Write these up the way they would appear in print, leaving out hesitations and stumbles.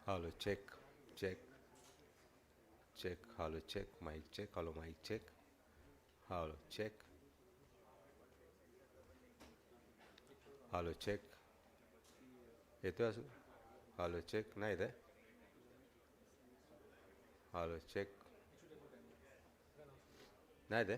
Hello, check, check, check, hello, check, mic check, hello, mic check, hello, check, hello, check. येतोय असं hello check नाही आहे hello check नाही आहे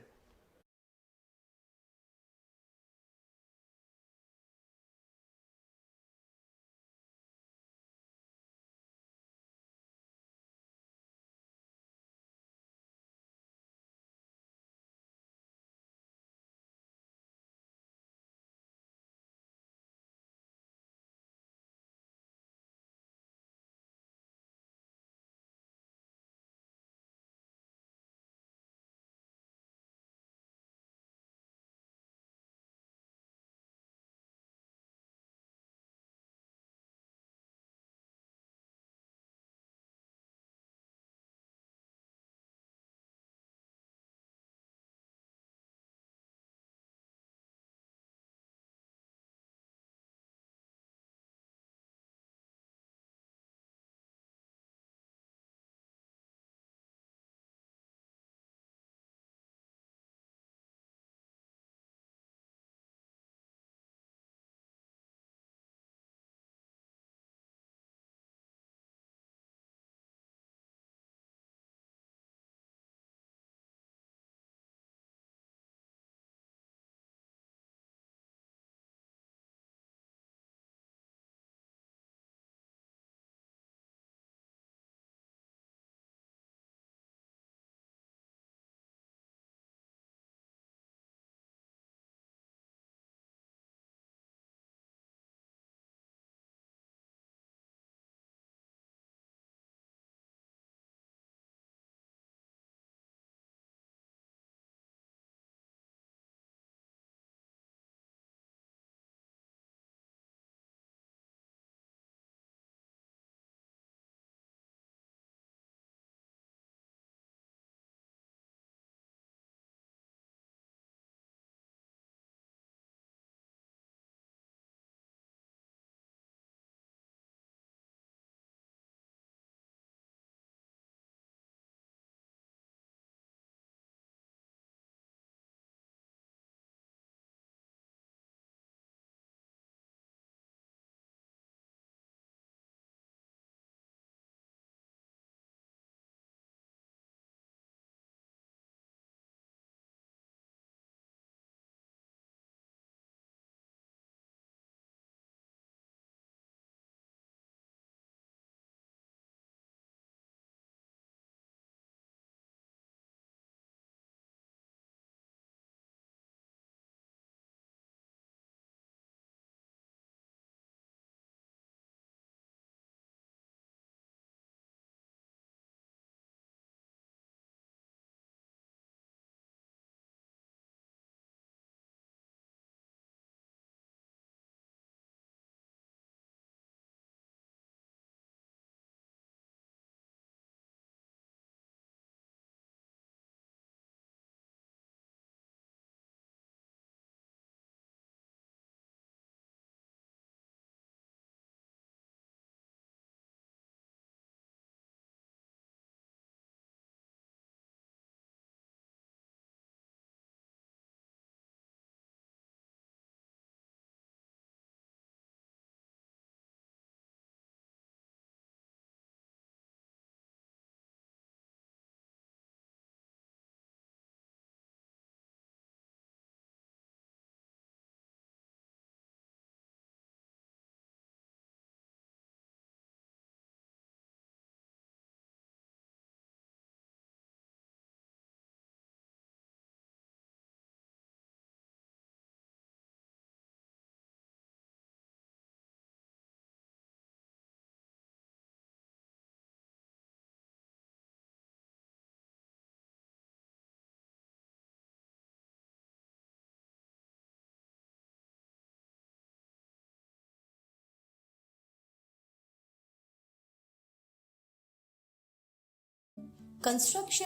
Construction.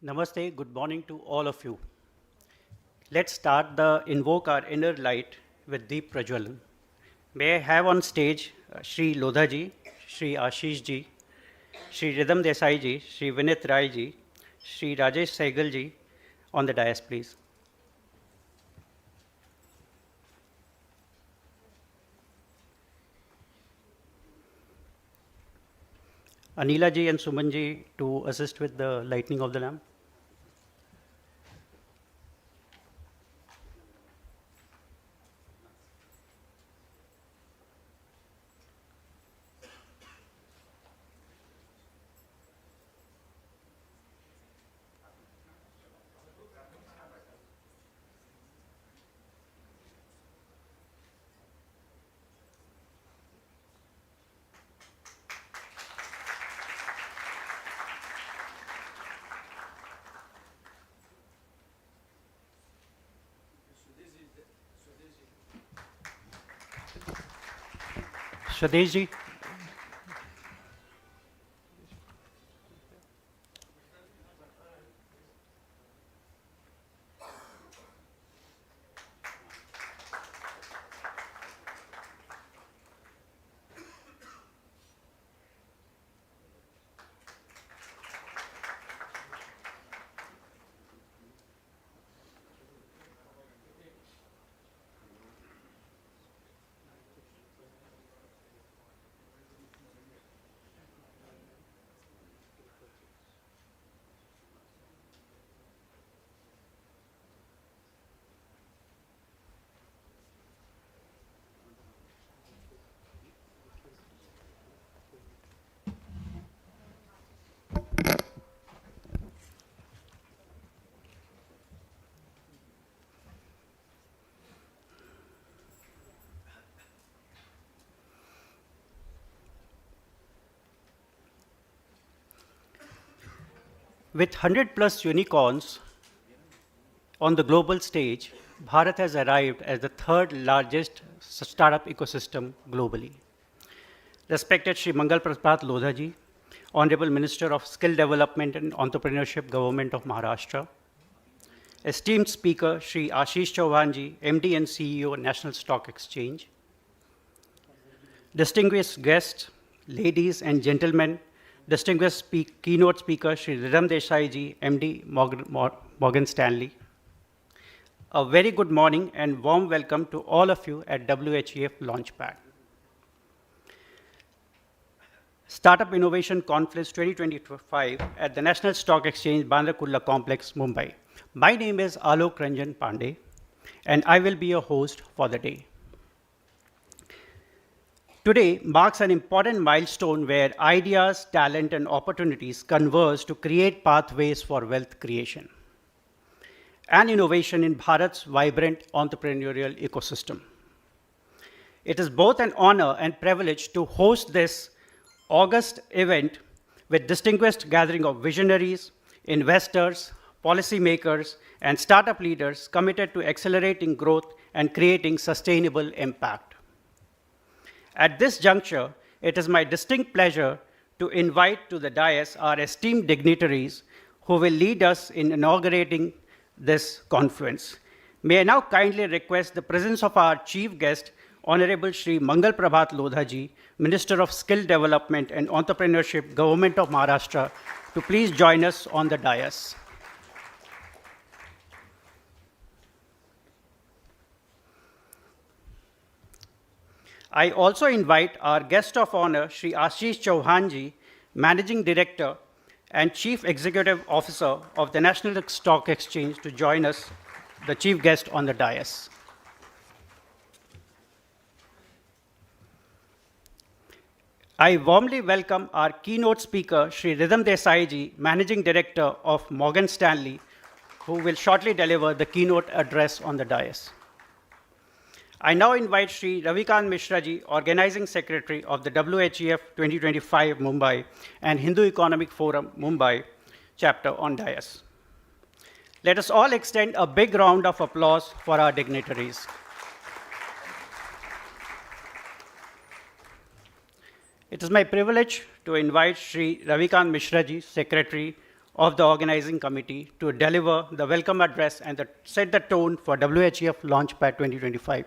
Namaste, good morning to all of you. Let's start the Invoke Our Inner Light with Deep Prajwalan. May I have on stage Shri Lodha ji, Shri Ashish ji, Shri Ridham Desai ji, Shri Vinit Rai ji, Shri Rajesh Saigal ji on the dais, please. Anila ji and Suman ji to assist with the lighting of the lamp. Swadesh ji. With 100 plus unicorns on the global stage, Bharat has arrived as the third largest startup ecosystem globally. Respected Shri Mangal Prabhat Lodha ji, Honorable Minister of Skill Development and Entrepreneurship, Government of Maharashtra, esteemed Speaker Shri Ashish Chauhan ji, MD and CEO, National Stock Exchange, distinguished guests, ladies and gentlemen, distinguished keynote speaker Shri Ridham Desai ji, MD, Morgan Stanley. A very good morning and warm welcome to all of you at WHEF Launchpad. Startup Innovation Confluence 2025 at the National Stock Exchange, Bandra Kurla Complex, Mumbai. My name is Alok Ranjan Pandey, and I will be your host for the day. Today marks an important milestone where ideas, talent, and opportunities converge to create pathways for wealth creation and innovation in Bharat's vibrant entrepreneurial ecosystem. It is both an honor and privilege to host this august event with distinguished gathering of visionaries, investors, policymakers, and startup leaders committed to accelerating growth and creating sustainable impact. At this juncture, it is my distinct pleasure to invite to the dais our esteemed dignitaries who will lead us in inaugurating this conference. May I now kindly request the presence of our chief guest, Honorable Shri Mangal Prabhat Lodha ji, Minister of Skill Development and Entrepreneurship, Government of Maharashtra, to please join us on the dais. I also invite our guest of honor, Shri Ashish Chauhan ji, Managing Director and Chief Executive Officer of the National Stock Exchange, to join us, the chief guest on the dais. I warmly welcome our keynote speaker, Shri Ridham Desai ji, Managing Director of Morgan Stanley, who will shortly deliver the keynote address on the dais. I now invite Shri Ravikant Mishra ji, Organizing Secretary of the WHEF 2025 Mumbai and Hindu Economic Forum Mumbai chapter on dais. Let us all extend a big round of applause for our dignitaries. It is my privilege to invite Shri Ravikant Mishra ji, Secretary of the organizing committee to deliver the welcome address and set the tone for WHEF Launchpad 2025.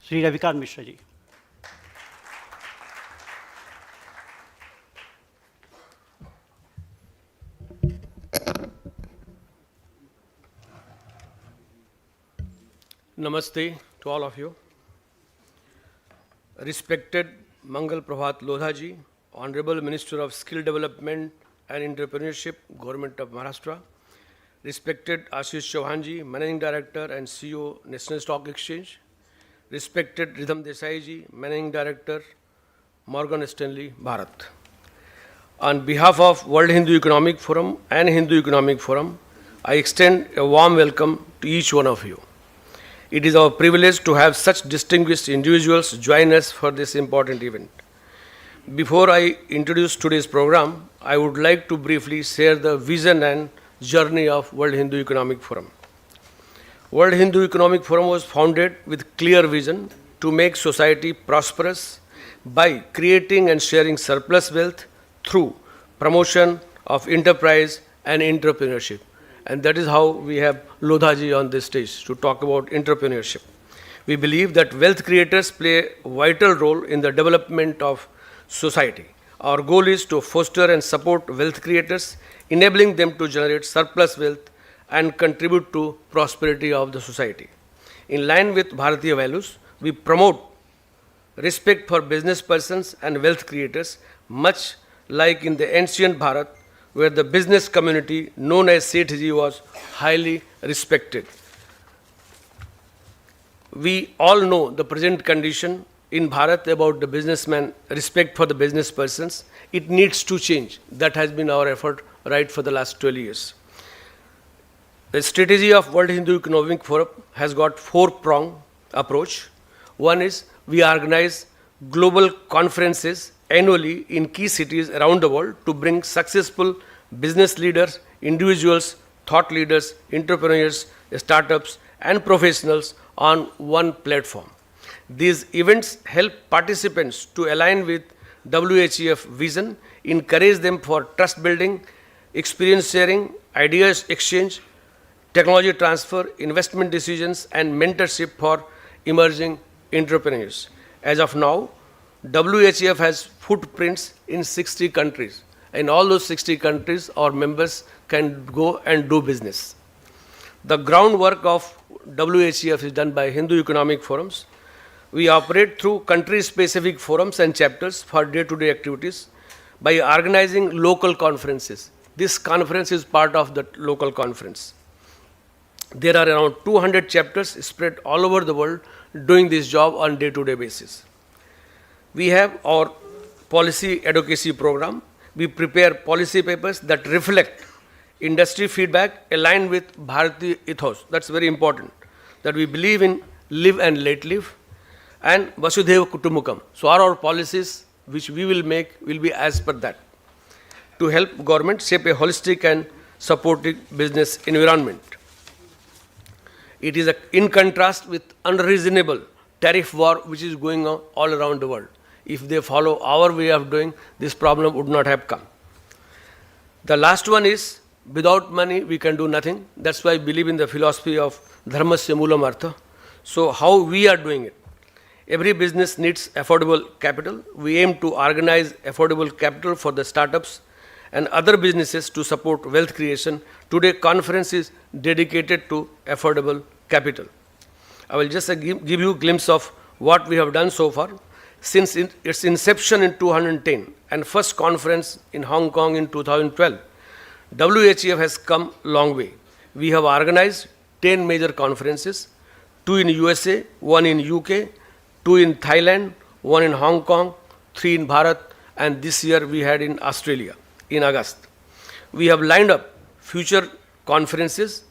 Sri Ravikant Mishra ji. Namaste to all of you. Respected Mangal Prabhat Lodha ji, Honorable Minister of Skill Development and Entrepreneurship, Government of Maharashtra. Respected Ashish Chauhan ji, Managing Director and CEO, National Stock Exchange. Respected Ridham Desai ji, Managing Director, Morgan Stanley, Bharat. On behalf of World Hindu Economic Forum and Hindu Economic Forum, I extend a warm welcome to each one of you. It is our privilege to have such distinguished individuals join us for this important event. Before I introduce today's program, I would like to briefly share the vision and journey of World Hindu Economic Forum. World Hindu Economic Forum was founded with clear vision to make society prosperous by creating and sharing surplus wealth through promotion of enterprise and entrepreneurship. And that is how we have Lodhaji on this stage to talk about entrepreneurship. We believe that wealth creators play a vital role in the development of society. Our goal is to foster and support wealth creators, enabling them to generate surplus wealth and contribute to prosperity of the society. In line with Bharatiya values, we promote respect for business persons and wealth creators, much like in the ancient Bharat, where the business community known as Sethji was highly respected. We all know the present condition in Bharat about the businessman, respect for the business persons. It needs to change. That has been our effort right for the last 12 years. The strategy of World Hindu Economic Forum has got four-pronged approach. One is we organize global conferences annually in key cities around the world to bring successful business leaders, individuals, thought leaders, entrepreneurs, startups, and professionals on one platform. These events help participants to align with WHEF vision, encourage them for trust building, experience sharing, ideas exchange, technology transfer, investment decisions, and mentorship for emerging entrepreneurs. As of now, WHEF has footprints in 60 countries. In all those 60 countries, our members can go and do business. The groundwork of WHEF is done by Hindu Economic Forums. We operate through country-specific forums and chapters for day-to-day activities by organizing local conferences. This conference is part of the local conference. There are around 200 chapters spread all over the world doing this job on day-to-day basis. We have our policy advocacy program. We prepare policy papers that reflect industry feedback aligned with Bharatiya ethos. That's very important, that we believe in live and let live and Vasudhaiva Kutumbakam. So our policies which we will make will be as per that, to help government shape a holistic and supportive business environment. It is in contrast with unreasonable tariff war which is going on all around the world. If they follow our way of doing, this problem would not have come. The last one is, without money we can do nothing. That's why I believe in the philosophy of dharmasya moolam artha. So how we are doing it? Every business needs affordable capital. We aim to organize affordable capital for the startups and other businesses to support wealth creation. Today conference is dedicated to affordable capital. I will just give you a glimpse of what we have done so far. Since its inception in 2010 and first conference in Hong Kong in 2012, WHEF has come a long way. We have organized 10 major conferences, 2 in USA, 1 in UK, 2 in Thailand, 1 in Hong Kong, 3 in Bharat, and this year we had in Australia in August. We have lined up future conferences,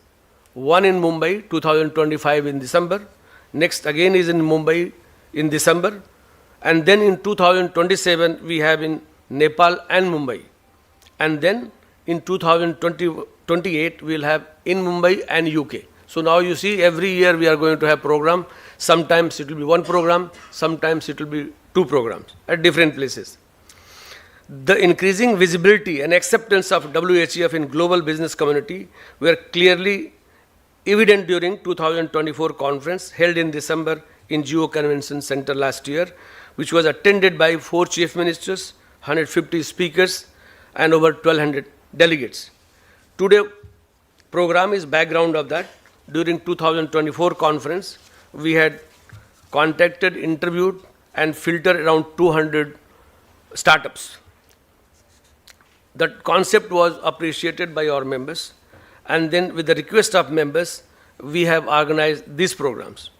1 in Mumbai, 2025 in December, next again is in Mumbai in December, and then in 2027 we have in Nepal and Mumbai. And then in 2028 we will have in Mumbai and UK. So now you see every year we are going to have program. Sometimes it will be one program, sometimes it will be two programs at different places. The increasing visibility and acceptance of WHEF in global business community were clearly evident during 2024 conference held in December in Geo Convention Center last year, which was attended by 4 chief ministers, 150 speakers, and over 1,200 delegates. Today program is background of that. During 2024 conference, we had contacted, interviewed, and filtered around 200 startups. That concept was appreciated by our members, and then with the request of members, we have organized these programs.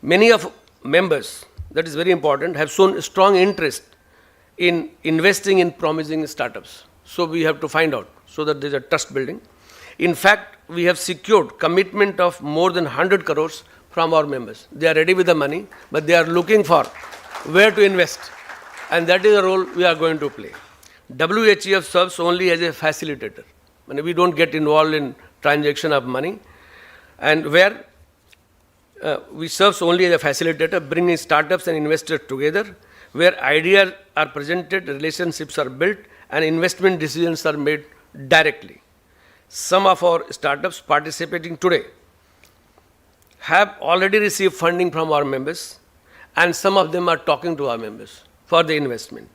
Many of members, that is very important, have shown strong interest in investing in promising startups. So we have to find out so that there is a trust building. In fact, we have secured commitment of more than 100 crores from our members. They are ready with the money, but they are looking for where to invest. And that is the role we are going to play. WHEF serves only as a facilitator. We don't get involved in transaction of money. And where we serve only as a facilitator, bringing startups and investors together, where ideas are presented, relationships are built, and investment decisions are made directly. Some of our startups participating today have already received funding from our members, and some of them are talking to our members for the investment.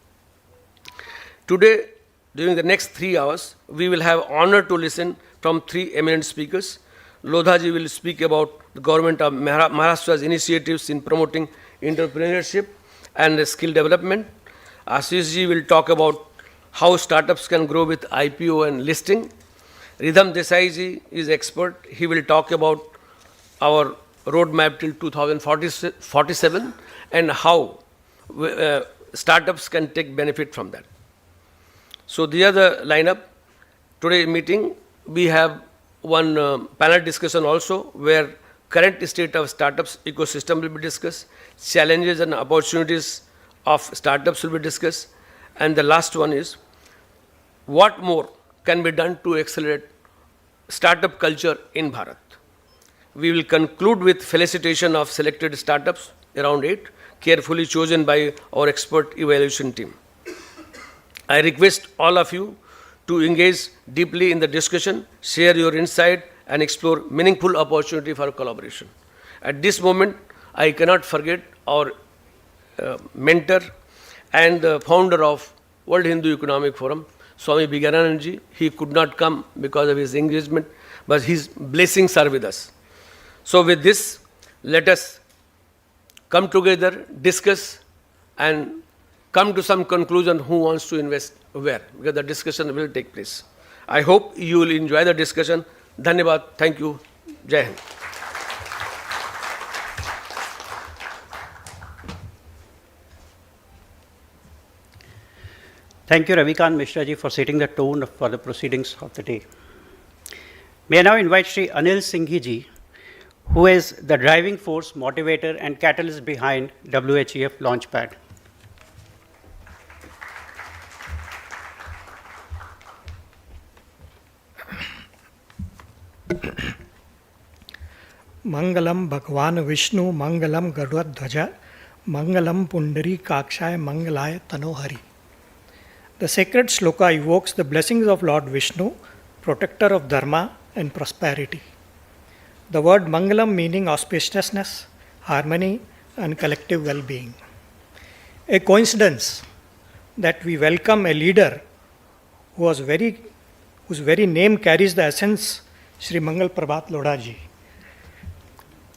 Today, during the next 3 hours, we will have honor to listen from 3 eminent speakers. Lodhaji will speak about the government of Maharashtra's initiatives in promoting entrepreneurship and skill development. Ashishji will talk about how startups can grow with IPO and listing. Ridham Desai is expert. He will talk about our roadmap till 2047 and how startups can take benefit from that. So these are the lineup. Today meeting, we have one panel discussion also where current state of startups ecosystem will be discussed, challenges and opportunities of startups will be discussed, and the last one is what more can be done to accelerate startup culture in Bharat. We will conclude with felicitation of selected startups, around 8, carefully chosen by our expert evaluation team. I request all of you to engage deeply in the discussion, share your insight, and explore meaningful opportunity for collaboration. At this moment, I cannot forget our mentor and the founder of World Hindu Economic Forum, Swami Vivekananda. He could not come because of his engagement, but his blessings are with us. So with this, let us come together, discuss, and come to some conclusion who wants to invest where, because the discussion will take place. I hope you will enjoy the discussion. Dhanyavad. Thank you. Jai Hind. Thank you, Ravikant Mishra ji, for setting the tone for the proceedings of the day. May I now invite Shri Anil Singhi ji, who is the driving force, motivator, and catalyst behind WHEF Launchpad. Mangalam Bhagwan Vishnu, Mangalam Gadwad Dhwaja, Mangalam Pundari Kakshaya, Mangalaya Tanohari. The sacred sloka evokes the blessings of Lord Vishnu, protector of dharma and prosperity. The word Mangalam meaning auspiciousness, harmony, and collective well-being. A coincidence that we welcome a leader whose very name carries the essence, Sri Mangal Prabhat Lodhaji.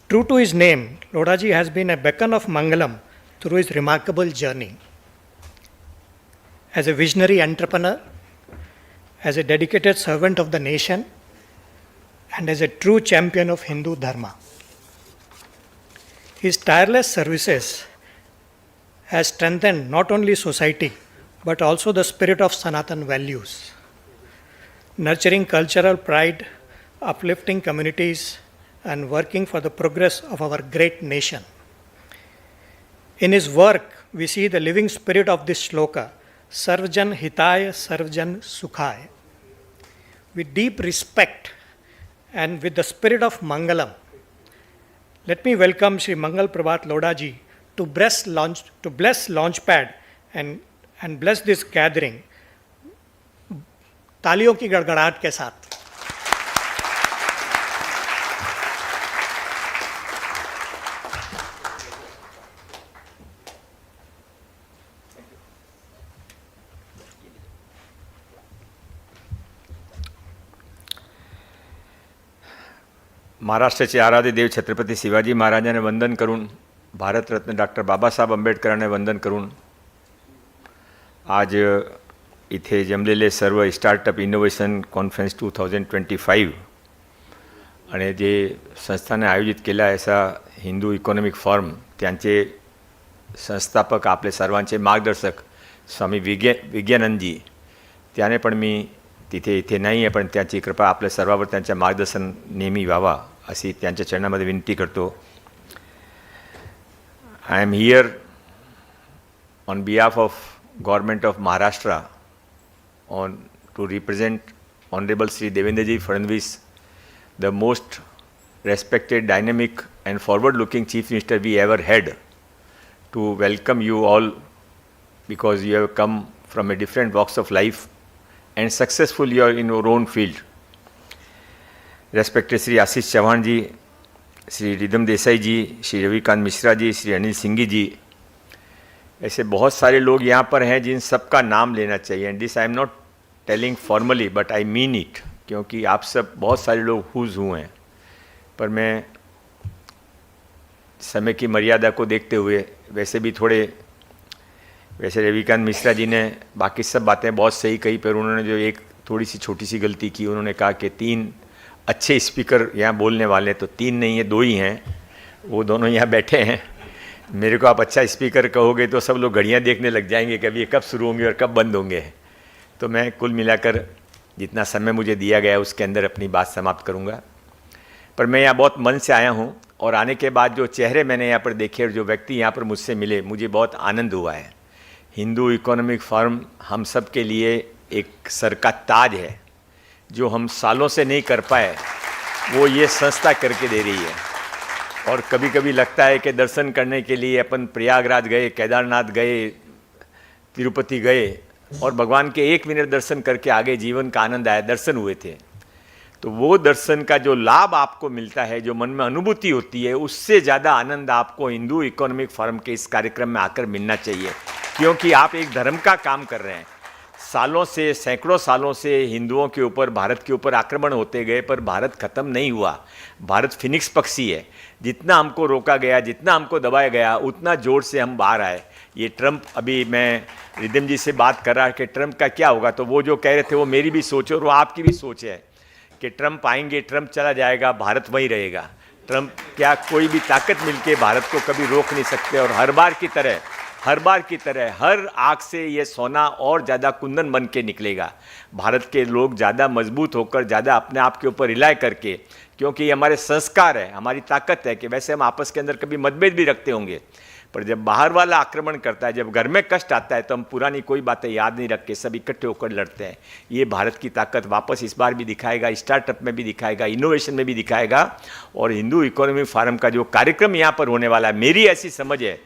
True to his name, Lodhaji has been a beacon of Mangalam through his remarkable journey. As a visionary entrepreneur, as a dedicated servant of the nation, and as a true champion of Hindu Dharma. His tireless services has strengthened not only society, but also the spirit of Sanatan values, nurturing cultural pride, uplifting communities, and working for the progress of our great nation. In his work, we see the living spirit of this shloka, Sarvjan Hitaya Sarvjan Sukhaya. With deep respect and with the spirit of Mangalam, let me welcome Sri Mangal Prabhat Lodhaji to bless Launchpad and and bless this gathering तालियों की गड़गड़ाहट के साथ। महाराष्ट्राचे आराध्य देव छत्रपती शिवाजी महाराजांना वंदन करून, भारतरत्न डॉक्टर बाबासाहेब आंबेडकरांना वंदन करून आज इथे जमलेले सर्व स्टार्टअप इनोव्हेशन कॉन्फरन्स 2025 आणि जे संस्थाने आयोजित केला असा हिंदू इकॉनॉमिक फॉर्म, त्यांचे संस्थापक आपले सर्वांचे मार्गदर्शक स्वामी विज्ञानंदजी, त्याने पण मी तिथे इथे नाही आहे पण त्यांची कृपा आपल्या सर्वांवर त्यांच्या मार्गदर्शन नेहमी व्हावा अशी त्यांच्या चरणामध्ये विनंती करतो। I am here on behalf of government of Maharashtra on to represent Honorable Sri Devendraji Fadnavis, the most respected, dynamic and forward-looking Chief Minister we ever had, to welcome you all because you have come from a different walks of life and successful you are in your own field. Respected Sri Ashish Chauhan ji, Sri Ridham Desai ji, Sri Ravikant Mishra ji, Sri Anil Singhi ji, ऐसे बहुत सारे लोग यहाँ पर हैं जिन सबका नाम लेना चाहिए। And this I am not telling formally but I mean it, क्योंकि आप सब बहुत सारे लोग हुज हुए हैं, पर मैं समय की मर्यादा को देखते हुए वैसे रविकांत मिश्रा जी ने बाकी सब बातें बहुत सही कही, पर उन्होंने जो एक थोड़ी सी छोटी सी गलती की, उन्होंने कहा कि 3 अच्छे स्पीकर यहाँ बोलने वाले, तो 3 नहीं है 2 ही हैं, वो दोनों यहाँ बैठे हैं। मेरे को आप अच्छा स्पीकर कहोगे तो सब लोग घड़ियाँ देखने लग जाएंगे कभी ये कब शुरू होंगे और कब बंद होंगे। तो मैं कुल मिलाकर जितना समय मुझे दिया गया उसके अंदर अपनी बात समाप्त करूँगा। पर मैं यहाँ बहुत मन से आया हूँ और आने के बाद जो चेहरे मैंने यहाँ पर देखे और जो व्यक्ति यहाँ पर मुझसे मिले, मुझे बहुत आनंद हुआ है। हिंदू इकोनॉमिक फोरम हम सब के लिए एक सर का ताज है, जो हम सालों से नहीं कर पाए वो ये संस्था करके दे रही है। और कभी कभी लगता है कि दर्शन करने के लिए अपन प्रयागराज गए, केदारनाथ गए, तिरुपति गए और भगवान के 1 मिनट दर्शन करके आगे जीवन का आनंद आया, दर्शन हुए थे। तो वो दर्शन का जो लाभ आपको मिलता है, जो मन में अनुभूति होती है, उससे ज़्यादा आनंद आपको हिंदू इकोनॉमिक फोरम के इस कार्यक्रम में आकर मिलना चाहिए, क्योंकि आप एक धर्म का काम कर रहे हैं। सालों से, सैकड़ों सालों से हिंदुओं के ऊपर, भारत के ऊपर आक्रमण होते गए, पर भारत ख़त्म नहीं हुआ। भारत फिनिक्स पक्षी है, जितना हमको रोका गया, जितना हमको दबाया गया, उतना जोर से हम बाहर आए। ये ट्रंप, अभी मैं रिधम जी से बात कर रहा कि ट्रंप का क्या होगा, तो वो जो कह रहे थे वो मेरी भी सोच है और वो आपकी भी सोच है कि ट्रंप आएंगे, ट्रंप चला जाएगा, भारत वहीं रहेगा। ट्रंप क्या कोई भी ताकत मिलके भारत को कभी रोक नहीं सकते। और हर बार की तरह हर आग से ये सोना और ज़्यादा कुंदन बन के निकलेगा। भारत के लोग ज़्यादा मजबूत होकर, ज़्यादा अपने आप के ऊपर रिलाय करके, क्योंकि ये हमारे संस्कार है, हमारी ताकत है कि वैसे हम आपस के अंदर कभी मतभेद भी रखते होंगे, पर जब बाहर वाला आक्रमण करता है, जब घर में कष्ट आता है, तो हम पुरानी कोई बातें याद नहीं रख के सब इकट्ठे होकर लड़ते हैं। ये भारत की ताकत वापस इस बार भी दिखाएगा, स्टार्टअप में भी दिखाएगा, इनोवेशन में भी दिखाएगा। और हिंदू इकोनॉमिक फोरम का जो कार्यक्रम यहाँ पर होने वाला है, मेरी ऐसी समझ है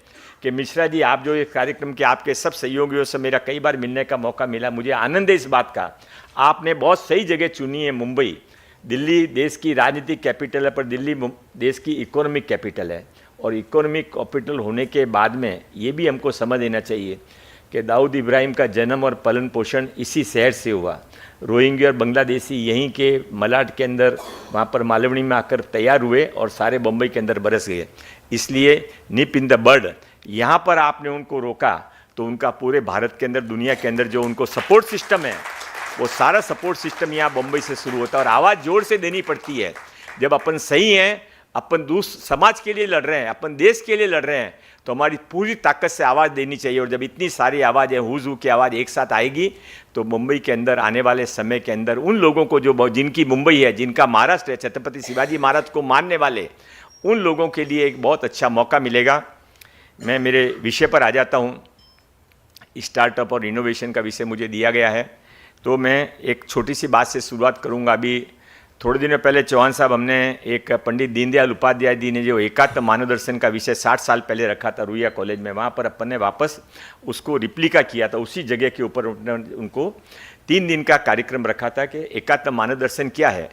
कि मिश्रा जी, आप जो इस कार्यक्रम के, आपके सब सहयोगियों से मेरा कई बार मिलने का मौका मिला, मुझे आनंद है इस बात का। आपने बहुत सही जगह चुनी है। मुंबई, दिल्ली देश की राजनीतिक कैपिटल है, पर दिल्ली देश की इकोनॉमिक कैपिटल है। और इकोनॉमिक कैपिटल होने के बाद में ये भी हमको समझ लेना चाहिए कि दाऊद इब्राहिम का जन्म और पालन पोषण इसी शहर से हुआ। रोहिंग्या और बांग्लादेशी यहीं के मलाड के अंदर, वहाँ पर मालवनी में आकर तैयार हुए और सारे बम्बई के अंदर बरस गए। इसलिए निप इन द बर्ड, यहाँ पर आपने उनको रोका तो उनका पूरे भारत के अंदर, दुनिया के अंदर जो उनको सपोर्ट सिस्टम है, वो सारा सपोर्ट सिस्टम यहाँ बम्बई से शुरू होता है। और आवाज़ जोर से देनी पड़ती है। जब अपन सही हैं, अपन समाज के लिए लड़ रहे हैं, अपन देश के लिए लड़ रहे हैं, तो हमारी पूरी ताकत से आवाज़ देनी चाहिए। और जब इतनी सारी आवाज़ें, हुजू की आवाज़ एक साथ आएगी, तो मुंबई के अंदर आने वाले समय के अंदर उन लोगों को जो, जिनकी मुंबई है, जिनका महाराष्ट्र है, छत्रपति शिवाजी महाराज को मानने वाले उन लोगों के लिए एक बहुत अच्छा मौका मिलेगा। मैं मेरे विषय पर आ जाता हूँ। स्टार्टअप और इनोवेशन का विषय मुझे दिया गया है, तो मैं एक छोटी सी बात से शुरुआत करूँगा। अभी थोड़े दिनों पहले चौहान साहब हमने एक पंडित दीनदयाल उपाध्याय जी ने जो एकात्म मानव दर्शन का विषय 60 साल पहले रखा था रुइया कॉलेज में, वहाँ पर अपन ने वापस उसको रिप्लिका किया था। उसी जगह के ऊपर उनको 3 दिन का कार्यक्रम रखा था कि एकात्म मानव दर्शन क्या है।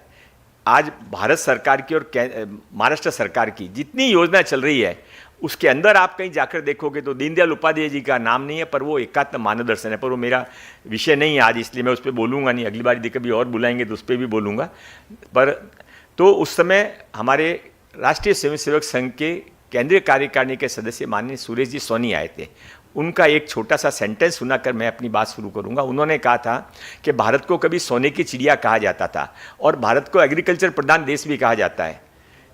आज भारत सरकार की और महाराष्ट्र सरकार की जितनी योजना चल रही है उसके अंदर आप कहीं जाकर देखोगे तो दीनदयाल उपाध्याय जी का नाम नहीं है, पर वो एकात्म मानव दर्शन है। पर वो मेरा विषय नहीं है आज, इसलिए मैं उस पर बोलूँगा नहीं। अगली बार कभी और बुलाएंगे तो उस पर भी बोलूँगा। पर तो उस समय हमारे राष्ट्रीय स्वयंसेवक संघ के केंद्रीय कार्यकारिणी के सदस्य माननीय सुरेश जी सोनी आए थे। उनका एक छोटा सा सेंटेंस सुनाकर मैं अपनी बात शुरू करूंगा। उन्होंने कहा था कि भारत को कभी सोने की चिड़िया कहा जाता था और भारत को एग्रीकल्चर प्रधान देश भी कहा जाता है।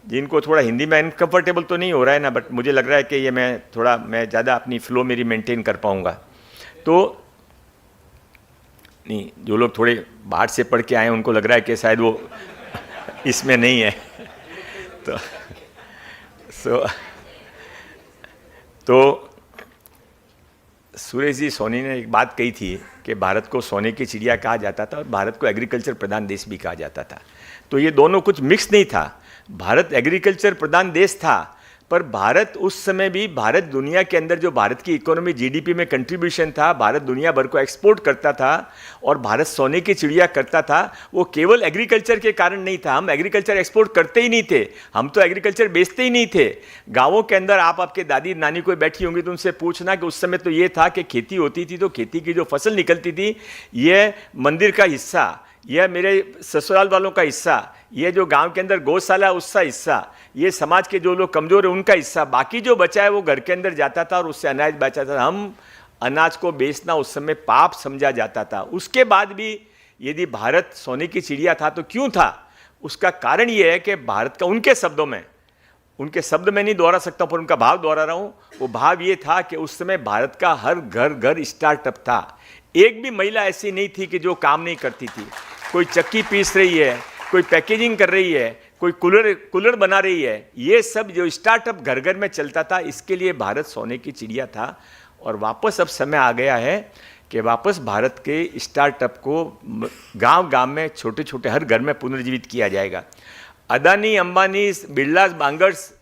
जिनको थोड़ा हिंदी में अनकम्फर्टेबल तो नहीं हो रहा है ना, बट मुझे लग रहा है कि ये मैं ज़्यादा अपनी फ्लो मेरी मेंटेन कर पाऊंगा। तो नहीं, जो लोग थोड़े बाहर से पढ़ के आए हैं उनको लग रहा है कि शायद वो इसमें नहीं है। तो सुरेश जी सोनी ने एक बात कही थी कि भारत को सोने की चिड़िया कहा जाता था और भारत को एग्रीकल्चर प्रधान देश भी कहा जाता था। तो ये दोनों कुछ मिक्स नहीं था। भारत एग्रीकल्चर प्रधान देश था, पर भारत उस समय भी भारत दुनिया के अंदर जो भारत की इकोनॉमी जीडीपी में कंट्रीब्यूशन था, भारत दुनिया भर को एक्सपोर्ट करता था और भारत सोने की चिड़िया करता था, वो केवल एग्रीकल्चर के कारण नहीं था। हम एग्रीकल्चर एक्सपोर्ट करते ही नहीं थे, हम तो एग्रीकल्चर बेचते ही नहीं थे। गाँवों के अंदर आप आपके दादी नानी कोई बैठी होंगी तो उनसे पूछना कि उस समय तो ये था कि खेती होती थी तो खेती की जो फसल निकलती थी ये मंदिर का हिस्सा, यह मेरे ससुराल वालों का हिस्सा, ये जो गांव के अंदर गौशाला उसका हिस्सा, ये समाज के जो लोग कमजोर है उनका हिस्सा, बाकी जो बचा है वो घर के अंदर जाता था और उससे अनाज बचा था। हम अनाज को बेचना उस समय पाप समझा जाता था। उसके बाद भी यदि भारत सोने की चिड़िया था तो क्यों था? उसका कारण ये है कि भारत का, उनके शब्द में नहीं दोहरा सकता पर उनका भाव दोहरा रहा हूं। वो भाव ये था कि उस समय भारत का हर घर स्टार्टअप था। एक भी महिला ऐसी नहीं थी कि जो काम नहीं करती थी। कोई चक्की पीस रही है, कोई पैकेजिंग कर रही है, कोई कूलर बना रही है, ये सब जो स्टार्टअप घर घर में चलता था, इसके लिए भारत सोने की चिड़िया था। और वापस अब समय आ गया है कि वापस भारत के स्टार्टअप को गांव में छोटे छोटे हर घर में पुनर्जीवित किया जाएगा। अदानी, अंबानी, बिरला, बांगर्स,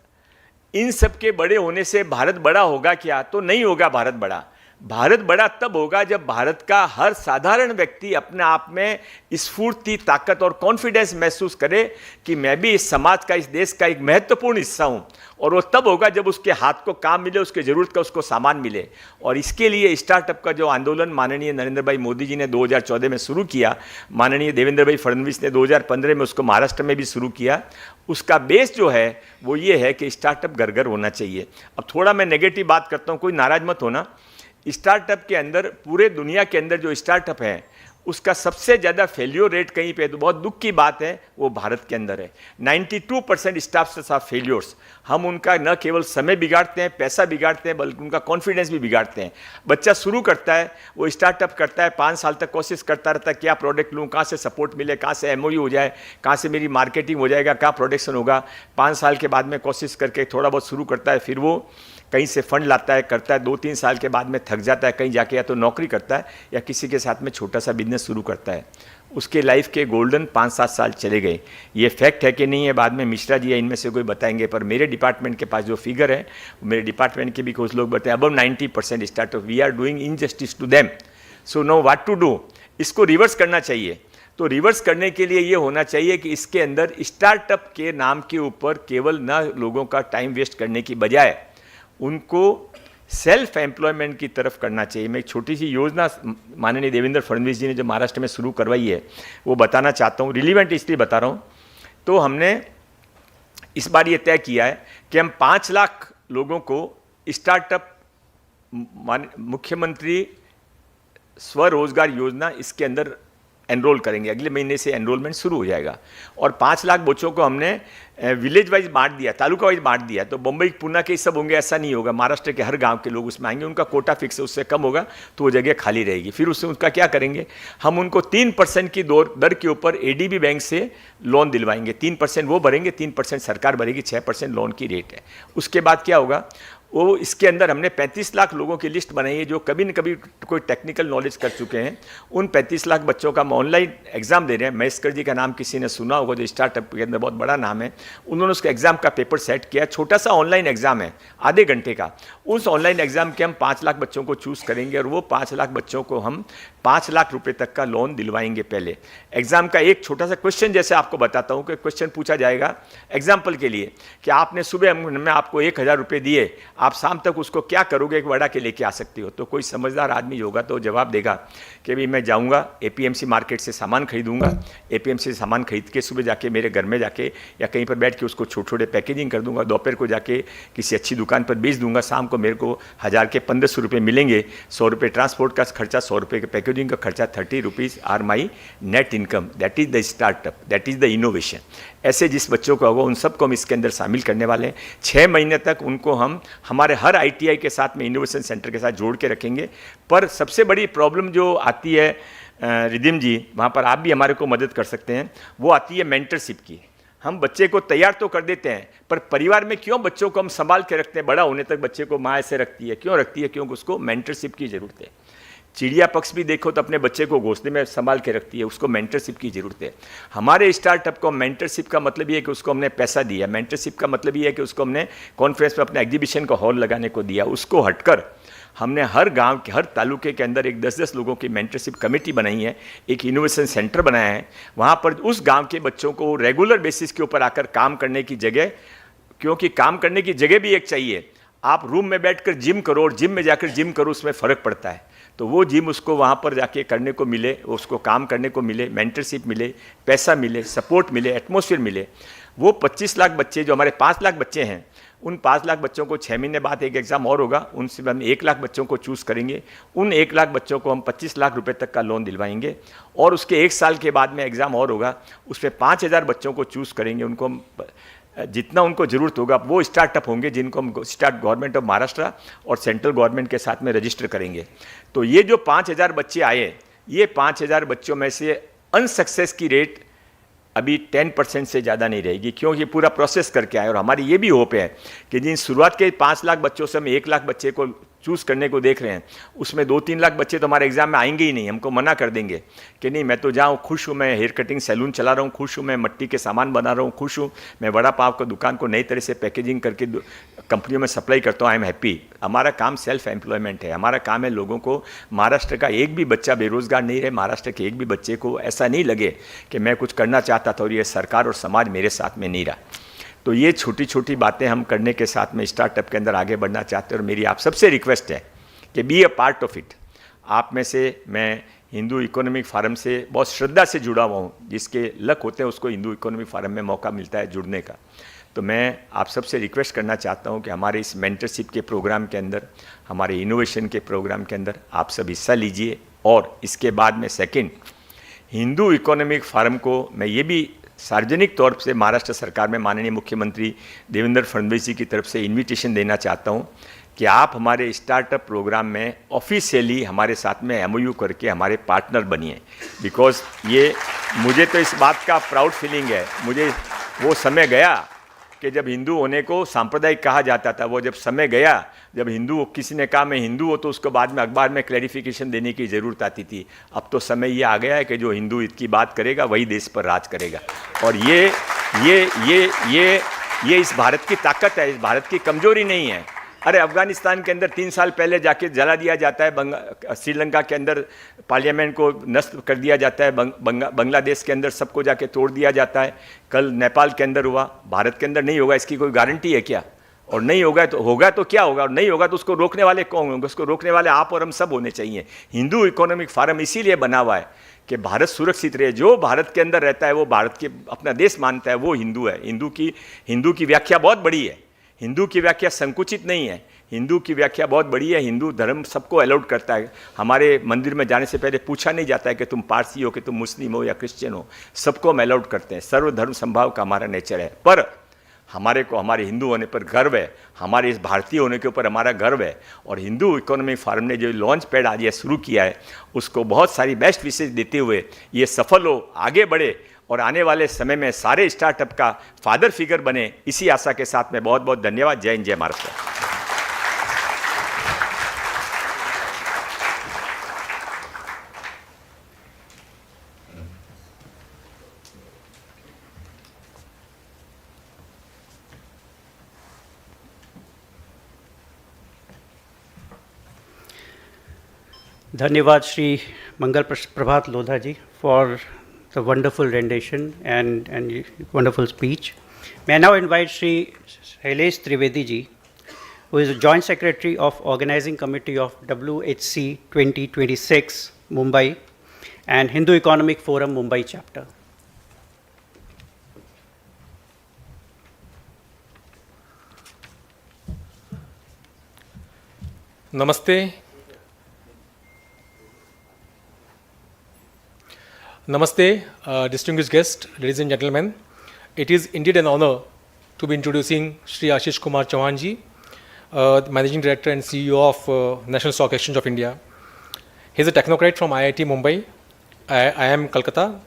इन सब के बड़े होने से भारत बड़ा होगा क्या? तो नहीं होगा भारत बड़ा। भारत बड़ा तब होगा जब भारत का हर साधारण व्यक्ति अपने आप में स्फूर्ति, ताकत और कॉन्फिडेंस महसूस करे कि मैं भी इस समाज का, इस देश का एक महत्वपूर्ण हिस्सा हूं। और वो तब होगा जब उसके हाथ को काम मिले, उसके ज़रूरत का उसको सामान मिले। और इसके लिए स्टार्टअप का जो आंदोलन माननीय नरेंद्र भाई मोदी जी ने 2014 में शुरू किया, माननीय देवेंद्र भाई फडणवीस ने 2015 में उसको महाराष्ट्र में भी शुरू किया, उसका बेस जो है वो ये है कि स्टार्टअप घर घर होना चाहिए। अब थोड़ा मैं नेगेटिव बात करता हूँ, कोई नाराज मत होना। स्टार्टअप के अंदर, पूरे दुनिया के अंदर जो स्टार्टअप है उसका सबसे ज़्यादा फेल्योर रेट कहीं पे, तो बहुत दुख की बात है, वो भारत के अंदर है। 92% स्टार्टअप्स आर फेल्योर्स। हम उनका न केवल समय बिगाड़ते हैं, पैसा बिगाड़ते हैं, बल्कि उनका कॉन्फिडेंस भी बिगाड़ते हैं। बच्चा शुरू करता है, वो स्टार्टअप करता है, 5 साल तक कोशिश करता रहता है, क्या प्रोडक्ट लूँ, कहाँ से सपोर्ट मिले, कहाँ से MOU हो जाए, कहाँ से मेरी मार्केटिंग हो जाएगा, क्या प्रोडक्शन होगा। 5 साल के बाद में कोशिश करके थोड़ा बहुत शुरू करता है, फिर वो कहीं से फंड लाता है, करता है, 2-3 साल के बाद में थक जाता है, कहीं जाके या तो नौकरी करता है या किसी के साथ में छोटा सा बिजनेस शुरू करता है। उसके लाइफ के गोल्डन 5-7 साल चले गए। ये फैक्ट है कि नहीं है, बाद में मिश्रा जी या इनमें से कोई बताएंगे, पर मेरे डिपार्टमेंट के पास जो फिगर है, मेरे डिपार्टमेंट के भी कुछ लोग बताएं, above 90% startup, we are doing injustice to them. So no what to do, इसको रिवर्स करना चाहिए। तो रिवर्स करने के लिए ये होना चाहिए कि इसके अंदर स्टार्टअप के नाम के ऊपर केवल ना लोगों का टाइम वेस्ट करने की बजाय उनको सेल्फ एम्प्लॉयमेंट की तरफ करना चाहिए। मैं एक छोटी सी योजना माननीय देवेंद्र फडणवीस जी ने जो महाराष्ट्र में शुरू करवाई है वो बताना चाहता हूँ, रिलीवेंट इसलिए बता रहा हूँ। तो हमने इस बार ये तय किया है कि हम 5 लाख लोगों को स्टार्टअप, मुख्यमंत्री स्वरोजगार योजना, इसके अंदर एनरोल करेंगे। अगले महीने से एनरोलमेंट शुरू हो जाएगा। और 5 लाख बच्चों को हमने विलेज वाइज बांट दिया, तालुका वाइज बांट दिया। तो बम्बई, पुणे के सब होंगे ऐसा नहीं होगा, महाराष्ट्र के हर गांव के लोग उसमें आएंगे। उनका कोटा फिक्स है, उससे कम होगा तो वो जगह खाली रहेगी। फिर उससे उनका क्या करेंगे, हम उनको 3% की दर के ऊपर ADB बैंक से लोन दिलवाएंगे। 3% वो भरेंगे, 3% सरकार भरेगी, 6% लोन की रेट है। उसके बाद क्या होगा, वो इसके अंदर हमने 35 लाख लोगों की लिस्ट बनाई है जो कभी न कभी कोई टेक्निकल नॉलेज कर चुके हैं। उन 35 लाख बच्चों का हम ऑनलाइन एग्जाम दे रहे हैं। महेश्कर जी का नाम किसी ने सुना होगा, जो स्टार्टअप के अंदर बहुत बड़ा नाम है। उन्होंने उसका एग्जाम का पेपर सेट किया, छोटा सा ऑनलाइन एग्जाम है, आधे घंटे का। उस ऑनलाइन एग्जाम के हम 5 लाख बच्चों को चूज करेंगे और वो 5 लाख बच्चों को हम 5 लाख रुपए तक का लोन दिलवाएंगे। पहले एग्जाम का एक छोटा सा क्वेश्चन जैसे आपको बताता हूं कि क्वेश्चन पूछा जाएगा एग्जाम्पल के लिए कि आपने सुबह में आपको 1000 रुपये दिए, आप शाम तक उसको क्या करोगे, एक वड़ा के लेके आ सकते हो। तो कोई समझदार आदमी होगा तो जवाब देगा कि भाई मैं जाऊंगा एपीएमसी मार्केट से सामान खरीदूंगा, एपीएमसी से सामान खरीद के सुबह जाके मेरे घर में जाके या कहीं पर बैठ के उसको छोटे छोटे पैकेजिंग कर दूंगा, दोपहर को जाके किसी अच्छी दुकान पर बेच दूंगा, शाम को मेरे को 1000 के 1500 रुपये मिलेंगे, 100 रुपये ट्रांसपोर्ट का खर्चा, 100 रुपये के पैकेजिंग का खर्चा, 30 rupees are my net income. That is the startup, that is the innovation. ऐसे जिस बच्चों को होगा उन सबको हम इसके अंदर शामिल करने वाले हैं। 6 महीने तक उनको हम हमारे हर आईटीआई के साथ में इनोवेशन सेंटर के साथ जोड़ के रखेंगे। पर सबसे बड़ी प्रॉब्लम जो आती है रिधिम जी, वहाँ पर आप भी हमारे को मदद कर सकते हैं, वो आती है मेंटरशिप की। हम बच्चे को तैयार तो कर देते हैं, पर परिवार में क्यों बच्चों को हम संभाल के रखते हैं, बड़ा होने तक बच्चे को माँ ऐसे रखती है, क्यों रखती है? क्योंकि उसको मेंटरशिप की ज़रूरत है। चिड़िया पक्ष भी देखो तो अपने बच्चे को घोंसले में संभाल के रखती है, उसको मेंटरशिप की ज़रूरत है। हमारे स्टार्टअप को मेंटरशिप का मतलब ये है कि उसको हमने पैसा दिया, मेंटरशिप का मतलब ये है कि उसको हमने कॉन्फ्रेंस में अपने एग्जीबिशन का हॉल लगाने को दिया। उसको हटकर हमने हर गांव के हर तालुके के अंदर एक 10-10 लोगों की मेंटरशिप कमेटी बनाई है, एक इनोवेशन सेंटर बनाया है। वहाँ पर उस गांव के बच्चों को रेगुलर बेसिस के ऊपर आकर काम करने की जगह, क्योंकि काम करने की जगह भी एक चाहिए। आप रूम में बैठकर जिम करो और जिम में जाकर जिम करो, उसमें फ़र्क पड़ता है। तो वो जिम उसको वहाँ पर जाके करने को मिले, उसको काम करने को मिले, मेंटरशिप मिले, पैसा मिले, सपोर्ट मिले, एटमॉस्फेयर मिले। वो 25 लाख बच्चे जो हमारे 5 लाख बच्चे हैं, उन 5 लाख बच्चों को 6 महीने बाद एक एग्ज़ाम और होगा, उनसे हम 1 लाख बच्चों को चूज़ करेंगे। उन 1 लाख बच्चों को हम 25 लाख रुपए तक का लोन दिलवाएंगे और उसके 1 साल के बाद में एग्ज़ाम और होगा, उसमें 5000 बच्चों को चूज़ करेंगे। उनको हम जितना उनको ज़रूरत होगा वो स्टार्टअप होंगे जिनको हम स्टार्ट गवर्नमेंट ऑफ महाराष्ट्र और सेंट्रल गवर्नमेंट के साथ में रजिस्टर करेंगे। तो ये जो 5000 बच्चे आए, ये 5000 बच्चों में से अनसक्सेस की रेट अभी 10% से ज़्यादा नहीं रहेगी, क्योंकि पूरा प्रोसेस करके आए। और हमारी ये भी होप है कि जिन शुरुआत के 5 लाख बच्चों से हम 1 लाख बच्चे को चूज़ करने को देख रहे हैं, उसमें 2-3 लाख बच्चे तो हमारे एग्जाम में आएंगे ही नहीं, हमको मना कर देंगे कि नहीं मैं तो जाऊँ, खुश हूँ, मैं हेयर कटिंग सैलून चला रहा हूँ, खुश हूँ, मैं मिट्टी के सामान बना रहा हूँ, खुश हूँ, मैं वड़ा पाव का दुकान को नई तरह से पैकेजिंग करके कंपनियों में सप्लाई करता हूँ, आई एम हैप्पी। हमारा काम सेल्फ एम्प्लॉयमेंट है, हमारा काम है लोगों को, महाराष्ट्र का एक भी बच्चा बेरोजगार नहीं रहे, महाराष्ट्र के एक भी बच्चे को ऐसा नहीं लगे कि मैं कुछ करना चाहता था और ये सरकार और समाज मेरे साथ में नहीं रहा। तो ये छोटी छोटी बातें हम करने के साथ में स्टार्टअप के अंदर आगे बढ़ना चाहते हैं। और मेरी आप सबसे रिक्वेस्ट है कि be a part of it. आप में से मैं हिंदू इकोनॉमिक फोरम से बहुत श्रद्धा से जुड़ा हुआ हूँ, जिसके लक होते हैं उसको हिंदू इकोनॉमिक फोरम में मौका मिलता है जुड़ने का। तो मैं आप सबसे रिक्वेस्ट करना चाहता हूँ कि हमारे इस मेंटरशिप के प्रोग्राम के अंदर, हमारे इनोवेशन के प्रोग्राम के अंदर आप सब हिस्सा लीजिए। और इसके बाद में सेकंड, हिंदू इकोनॉमिक फोरम को मैं ये भी सार्वजनिक तौर से महाराष्ट्र सरकार में माननीय मुख्यमंत्री देवेंद्र फडणवीस जी की तरफ से इन्विटेशन देना चाहता हूँ कि आप हमारे स्टार्टअप प्रोग्राम में ऑफिशियली हमारे साथ में एमओयू करके हमारे पार्टनर बनिए। बिकॉज ये मुझे तो इस बात का प्राउड फीलिंग है, मुझे वो समय गया कि जब हिंदू होने को सांप्रदायिक कहा जाता था, वो जब समय गया जब हिंदू किसी ने कहा मैं हिंदू हूँ तो उसको बाद में अखबार में क्लैरिफिकेशन देने की ज़रूरत आती थी। अब तो समय ये आ गया है कि जो हिंदू इसकी बात करेगा वही देश पर राज करेगा। और ये इस भारत की ताकत है, इस भारत की कमजोरी नहीं है। अरे अफगानिस्तान के अंदर 3 साल पहले जाके जला दिया जाता है, श्रीलंका के अंदर पार्लियामेंट को नष्ट कर दिया जाता है, बांग्लादेश के अंदर सबको जाके तोड़ दिया जाता है, कल नेपाल के अंदर हुआ, भारत के अंदर नहीं होगा इसकी कोई गारंटी है क्या? और नहीं होगा तो क्या होगा? और नहीं होगा तो उसको रोकने वाले कौन होंगे? उसको रोकने वाले आप और हम सब होने चाहिए। हिंदू इकोनॉमिक फोरम इसीलिए बना हुआ है कि भारत सुरक्षित रहे। जो भारत के अंदर रहता है वो भारत के अपना देश मानता है, वो हिंदू है। हिंदू की व्याख्या बहुत बड़ी है, हिंदू की व्याख्या संकुचित नहीं है, हिंदू की व्याख्या बहुत बड़ी है। हिंदू धर्म सबको अलाउड करता है। हमारे मंदिर में जाने से पहले पूछा नहीं जाता है कि तुम पारसी हो, कि तुम मुस्लिम हो या क्रिश्चियन हो, सबको हम अलाउड करते हैं। सर्वधर्म संभाव का हमारा नेचर है। पर हमारे को हमारे हिंदू होने पर गर्व है, हमारे इस भारतीय होने के ऊपर हमारा गर्व है। और हिंदू इकोनॉमिक फोरम ने जो लॉन्च पैड आज ये शुरू किया है, उसको बहुत सारी बेस्ट विशेष देते हुए ये सफल हो, आगे बढ़े और आने वाले समय में सारे स्टार्टअप का फादर फिगर बने, इसी आशा के साथ में बहुत बहुत धन्यवाद। जय हिंद, जय Maharashtra. Dhanyavad Shri Mangal Prabhat Lodha ji for the wonderful rendition and wonderful speech. May I now invite Shri Shailesh Trivedi ji, who is the Joint Secretary of Organizing Committee of WHC 2026 Mumbai and Hindu Economic Forum Mumbai chapter. Namaste. Namaste, distinguished guests, ladies and gentlemen. It is indeed an honor to be introducing Shri Ashish Kumar Chauhan ji, the Managing Director and CEO of National Stock Exchange of India. He is a technocrat from IIT Mumbai, IIM Calcutta.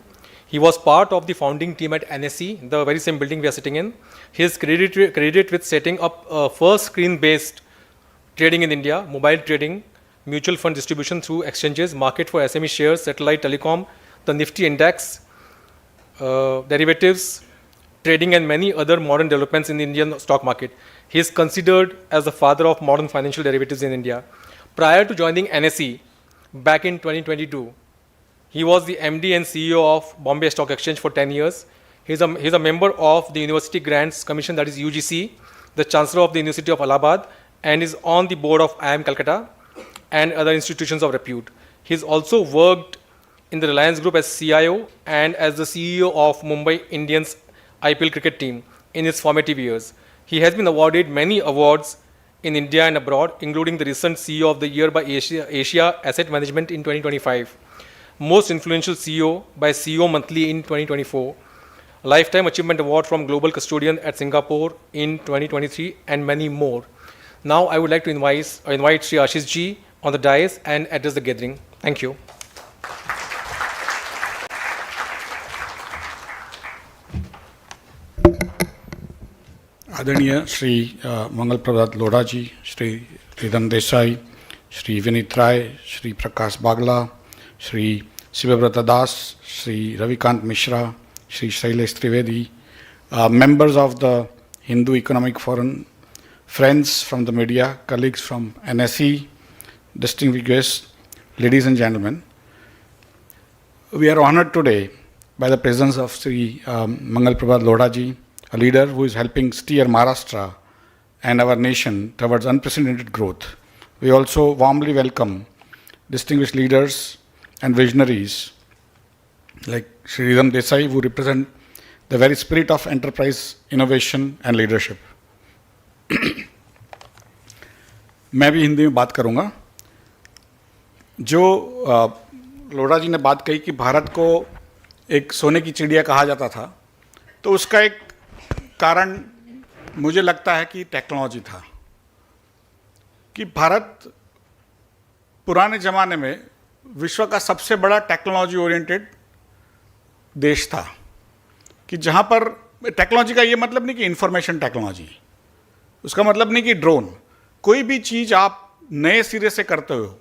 He was part of the founding team at NSE, the very same building we are sitting in. He is credited with setting up first screen-based trading in India, mobile trading, mutual fund distribution through exchanges, market for SME shares, satellite telecom, the Nifty index, derivatives, trading and many other modern developments in the Indian stock market. He is considered as the father of modern financial derivatives in India. Prior to joining NSE back in 2022, he was the MD and CEO of Bombay Stock Exchange for 10 years. He's a member of the University Grants Commission, that is UGC, the Chancellor of the University of Allahabad, and is on the board of IIM Calcutta and other institutions of repute. He's also worked in the Reliance Group as CIO and as the CEO of Mumbai Indians IPL cricket team in his formative years. He has been awarded many awards in India and abroad, including the recent CEO of the Year by Asia Asset Management in 2025, Most Influential CEO by CEO Monthly in 2024, Lifetime Achievement Award from Global Custodian at Singapore in 2023, and many more. Now I would like to invite Shri Ashish ji on the dais and address the gathering. Thank you. आदरणीय Shri Mangal Prabhat Lodha ji, Shri Ridham Desai, Shri Vineet Rai, Shri Prakash Bagla, Shri Shivvrat Das, Shri Ravikant Mishra, Shri Shailesh Trivedi, members of the Hindu Economic Forum, friends from the media, colleagues from NSE, distinguished guests, ladies and gentlemen, we are honored today by the presence of Sri Mangal Prabhat Lodha ji, a leader who is helping steer Maharashtra and our nation towards unprecedented growth. We also warmly welcome distinguished leaders and visionaries like Shri Ridham Desai, who represent the very spirit of enterprise, innovation and leadership. मैं भी हिंदी में बात करूंगा. जो लोढ़ा जी ने बात कही कि भारत को एक सोने की चिड़िया कहा जाता था, तो उसका एक कारण मुझे लगता है कि टेक्नोलॉजी था. कि भारत पुराने ज़माने में विश्व का सबसे बड़ा टेक्नोलॉजी ओरिएंटेड देश था. कि जहाँ पर टेक्नोलॉजी का ये मतलब नहीं कि इंफॉर्मेशन टेक्नोलॉजी, उसका मतलब नहीं कि ड्रोन, कोई भी चीज़ आप नए सिरे से करते हो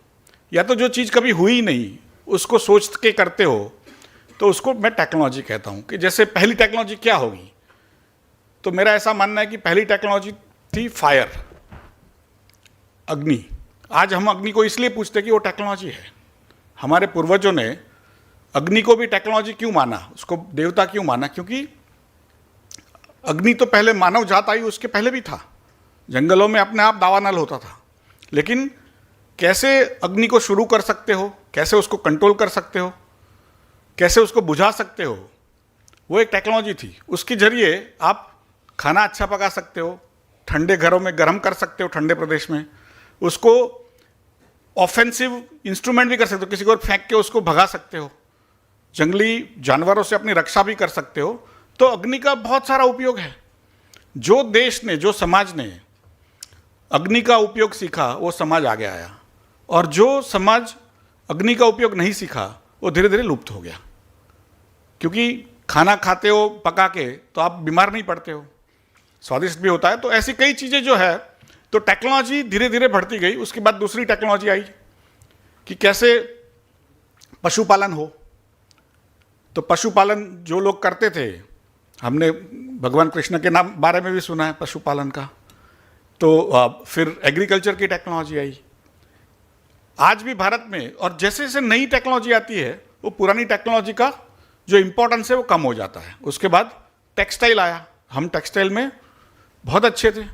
या तो जो चीज़ कभी हुई नहीं उसको सोच के करते हो, तो उसको मैं टेक्नोलॉजी कहता हूँ. कि जैसे पहली टेक्नोलॉजी क्या होगी, तो मेरा ऐसा मानना है कि पहली टेक्नोलॉजी थी फायर, अग्नि. आज हम अग्नि को इसलिए पूछते हैं कि वो टेक्नोलॉजी है. हमारे पूर्वजों ने अग्नि को भी टेक्नोलॉजी क्यों माना, उसको देवता क्यों माना? क्योंकि अग्नि तो पहले मानव जात आई, उसके पहले भी था. जंगलों में अपने आप दावानल होता था. लेकिन कैसे अग्नि को शुरू कर सकते हो, कैसे उसको कंट्रोल कर सकते हो, कैसे उसको बुझा सकते हो, वो एक टेक्नोलॉजी थी. उसके जरिए आप खाना अच्छा पका सकते हो, ठंडे घरों में गर्म कर सकते हो, ठंडे प्रदेश में उसको ऑफेंसिव इंस्ट्रूमेंट भी कर सकते हो, किसी को फेंक के उसको भगा सकते हो, जंगली जानवरों से अपनी रक्षा भी कर सकते हो. तो अग्नि का बहुत सारा उपयोग है. जो देश ने, जो समाज ने अग्नि का उपयोग सीखा वो समाज आगे आया, और जो समाज अग्नि का उपयोग नहीं सीखा वो धीरे धीरे लुप्त हो गया. क्योंकि खाना खाते हो पका के तो आप बीमार नहीं पड़ते हो, स्वादिष्ट भी होता है. तो ऐसी कई चीज़ें जो है, तो टेक्नोलॉजी धीरे धीरे बढ़ती गई. उसके बाद दूसरी टेक्नोलॉजी आई कि कैसे पशुपालन हो. तो पशुपालन जो लोग करते थे, हमने भगवान कृष्ण के नाम बारे में भी सुना है पशुपालन का. तो फिर एग्रीकल्चर की टेक्नोलॉजी आई. आज भी भारत में, और जैसे जैसे नई टेक्नोलॉजी आती है वो पुरानी टेक्नोलॉजी का जो इंपॉर्टेंस है वो कम हो जाता है। उसके बाद टेक्सटाइल आया, हम टेक्सटाइल में बहुत अच्छे थे।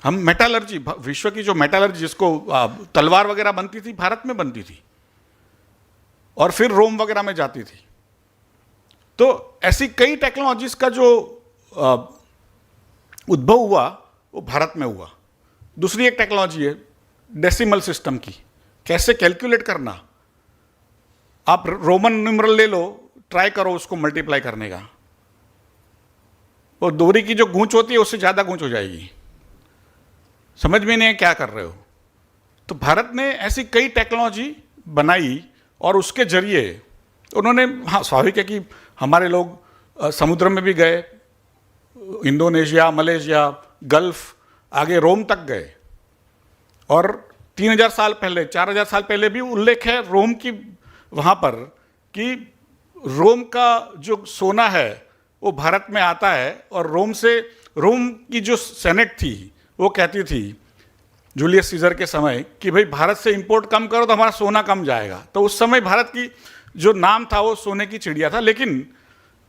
हम मेटालर्जी, विश्व की जो मेटालर्जी जिसको तलवार वगैरह बनती थी भारत में बनती थी और फिर रोम वगैरह में जाती थी। तो ऐसी कई टेक्नोलॉजीज का जो उद्भव हुआ वो भारत में हुआ। दूसरी एक टेक्नोलॉजी है डेसिमल सिस्टम की, कैसे कैलकुलेट करना। आप रोमन न्यूमरल ले लो, ट्राई करो उसको मल्टीप्लाई करने का, वो दोहरी की जो गूंच होती है उससे ज़्यादा गूंच हो जाएगी, समझ में नहीं है क्या कर रहे हो। तो भारत ने ऐसी कई टेक्नोलॉजी बनाई और उसके जरिए उन्होंने, हाँ स्वाभाविक है कि हमारे लोग समुद्र में भी गए, इंडोनेशिया, मलेशिया, गल्फ, आगे रोम तक गए। और 3000 साल पहले, 4000 साल पहले भी उल्लेख है रोम की वहाँ पर कि रोम का जो सोना है वो भारत में आता है। और रोम की जो सेनेट थी वो कहती थी जूलियस सीजर के समय कि भाई भारत से इंपोर्ट कम करो तो हमारा सोना कम जाएगा। तो उस समय भारत की जो नाम था वो सोने की चिड़िया था। लेकिन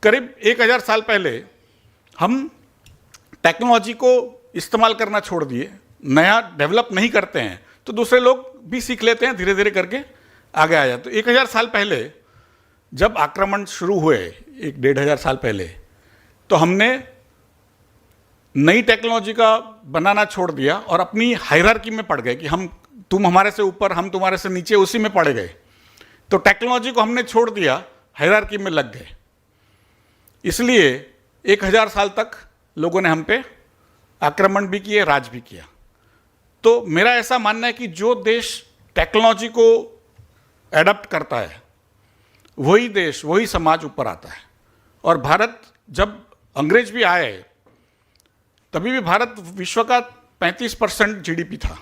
करीब 1000 साल पहले हम टेक्नोलॉजी को इस्तेमाल करना छोड़ दिए, नया डेवलप नहीं करते हैं तो दूसरे लोग भी सीख लेते हैं, धीरे धीरे करके आगे आ जाए। तो 1000 साल पहले जब आक्रमण शुरू हुए, 1-1500 साल पहले, तो हमने नई टेक्नोलॉजी का बनाना छोड़ दिया और अपनी हायरार्की में पड़ गए कि तुम हमारे से ऊपर, हम तुम्हारे से नीचे, उसी में पड़ गए। तो टेक्नोलॉजी को हमने छोड़ दिया, हायरार्की में लग गए। इसलिए 1000 साल तक लोगों ने हम पे आक्रमण भी किए, राज भी किया। तो मेरा ऐसा मानना है कि जो देश टेक्नोलॉजी को एडप्ट करता है वही देश, वही समाज ऊपर आता है। और भारत, जब अंग्रेज भी आए तभी भी भारत विश्व का 35% जीडीपी था,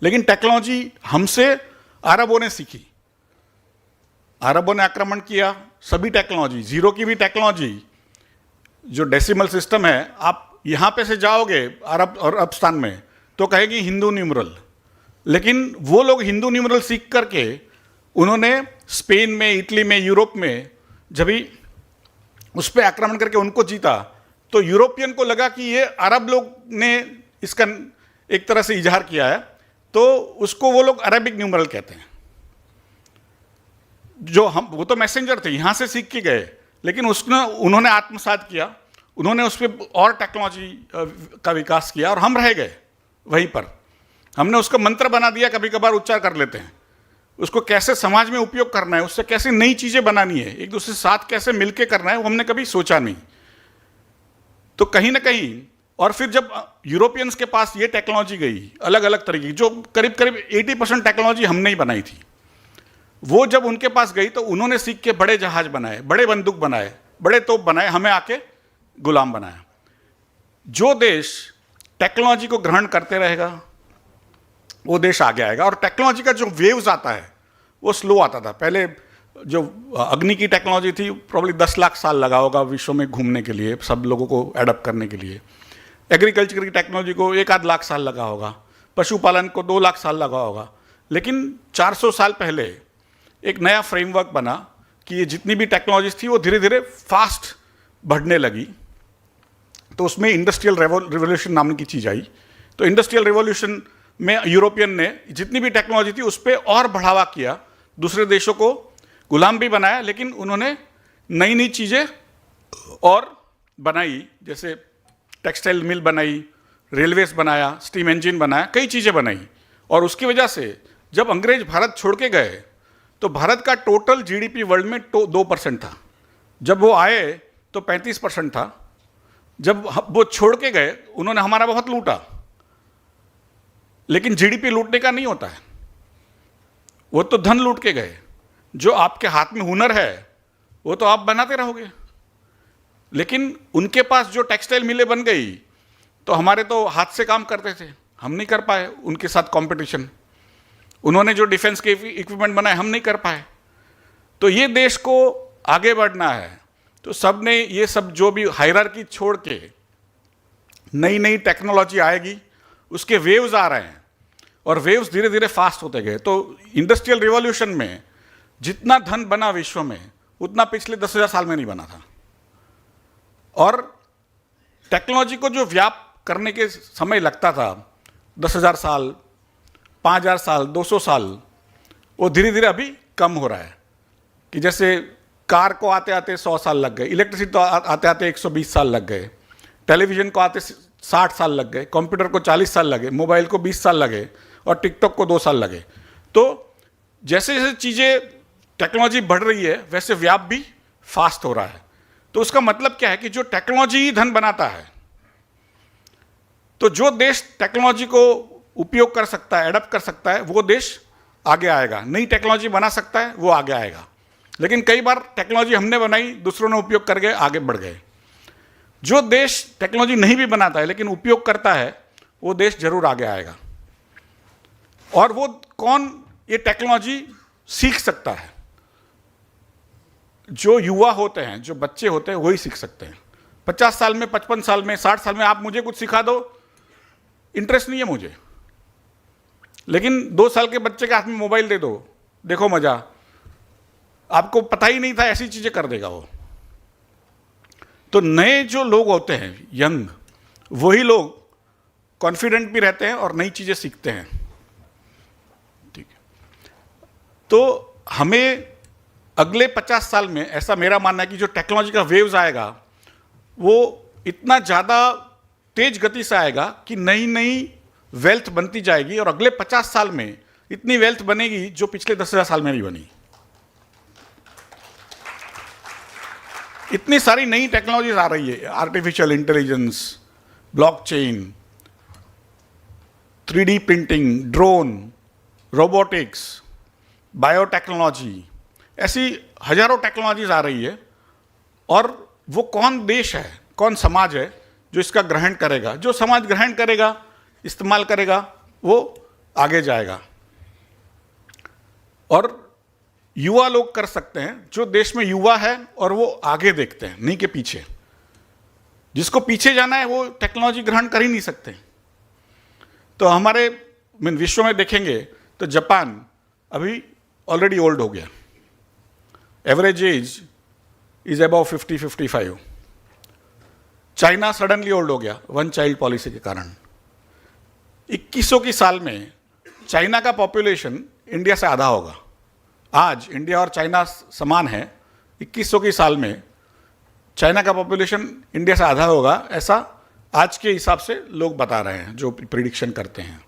लेकिन टेक्नोलॉजी हमसे अरबों ने सीखी। अरबों ने आक्रमण किया, सभी टेक्नोलॉजी, जीरो की भी टेक्नोलॉजी, जो डेसिमल सिस्टम है, आप यहां पे से जाओगे अरब और अरबस्तान में तो कहेगी हिंदू न्यूमरल, लेकिन वो लोग हिंदू न्यूमरल सीख करके उन्होंने स्पेन में, इटली में, यूरोप में जब भी उस पर आक्रमण करके उनको जीता तो यूरोपियन को लगा कि ये अरब लोग ने इसका एक तरह से इजहार किया है, तो उसको वो लोग अरबिक न्यूमरल कहते हैं। वो तो मैसेंजर थे, यहां से सीख के गए, लेकिन उन्होंने आत्मसात किया, उन्होंने उस पर और टेक्नोलॉजी का विकास किया और हम रह गए वहीं पर। हमने उसका मंत्र बना दिया, कभी कभार उच्चार कर लेते हैं, उसको कैसे समाज में उपयोग करना है, उससे कैसे नई चीजें बनानी है, एक दूसरे के साथ कैसे मिलके करना है, वो हमने कभी सोचा नहीं। तो कहीं ना कहीं, और फिर जब यूरोपियंस के पास ये टेक्नोलॉजी गई अलग अलग तरीके की, जो करीब करीब 80% टेक्नोलॉजी हमने ही बनाई थी, वो जब उनके पास गई तो उन्होंने सीख के बड़े जहाज बनाए, बड़े बंदूक बनाए, बड़े तोप बनाए, हमें आके गुलाम बनाया। जो देश टेक्नोलॉजी को ग्रहण करते रहेगा वो देश आगे आएगा। और टेक्नोलॉजी का जो वेव्स आता है वो स्लो आता था। पहले जो अग्नि की टेक्नोलॉजी थी प्रॉब्ली 10 लाख साल लगा होगा विश्व में घूमने के लिए, सब लोगों को एडप्ट करने के लिए। एग्रीकल्चर की टेक्नोलॉजी को 1-8 लाख साल लगा होगा, पशुपालन को 2 लाख साल लगा होगा। लेकिन 400 साल पहले एक नया फ्रेमवर्क बना कि ये जितनी भी टेक्नोलॉजीज थी वो धीरे धीरे फास्ट बढ़ने लगी। तो उसमें इंडस्ट्रियल रिवोल्यूशन नाम की चीज़ आई। तो इंडस्ट्रियल रिवोल्यूशन में यूरोपियन ने जितनी भी टेक्नोलॉजी थी उस पर और बढ़ावा किया, दूसरे देशों को गुलाम भी बनाया, लेकिन उन्होंने नई नई चीज़ें और बनाई, जैसे टेक्सटाइल मिल बनाई, रेलवेज बनाया, स्टीम इंजन बनाया, कई चीज़ें बनाई। और उसकी वजह से जब अंग्रेज भारत छोड़ के गए तो भारत का टोटल जीडीपी वर्ल्ड में 2% था। जब वो आए तो 35% था। जब वो छोड़ के गए उन्होंने हमारा बहुत लूटा, लेकिन जीडीपी लूटने का नहीं होता है, वो तो धन लूट के गए। जो आपके हाथ में हुनर है वो तो आप बनाते रहोगे, लेकिन उनके पास जो टेक्सटाइल मिलें बन गई तो हमारे तो हाथ से काम करते थे, हम नहीं कर पाए उनके साथ कंपटीशन। उन्होंने जो डिफेंस के इक्विपमेंट बनाए हम नहीं कर पाए। तो ये देश को आगे बढ़ना है तो सब ने ये सब जो भी हायरार्की छोड़ के नई नई टेक्नोलॉजी आएगी, उसके वेव्स आ रहे हैं और वेव्स धीरे धीरे फास्ट होते गए। तो इंडस्ट्रियल रिवॉल्यूशन में जितना धन बना विश्व में उतना पिछले 10,000 साल में नहीं बना था। और टेक्नोलॉजी को जो व्याप करने के समय लगता था 10,000 साल, 5,000 साल, 200 साल, वो धीरे धीरे अभी कम हो रहा है। कि जैसे कार को आते आते 100 साल लग गए, इलेक्ट्रिसिटी तो आते आते 120 साल लग गए, टेलीविजन को आते 60 साल लग गए, कंप्यूटर को 40 साल लगे, मोबाइल को 20 साल लगे और टिकटॉक को 2 साल लगे। तो जैसे जैसे चीज़ें टेक्नोलॉजी बढ़ रही है वैसे व्याप भी फास्ट हो रहा है। तो उसका मतलब क्या है कि जो टेक्नोलॉजी ही धन बनाता है, तो जो देश टेक्नोलॉजी को उपयोग कर सकता है, एडप्ट कर सकता है, वो देश आगे आएगा। नई टेक्नोलॉजी बना सकता है, वो आगे आएगा। लेकिन कई बार टेक्नोलॉजी हमने बनाई, दूसरों ने उपयोग कर गए, आगे बढ़ गए। जो देश टेक्नोलॉजी नहीं भी बनाता है लेकिन उपयोग करता है, वो देश जरूर आगे आएगा। और वो कौन ये टेक्नोलॉजी सीख सकता है? जो युवा होते हैं, जो बच्चे होते हैं, वही सीख सकते हैं। 50 साल में, 55 साल में, 60 साल में आप मुझे कुछ सिखा दो, इंटरेस्ट नहीं है मुझे। लेकिन 2 साल के बच्चे के हाथ में मोबाइल दे दो, देखो मजा, आपको पता ही नहीं था ऐसी चीजें कर देगा वो। तो नए जो लोग होते हैं, यंग, वही लोग कॉन्फिडेंट भी रहते हैं और नई चीजें सीखते हैं। ठीक है, तो हमें अगले 50 साल में, ऐसा मेरा मानना है कि जो टेक्नोलॉजी का वेव्स आएगा वो इतना ज़्यादा तेज गति से आएगा कि नई नई वेल्थ बनती जाएगी और अगले 50 साल में इतनी वेल्थ बनेगी जो पिछले 10,000 साल में नहीं बनी। इतनी सारी नई टेक्नोलॉजीज आ रही है, artificial intelligence, blockchain, 3D printing, drone, robotics, biotechnology, ऐसी हजारों टेक्नोलॉजीज आ रही है। और वो कौन देश है, कौन समाज है जो इसका ग्रहण करेगा? जो समाज ग्रहण करेगा, इस्तेमाल करेगा, वो आगे जाएगा। और युवा लोग कर सकते हैं, जो देश में युवा है और वो आगे देखते हैं, नहीं के पीछे। जिसको पीछे जाना है वो टेक्नोलॉजी ग्रहण कर ही नहीं सकते। तो हमारे विश्व में देखेंगे तो जापान अभी ऑलरेडी ओल्ड हो गया, average age is about 50-55। China suddenly old हो गया 1 चाइल्ड पॉलिसी के कारण। 2100 की साल में चाइना का पॉपुलेशन इंडिया से आधा होगा। आज इंडिया और चाइना समान है, 2100 की साल में चाइना का पॉपुलेशन इंडिया से आधा होगा, ऐसा आज के हिसाब से लोग बता रहे हैं, जो प्रिडिक्शन करते हैं।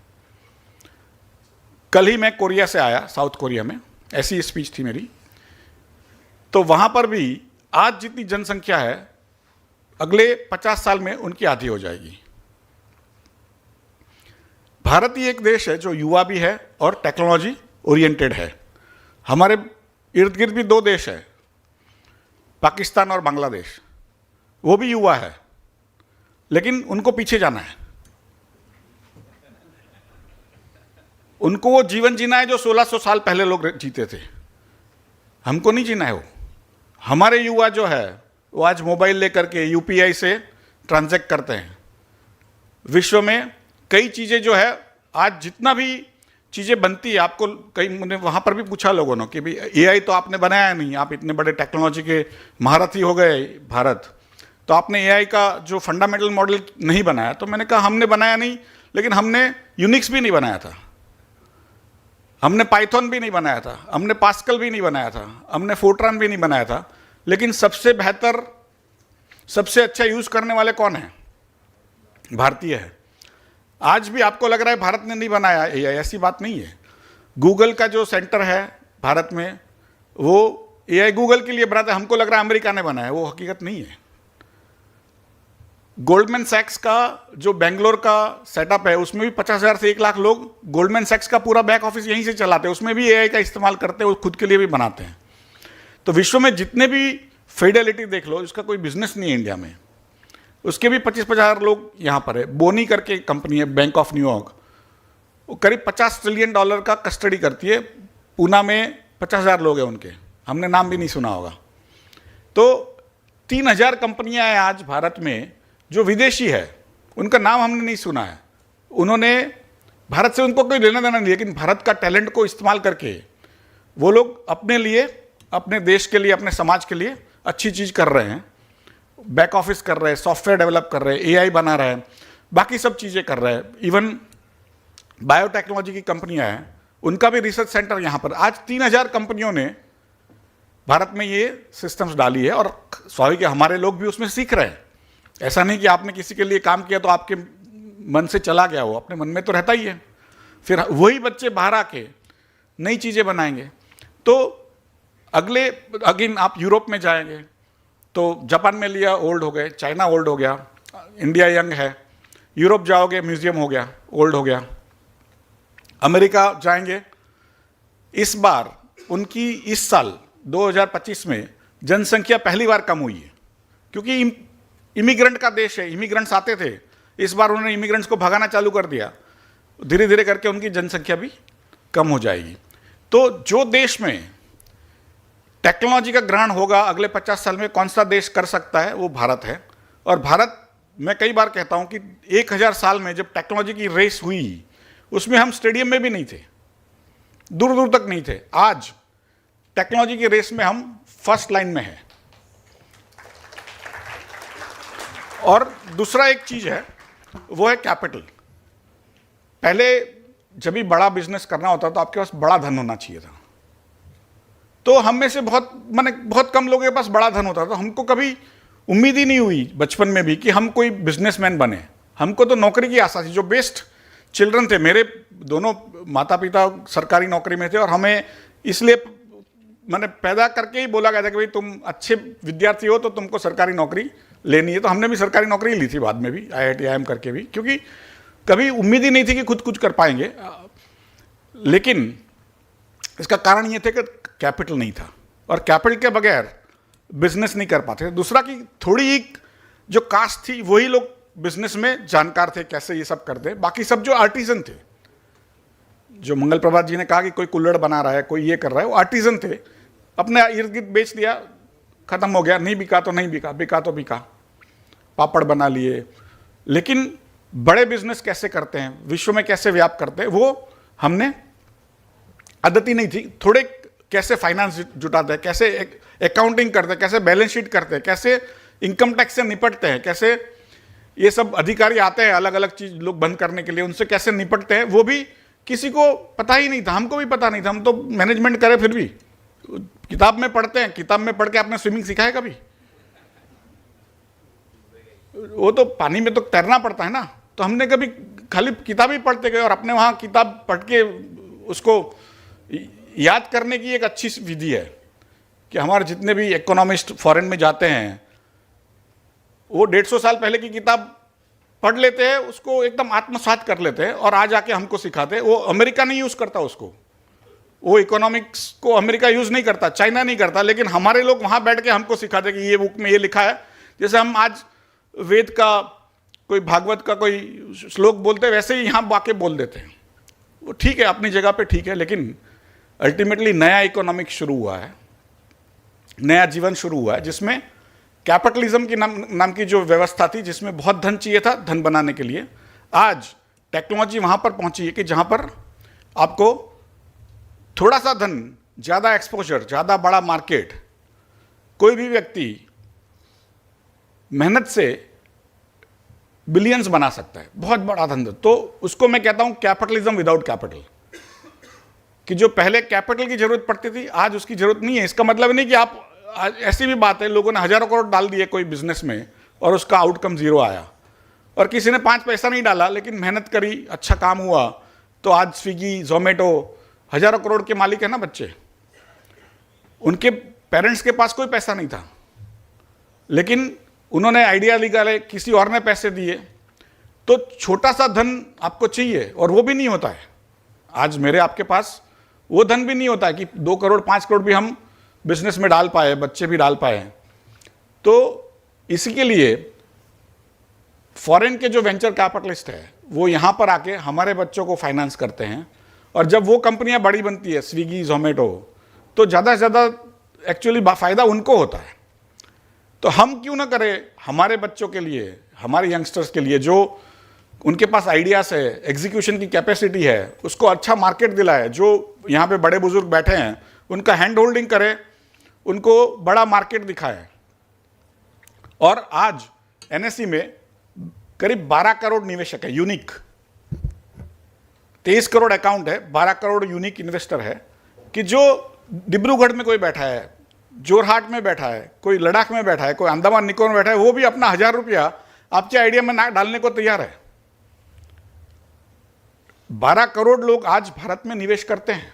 कल ही मैं कोरिया से आया, साउथ कोरिया में, ऐसी स्पीच थी मेरी। तो वहां पर भी आज जितनी जनसंख्या है, अगले 50 साल में उनकी आधी हो जाएगी। भारत ही एक देश है जो युवा भी है और टेक्नोलॉजी ओरिएंटेड है। हमारे इर्द गिर्द भी 2 देश है, पाकिस्तान और बांग्लादेश, वो भी युवा है, लेकिन उनको पीछे जाना है। उनको वो जीवन जीना है जो 1600 साल पहले लोग जीते थे, हमको नहीं जीना है वो। हमारे युवा जो है वो आज मोबाइल लेकर के यूपीआई से ट्रांजैक्ट करते हैं। विश्व में कई चीज़ें जो है, आज जितना भी चीज़ें बनती है, आपको कई, मैंने वहाँ पर भी पूछा लोगों ने कि भाई एआई तो आपने बनाया नहीं, आप इतने बड़े टेक्नोलॉजी के महारथी हो गए भारत, तो आपने एआई का जो फंडामेंटल मॉडल नहीं बनाया। तो मैंने कहा हमने बनाया नहीं, लेकिन हमने यूनिक्स भी नहीं बनाया था, हमने पाइथन भी नहीं बनाया था, हमने पास्कल भी नहीं बनाया था, हमने फोर्ट्रान भी नहीं बनाया था। लेकिन सबसे बेहतर, सबसे अच्छा यूज़ करने वाले कौन है? भारतीय है। आज भी आपको लग रहा है भारत ने नहीं बनाया एआई, ऐसी बात नहीं है। गूगल का जो सेंटर है भारत में, वो एआई गूगल के लिए बनाता है, हमको लग रहा है अमेरिका ने बनाया, वो हकीकत नहीं है। गोल्डमैन सैक्स का जो बेंगलोर का सेटअप है, उसमें भी 50,000 से 1 लाख लोग गोल्डमैन सैक्स का पूरा बैक ऑफिस यहीं से चलाते हैं, उसमें भी एआई का इस्तेमाल करते हैं, वो खुद के लिए भी बनाते हैं। तो विश्व में जितने भी फिडेलिटी देख लो, इसका कोई बिजनेस नहीं है इंडिया में, उसके भी 25,000 लोग यहाँ पर है। बोनी करके कंपनी है, बैंक ऑफ न्यूयॉर्क, वो करीब $50 ट्रिलियन का कस्टडी करती है। पूना में 50,000 लोग हैं उनके, हमने नाम भी नहीं सुना होगा। तो 3,000 कंपनियां हैं आज भारत में जो विदेशी है, उनका नाम हमने नहीं सुना है। उन्होंने भारत से उनको कोई लेना देना नहीं, लेकिन भारत का टैलेंट को इस्तेमाल करके वो लोग अपने लिए, अपने देश के लिए, अपने समाज के लिए अच्छी चीज़ कर रहे हैं। बैक ऑफिस कर रहे हैं, सॉफ्टवेयर डेवलप कर रहे हैं, एआई बना रहे हैं, बाकी सब चीज़ें कर रहे हैं। इवन बायोटेक्नोलॉजी की कंपनियां हैं, उनका भी रिसर्च सेंटर यहाँ पर। आज 3000 कंपनियों ने भारत में ये सिस्टम्स डाली है और स्वाभाविक है हमारे लोग भी उसमें सीख रहे हैं। ऐसा नहीं कि आपने किसी के लिए काम किया तो आपके मन से चला गया, वो अपने मन में तो रहता ही है। फिर वही बच्चे बाहर आके नई चीज़ें बनाएंगे। तो अगले अगेन आप यूरोप में जाएंगे तो जापान में लिया, ओल्ड हो गए, चाइना ओल्ड हो गया, इंडिया यंग है। यूरोप जाओगे, म्यूजियम हो गया, ओल्ड हो गया। अमेरिका जाएंगे, इस बार उनकी इस साल 2025 में जनसंख्या पहली बार कम हुई है, क्योंकि इमिग्रेंट का देश है, इमिग्रेंट्स आते थे। इस बार उन्होंने इमिग्रेंट्स को भगाना चालू कर दिया, धीरे धीरे करके उनकी जनसंख्या भी कम हो जाएगी। तो जो देश में टेक्नोलॉजी का ग्रहण होगा अगले 50 साल में, कौन सा देश कर सकता है, वो भारत है। और भारत, मैं कई बार कहता हूं कि 1000 साल में जब टेक्नोलॉजी की रेस हुई, उसमें हम स्टेडियम में भी नहीं थे, दूर दूर तक नहीं थे। आज टेक्नोलॉजी की रेस में हम फर्स्ट लाइन में हैं। और दूसरा एक चीज है, वो है कैपिटल। पहले जब भी बड़ा बिजनेस करना होता तो आपके पास बड़ा धन होना चाहिए था। तो हम में से बहुत कम लोगों के पास बड़ा धन होता था। हमको कभी उम्मीद ही नहीं हुई बचपन में भी कि हम कोई बिजनेसमैन बने। हमको तो नौकरी की आशा थी। जो बेस्ट चिल्ड्रन थे, मेरे दोनों माता पिता सरकारी नौकरी में थे और हमें इसलिए पैदा करके ही बोला गया था कि भाई तुम अच्छे विद्यार्थी हो तो तुमको सरकारी नौकरी लेनी है। तो हमने भी सरकारी नौकरी ली थी बाद में भी, IIT IIM करके भी, क्योंकि कभी उम्मीद ही नहीं थी कि खुद कुछ कर पाएंगे। लेकिन इसका कारण ये था कि कैपिटल नहीं था, और कैपिटल के बगैर बिजनेस नहीं कर पाते थे। दूसरा कि थोड़ी एक जो कास्ट थी, वही लोग बिजनेस में जानकार थे, कैसे ये सब करते। बाकी सब जो आर्टिजन थे, जो मंगल प्रभात जी ने कहा कि कोई कुल्हड़ बना रहा है, कोई ये कर रहा है, वो आर्टिजन थे। अपने इर्द गिर्द बेच दिया, खत्म हो गया। नहीं बिका तो नहीं बिका, बिका तो बिका, पापड़ बना लिए। लेकिन बड़े बिजनेस कैसे करते हैं, विश्व में कैसे व्याप्त करते हैं, वो हमने आदत ही नहीं थी। थोड़े कैसे फाइनेंस जुटाते हैं, कैसे अकाउंटिंग करते हैं, कैसे बैलेंस शीट करते हैं, कैसे इनकम टैक्स से निपटते हैं, कैसे ये सब अधिकारी आते हैं अलग अलग चीज लोग बंद करने के लिए, उनसे कैसे निपटते हैं, वो भी किसी को पता ही नहीं था। हमको भी पता नहीं था। हम तो मैनेजमेंट करे, फिर भी किताब में पढ़ते हैं। किताब में पढ़ के आपने स्विमिंग सीखा है कभी? वो तो पानी में तो तैरना पड़ता है ना। तो हमने कभी खाली किताब ही पढ़ते गए, और अपने वहां किताब पढ़ के उसको याद करने की एक अच्छी विधि है कि हमारे जितने भी इकोनॉमिस्ट फॉरेन में जाते हैं, वो 150 साल पहले की किताब पढ़ लेते हैं, उसको एकदम आत्मसात कर लेते हैं और आज आके हमको सिखाते हैं। वो अमेरिका नहीं यूज करता उसको, वो इकोनॉमिक्स को अमेरिका यूज नहीं करता, चाइना नहीं करता, लेकिन हमारे लोग वहां बैठ के हमको सिखाते कि ये बुक में ये लिखा है। जैसे हम आज वेद का, कोई भागवत का कोई श्लोक बोलते हैं, वैसे ही यहां बाके बोल देते हैं। वो ठीक है, अपनी जगह पे ठीक है, लेकिन अल्टीमेटली नया इकोनॉमिक शुरू हुआ है, नया जीवन शुरू हुआ है, जिसमें कैपिटलिज्म की नाम की जो व्यवस्था थी, जिसमें बहुत धन चाहिए था धन बनाने के लिए। आज टेक्नोलॉजी वहां पर पहुंची है कि जहां पर आपको थोड़ा सा धन, ज्यादा एक्सपोजर, ज्यादा बड़ा मार्केट, कोई भी व्यक्ति मेहनत से बिलियंस बना सकता है, बहुत बड़ा धन। तो उसको मैं कहता हूं कैपिटलिज्म विदाउट कैपिटल, कि जो पहले कैपिटल की जरूरत पड़ती थी आज उसकी जरूरत नहीं है। इसका मतलब नहीं कि आप, ऐसी भी बात है, लोगों ने हजारों करोड़ डाल दिए कोई बिजनेस में और उसका आउटकम जीरो आया, और किसी ने 5 पैसा नहीं डाला लेकिन मेहनत करी, अच्छा काम हुआ, तो आज स्विगी, जोमेटो हजारों करोड़ के मालिक है ना बच्चे। उनके पेरेंट्स के पास कोई पैसा नहीं था, लेकिन उन्होंने आइडिया निकाले, किसी और ने पैसे दिए। तो छोटा सा धन आपको चाहिए, और वो भी नहीं होता है। आज मेरे आपके पास वो धन भी नहीं होता है कि 2 करोड़ 5 करोड़ भी हम बिजनेस में डाल पाए, बच्चे भी डाल पाए। तो इसी के लिए फॉरेन के जो वेंचर कैपिटलिस्ट है, वो यहां पर आके हमारे बच्चों को फाइनेंस करते हैं, और जब वो कंपनियां बड़ी बनती है, स्विगी, जोमेटो, तो ज़्यादा से ज़्यादा एक्चुअली फायदा उनको होता है। तो हम क्यों ना करें हमारे बच्चों के लिए, हमारे यंगस्टर्स के लिए, जो उनके पास आइडियाज है, एग्जीक्यूशन की कैपेसिटी है, उसको अच्छा मार्केट दिलाए, जो यहाँ पे बड़े बुजुर्ग बैठे हैं उनका हैंड होल्डिंग करे, उनको बड़ा मार्केट दिखाए। और आज एनएसई में करीब 12 करोड़ निवेशक है, यूनिक। 23 करोड़ अकाउंट है, 12 करोड़ यूनिक इन्वेस्टर है, कि जो डिब्रूगढ़ में कोई बैठा है, जोरहाट में बैठा है, कोई लद्दाख में बैठा है, कोई अंडमान निकोबार में बैठा है, वो भी अपना 1000 रुपया आपके आइडिया में ना डालने को तैयार है। 12 करोड़ लोग आज भारत में निवेश करते हैं।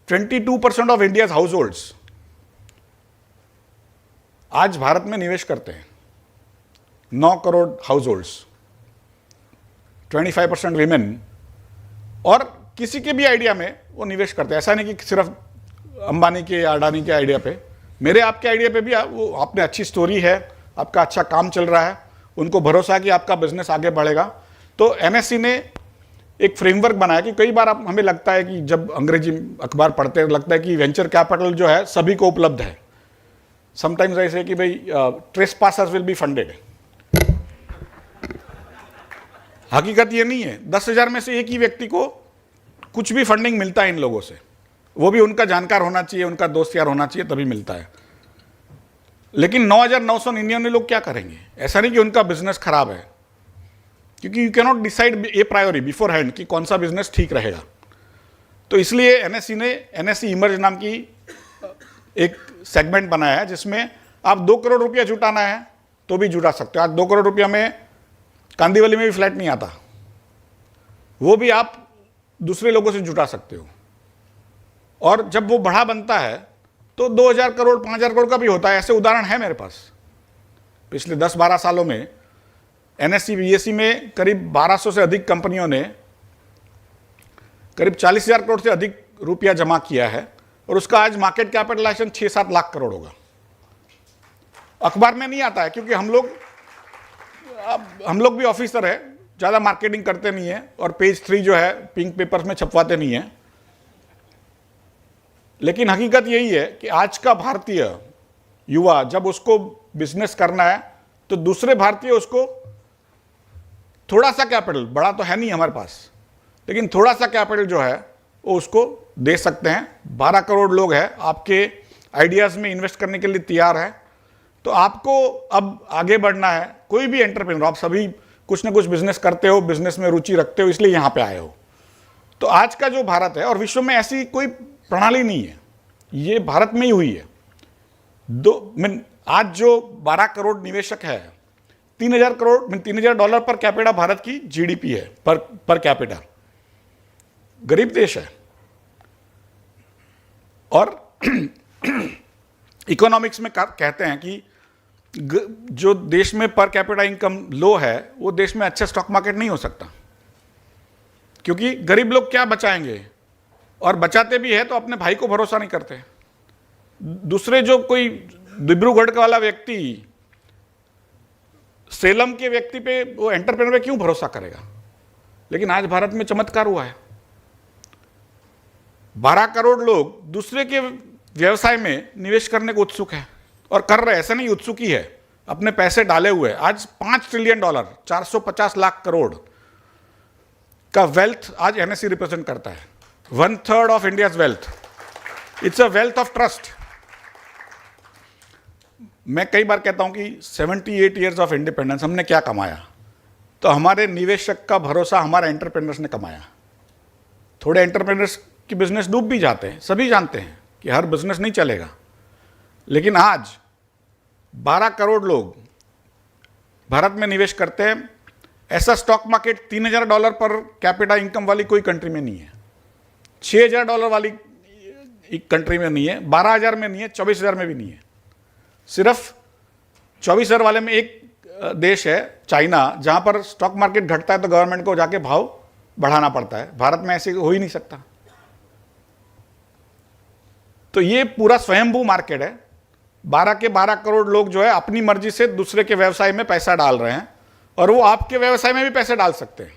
22% ऑफ इंडियाज हाउस होल्ड्स आज भारत में निवेश करते हैं। 9 करोड़ हाउस होल्ड्स, 25% विमेन, और किसी के भी आइडिया में वो निवेश करते हैं। ऐसा नहीं कि सिर्फ अंबानी के या अडानी के आइडिया पे, मेरे आपके आइडिया पे भी वो आपने अच्छी स्टोरी है, आपका अच्छा काम चल रहा है, उनको भरोसा है कि आपका बिजनेस आगे बढ़ेगा। तो एनएसई ने एक फ्रेमवर्क बनाया कि कई बार हमें लगता है कि जब अंग्रेजी अखबार पढ़ते हैं लगता है कि वेंचर कैपिटल जो है सभी को उपलब्ध है। समटाइम्स ऐसे कि भाई trace passers will be funded. हकीकत ये नहीं है। 10,000 में से एक ही व्यक्ति को कुछ भी फंडिंग मिलता है इन लोगों से, वो भी उनका जानकार होना चाहिए, उनका दोस्त यार होना चाहिए, तभी मिलता है। लेकिन 9,999 लोग क्या करेंगे? ऐसा नहीं कि उनका बिजनेस खराब है, क्योंकि you cannot decide A प्रायोरी before hand कि कौन सा बिजनेस ठीक रहेगा। तो इसलिए एनएसई ने एनएसई इमर्ज नाम की एक सेगमेंट बनाया है, जिसमें आप 2 करोड़ रुपया जुटाना है तो भी जुटा सकते हो। आज 2 करोड़ रुपया में कांदीवली में भी फ्लैट नहीं आता, वो भी आप दूसरे लोगों से जुटा सकते हो। और जब वो बड़ा बनता है तो 2,000 करोड़ 5,000 करोड़ का भी होता है। ऐसे उदाहरण है मेरे पास। पिछले 10-12 सालों में एनएसई बीएसई में करीब 1200 से अधिक कंपनियों ने करीब 40,000 करोड़ से अधिक रुपया जमा किया है, और उसका आज मार्केट कैपिटलाइजेशन 6-7 लाख करोड़ होगा। अखबार में नहीं आता है क्योंकि हम लोग भी ऑफिसर है, ज़्यादा मार्केटिंग करते नहीं है, और पेज 3 जो है पिंक पेपर्स में छपवाते नहीं है। लेकिन हकीकत यही है कि आज का भारतीय युवा जब उसको बिजनेस करना है तो दूसरे भारतीय उसको थोड़ा सा कैपिटल, बड़ा तो है नहीं हमारे पास, लेकिन थोड़ा सा कैपिटल जो है वो उसको दे सकते हैं। 12 करोड़ लोग हैं आपके आइडियाज़ में इन्वेस्ट करने के लिए तैयार है। तो आपको अब आगे बढ़ना है। कोई भी एंटरप्रेन्योर, आप सभी कुछ ना कुछ बिजनेस करते हो, बिजनेस में रुचि रखते हो, इसलिए यहाँ पे आए हो। तो आज का जो भारत है, और विश्व में ऐसी कोई प्रणाली नहीं है, ये भारत में ही हुई है। आज जो 12 करोड़ निवेशक है, 3,000 करोड़ $3,000 पर कैपिटा भारत की जीडीपी है, पर कैपिटा। गरीब देश है। और इकोनॉमिक्स में कहते हैं कि जो देश में पर कैपिटा इनकम लो है, वो देश में अच्छा स्टॉक मार्केट नहीं हो सकता, क्योंकि गरीब लोग क्या बचाएंगे, और बचाते भी है तो अपने भाई को भरोसा नहीं करते। दूसरे जो कोई डिब्रूगढ़ का वाला व्यक्ति सेलम के व्यक्ति पे, वो एंटरप्रेन्योर पे क्यों भरोसा करेगा? लेकिन आज भारत में चमत्कार हुआ है। 12 करोड़ लोग दूसरे के व्यवसाय में निवेश करने को उत्सुक है, और कर रहे। ऐसा नहीं उत्सुक ही है, अपने पैसे डाले हुए। आज $5 ट्रिलियन 450 लाख करोड़ का वेल्थ आज एनएसई रिप्रेजेंट करता है। 1/3 of India's wealth. It's a wealth of trust. मैं कई बार कहता हूं कि 78 ईयर्स ऑफ इंडिपेंडेंस हमने क्या कमाया? तो हमारे निवेशक का भरोसा हमारे एंटरप्रेन्योर्स ने कमाया। थोड़े एंटरप्रेन्योर्स की बिजनेस डूब भी जाते हैं, सभी जानते हैं कि हर बिजनेस नहीं चलेगा, लेकिन आज 12 करोड़ लोग भारत में निवेश करते हैं। ऐसा stock market $3,000 per capita income वाली कोई कंट्री में नहीं है, $6,000 वाली कंट्री में नहीं है, 12,000 में नहीं है, 24,000 में भी नहीं है। सिर्फ 24,000 वाले में एक देश है चाइना, जहां पर स्टॉक मार्केट घटता है तो गवर्नमेंट को जाके भाव बढ़ाना पड़ता है। भारत में ऐसे हो ही नहीं सकता। तो ये पूरा स्वयंभू मार्केट है। 12 के 12 करोड़ लोग जो है अपनी मर्जी से दूसरे के व्यवसाय में पैसा डाल रहे हैं, और वो आपके व्यवसाय में भी पैसे डाल सकते हैं।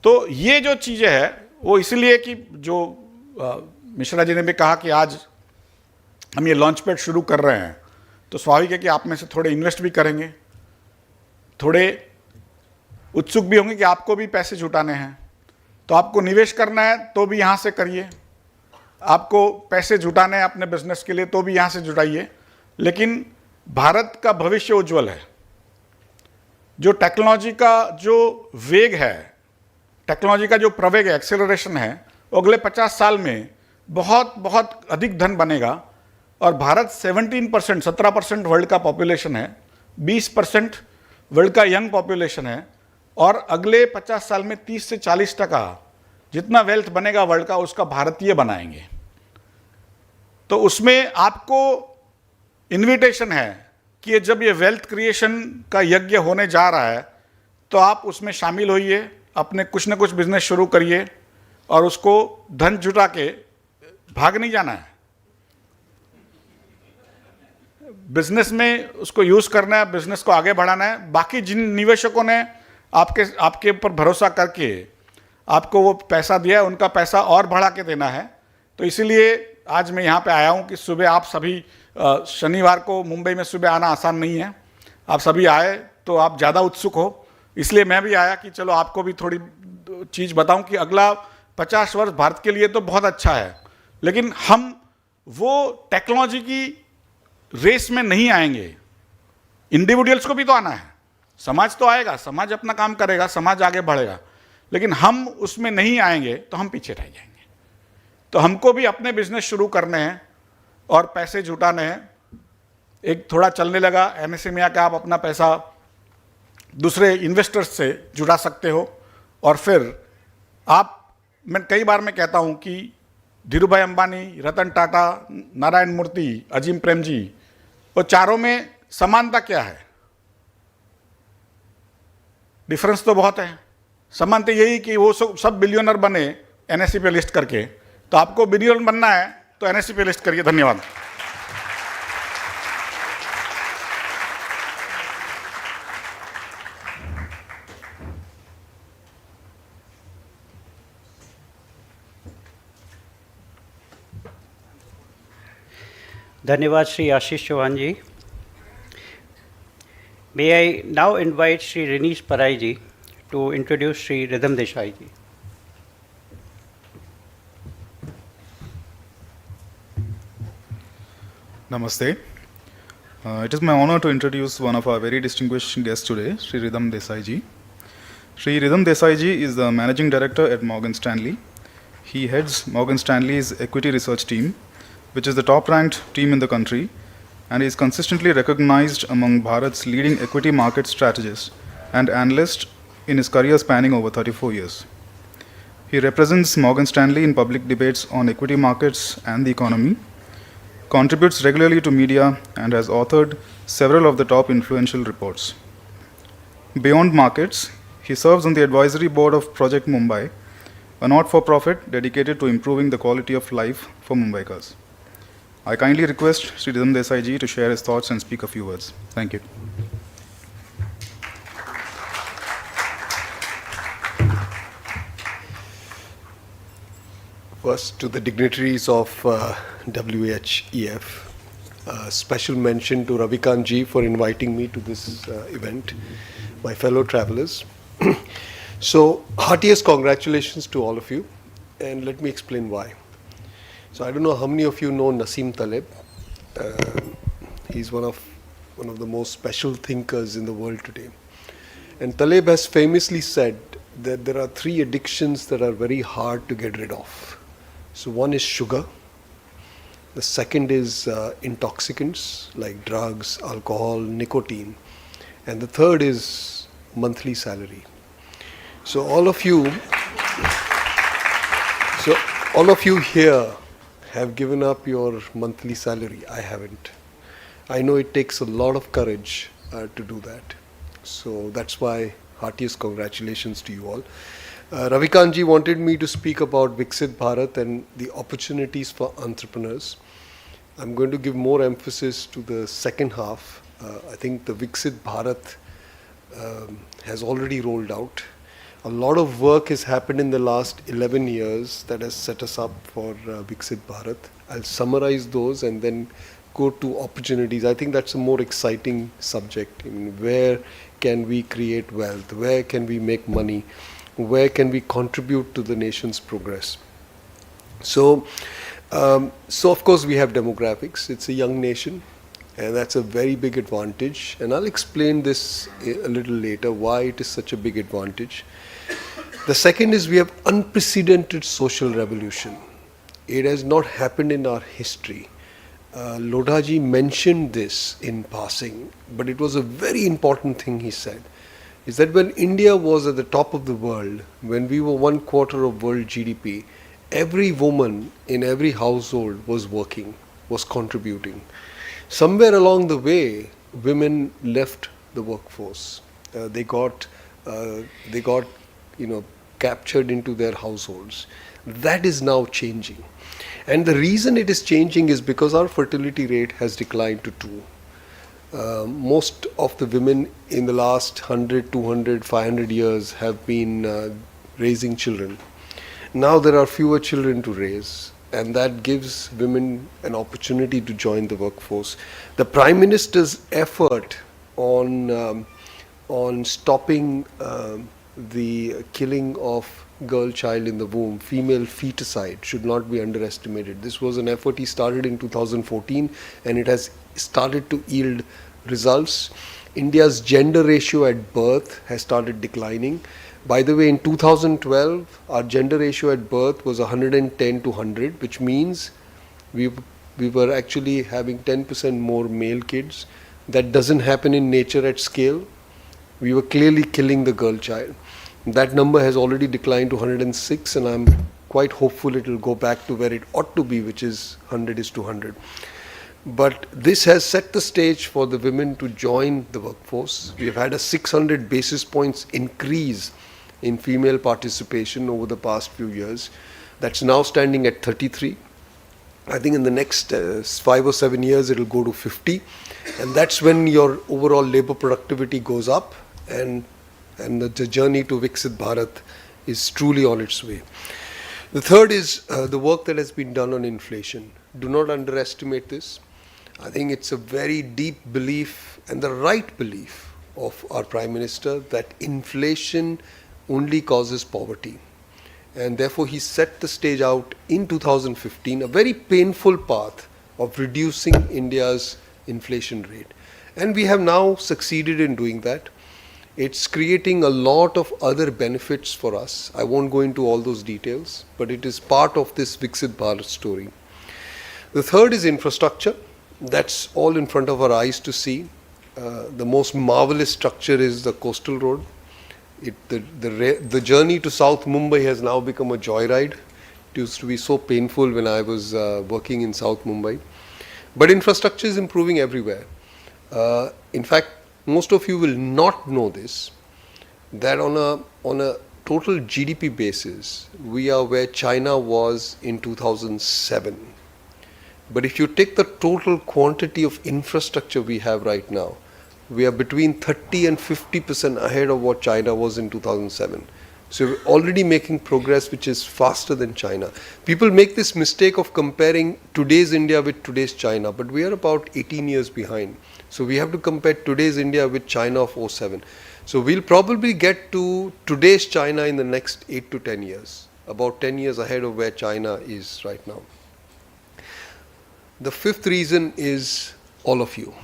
तो ये जो चीजें है वो इसलिए कि जो मिश्रा जी ने भी कहा कि आज हम ये लॉन्च पैड शुरू कर रहे हैं, तो स्वाभाविक है कि आप में से थोड़े इन्वेस्ट भी करेंगे। थोड़े उत्सुक भी होंगे कि आपको भी पैसे जुटाने हैं, तो आपको निवेश करना है तो भी यहाँ से करिए, आपको पैसे जुटाने हैं अपने बिजनेस के लिए तो भी यहाँ से जुटाइए। लेकिन भारत का भविष्य उज्जवल है। जो टेक्नोलॉजी का जो वेग है, टेक्नोलॉजी का जो प्रवेग है, एक्सेलरेशन है, वो अगले 50 साल में बहुत बहुत अधिक धन बनेगा। और भारत 17% वर्ल्ड का पॉपुलेशन है, 20% वर्ल्ड का यंग पॉपुलेशन है, और अगले 50 साल में 30 से 40% जितना वेल्थ बनेगा वर्ल्ड का, उसका भारतीय बनाएंगे। तो उसमें आपको इन्विटेशन है कि जब ये वेल्थ क्रिएशन का यज्ञ होने जा रहा है तो आप उसमें शामिल होइए, अपने कुछ न कुछ बिजनेस शुरू करिए और उसको धन जुटा के भाग नहीं जाना है, बिजनेस में उसको यूज करना है, बिजनेस को आगे बढ़ाना है। बाकी जिन निवेशकों ने आपके ऊपर भरोसा करके आपको वो पैसा दिया है, उनका पैसा और बढ़ा के देना है। तो इसीलिए आज मैं यहाँ पे आया हूँ कि सुबह आप सभी, शनिवार को मुंबई में सुबह आना आसान नहीं है, आप सभी आए तो आप ज़्यादा उत्सुक हो, इसलिए मैं भी आया कि चलो आपको भी थोड़ी चीज़ बताऊं कि अगला 50 वर्ष भारत के लिए तो बहुत अच्छा है, लेकिन हम वो टेक्नोलॉजी की रेस में नहीं आएंगे। इंडिविजुअल्स को भी तो आना है, समाज तो आएगा, समाज अपना काम करेगा, समाज आगे बढ़ेगा, लेकिन हम उसमें नहीं आएंगे तो हम पीछे रह जाएंगे। तो हमको भी अपने बिजनेस शुरू करने हैं और पैसे जुटाने हैं। एक थोड़ा चलने लगा एनएसए में आकर आप अपना पैसा दूसरे इन्वेस्टर्स से जुटा सकते हो, और फिर आप, मैं कई बार मैं कहता हूं कि धीरूभाई अंबानी, रतन टाटा, नारायण मूर्ति, अजीम प्रेम जी, वो चारों में समानता क्या है? डिफरेंस तो बहुत है। समानता यही कि वो सब बिलियनर बने एनएसई पे लिस्ट करके, तो आपको बिलियनर बनना है तो एनएसई पे लिस्ट करिए। धन्यवाद। धन्यवाद श्री आशीष चौहान जी। May I now invite Shri Rinish Parai ji to introduce Shri Ridham Desai ji. Namaste. It is my honor to introduce one of our very distinguished guests today, Shri Ridham Desai ji. Shri Ridham Desai ji is the Managing Director at Morgan Stanley. He heads Morgan Stanley's equity research team, which is the top-ranked team in the country, and is consistently recognized among Bharat's leading equity market strategists and analysts in his career spanning over 34 years. He represents Morgan Stanley in public debates on equity markets and the economy, contributes regularly to media, and has authored several of the top influential reports. Beyond markets, he serves on the advisory board of Project Mumbai, a not-for-profit dedicated to improving the quality of life for Mumbaikars. I kindly request Shri Ridham Desai ji to share his thoughts and speak a few words. Thank you. First, to the dignitaries of WHEF, special mention to Ravikant ji for inviting me to this event, my fellow travelers. So, heartiest congratulations to all of you, and let me explain why. So, I don't know how many of you know Nassim Taleb. He's one of the most special thinkers in the world today. And Taleb has famously said that there are 3 addictions that are very hard to get rid of. So one is sugar, the second is intoxicants like drugs, alcohol, nicotine, and the third is monthly salary. So all of you here have given up your monthly salary. I haven't. I know it takes a lot of courage to do that. So that's why heartiest congratulations to you all. Ravikant ji wanted me to speak about Viksit Bharat and the opportunities for entrepreneurs. I'm going to give more emphasis to the second half. I think the Viksit Bharat has already rolled out. A lot of work has happened in the last 11 years that has set us up for Viksit Bharat. I'll summarize those and then go to opportunities. I think that's a more exciting subject. I mean, where can we create wealth? Where can we make money? Where can we contribute to the nation's progress? So of course we have demographics. It's a young nation, and that's a very big advantage. And I'll explain this a little later, why it is such a big advantage. The second is we have unprecedented social revolution. It has not happened in our history. Lodhaji mentioned this in passing, but it was a very important thing he said, is that when India was at the top of the world, when we were 1/4 of world GDP, every woman in every household was working, was contributing. Somewhere along the way, women left the workforce. They got captured into their households. That is now changing. And the reason it is changing is because our fertility rate has declined to 2. Most of the women in the last 100, 200, 500 years have been raising children. Now there are fewer children to raise, and that gives women an opportunity to join the workforce. The Prime Minister's effort on stopping the killing of girl child in the womb, female feticide, should not be underestimated. This was an effort he started in 2014, and it has started to yield results. India's gender ratio at birth has started declining. By the way, in 2012, our gender ratio at birth was 110 to 100, which means we were actually having 10% more male kids. That doesn't happen in nature at scale. We were clearly killing the girl child. That number has already declined to 106, and I'm quite hopeful it will go back to where it ought to be, which is 100 is to 100. But this has set the stage for the women to join the workforce. We have had a 600 basis points increase in female participation over the past few years. That's now standing at 33. I think in the next 5 or 7 years it will go to 50, and that's when your overall labor productivity goes up, and the journey to Viksit Bharat is truly on its way. The third is the work that has been done on inflation. Do not underestimate this. I think it's a very deep belief and the right belief of our Prime Minister that inflation only causes poverty. And therefore he set the stage out in 2015, a very painful path of reducing India's inflation rate. And we have now succeeded in doing that. It's creating a lot of other benefits for us. I won't go into all those details, but it is part of this Viksit Bharat story. The third is infrastructure. That's all in front of our eyes to see. The most marvelous structure is the coastal road. The journey to South Mumbai has now become a joyride. It used to be so painful when I was working in South Mumbai. But infrastructure is improving everywhere. In fact, most of you will not know this, that on a total GDP basis, we are where China was in 2007. But if you take the total quantity of infrastructure we have right now, we are between 30 and 50% ahead of what China was in 2007. So we're already making progress which is faster than China. People make this mistake of comparing today's India with today's China, but we are about 18 years behind. So we have to compare today's India with China of 2007. So we'll probably get to today's China in the next 8 to 10 years, about 10 years ahead of where China is right now. The fifth reason is all of you.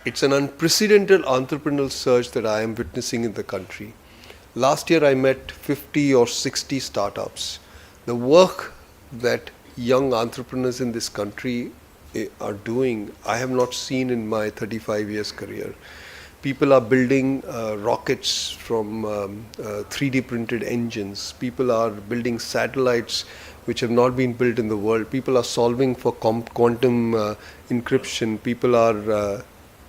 It's an unprecedented entrepreneurial surge that I am witnessing in the country. Last year I met 50 or 60 startups. The work that young entrepreneurs in this country are doing, I have not seen in my 35 years career. People are building rockets from 3D printed engines. People are building satellites which have not been built in the world. People are solving for quantum encryption. People are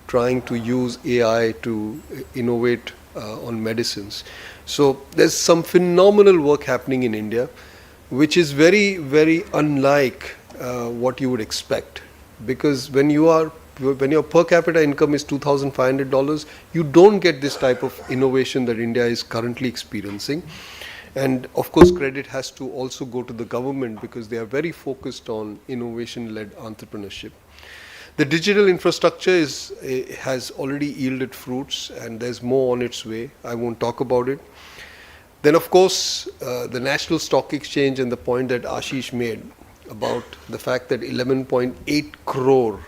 trying to use AI to innovate on medicines. So there's some phenomenal work happening in India, which is very, very unlike what you would expect. Because when your per capita income is $2,500, you don't get this type of innovation that India is currently experiencing. And of course, credit has to also go to the government because they are very focused on innovation-led entrepreneurship. The digital infrastructure has already yielded fruits, and there's more on its way. I won't talk about it. Then, of course, the National Stock Exchange and the point that Ashish made about the fact that 11.8 crore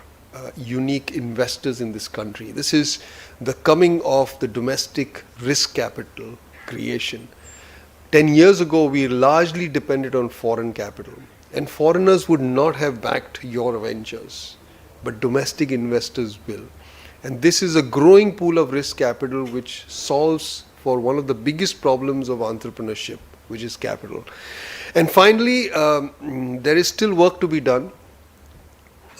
unique investors in this country. This is the coming of the domestic risk capital creation. 10 years ago, we largely depended on foreign capital, and foreigners would not have backed your ventures, but domestic investors will. And this is a growing pool of risk capital which solves for one of the biggest problems of entrepreneurship, which is capital. And finally, there is still work to be done.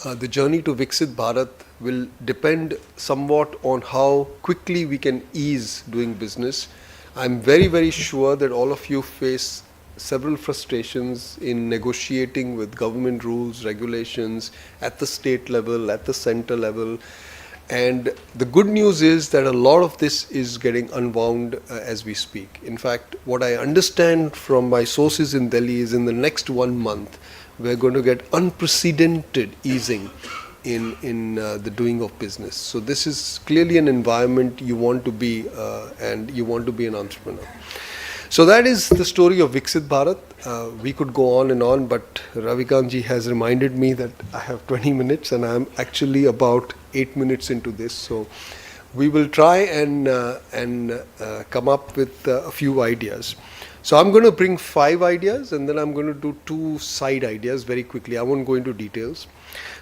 The journey to Viksit Bharat will depend somewhat on how quickly we can ease doing business. I'm very, very sure that all of you face several frustrations in negotiating with government rules, regulations at the state level, at the center level. And the good news is that a lot of this is getting unwound as we speak. In fact, what I understand from my sources in Delhi is in the next 1 month, we're going to get unprecedented easing in the doing of business. So this is clearly an environment you want to be, and you want to be an entrepreneur. So that is the story of Viksit Bharat. We could go on and on, but Ravikantji has reminded me that I have 20 minutes and I'm actually about 8 minutes into this. So we will try and come up with a few ideas. So I'm going to bring 5 ideas and then I'm going to do 2 side ideas very quickly. I won't go into details.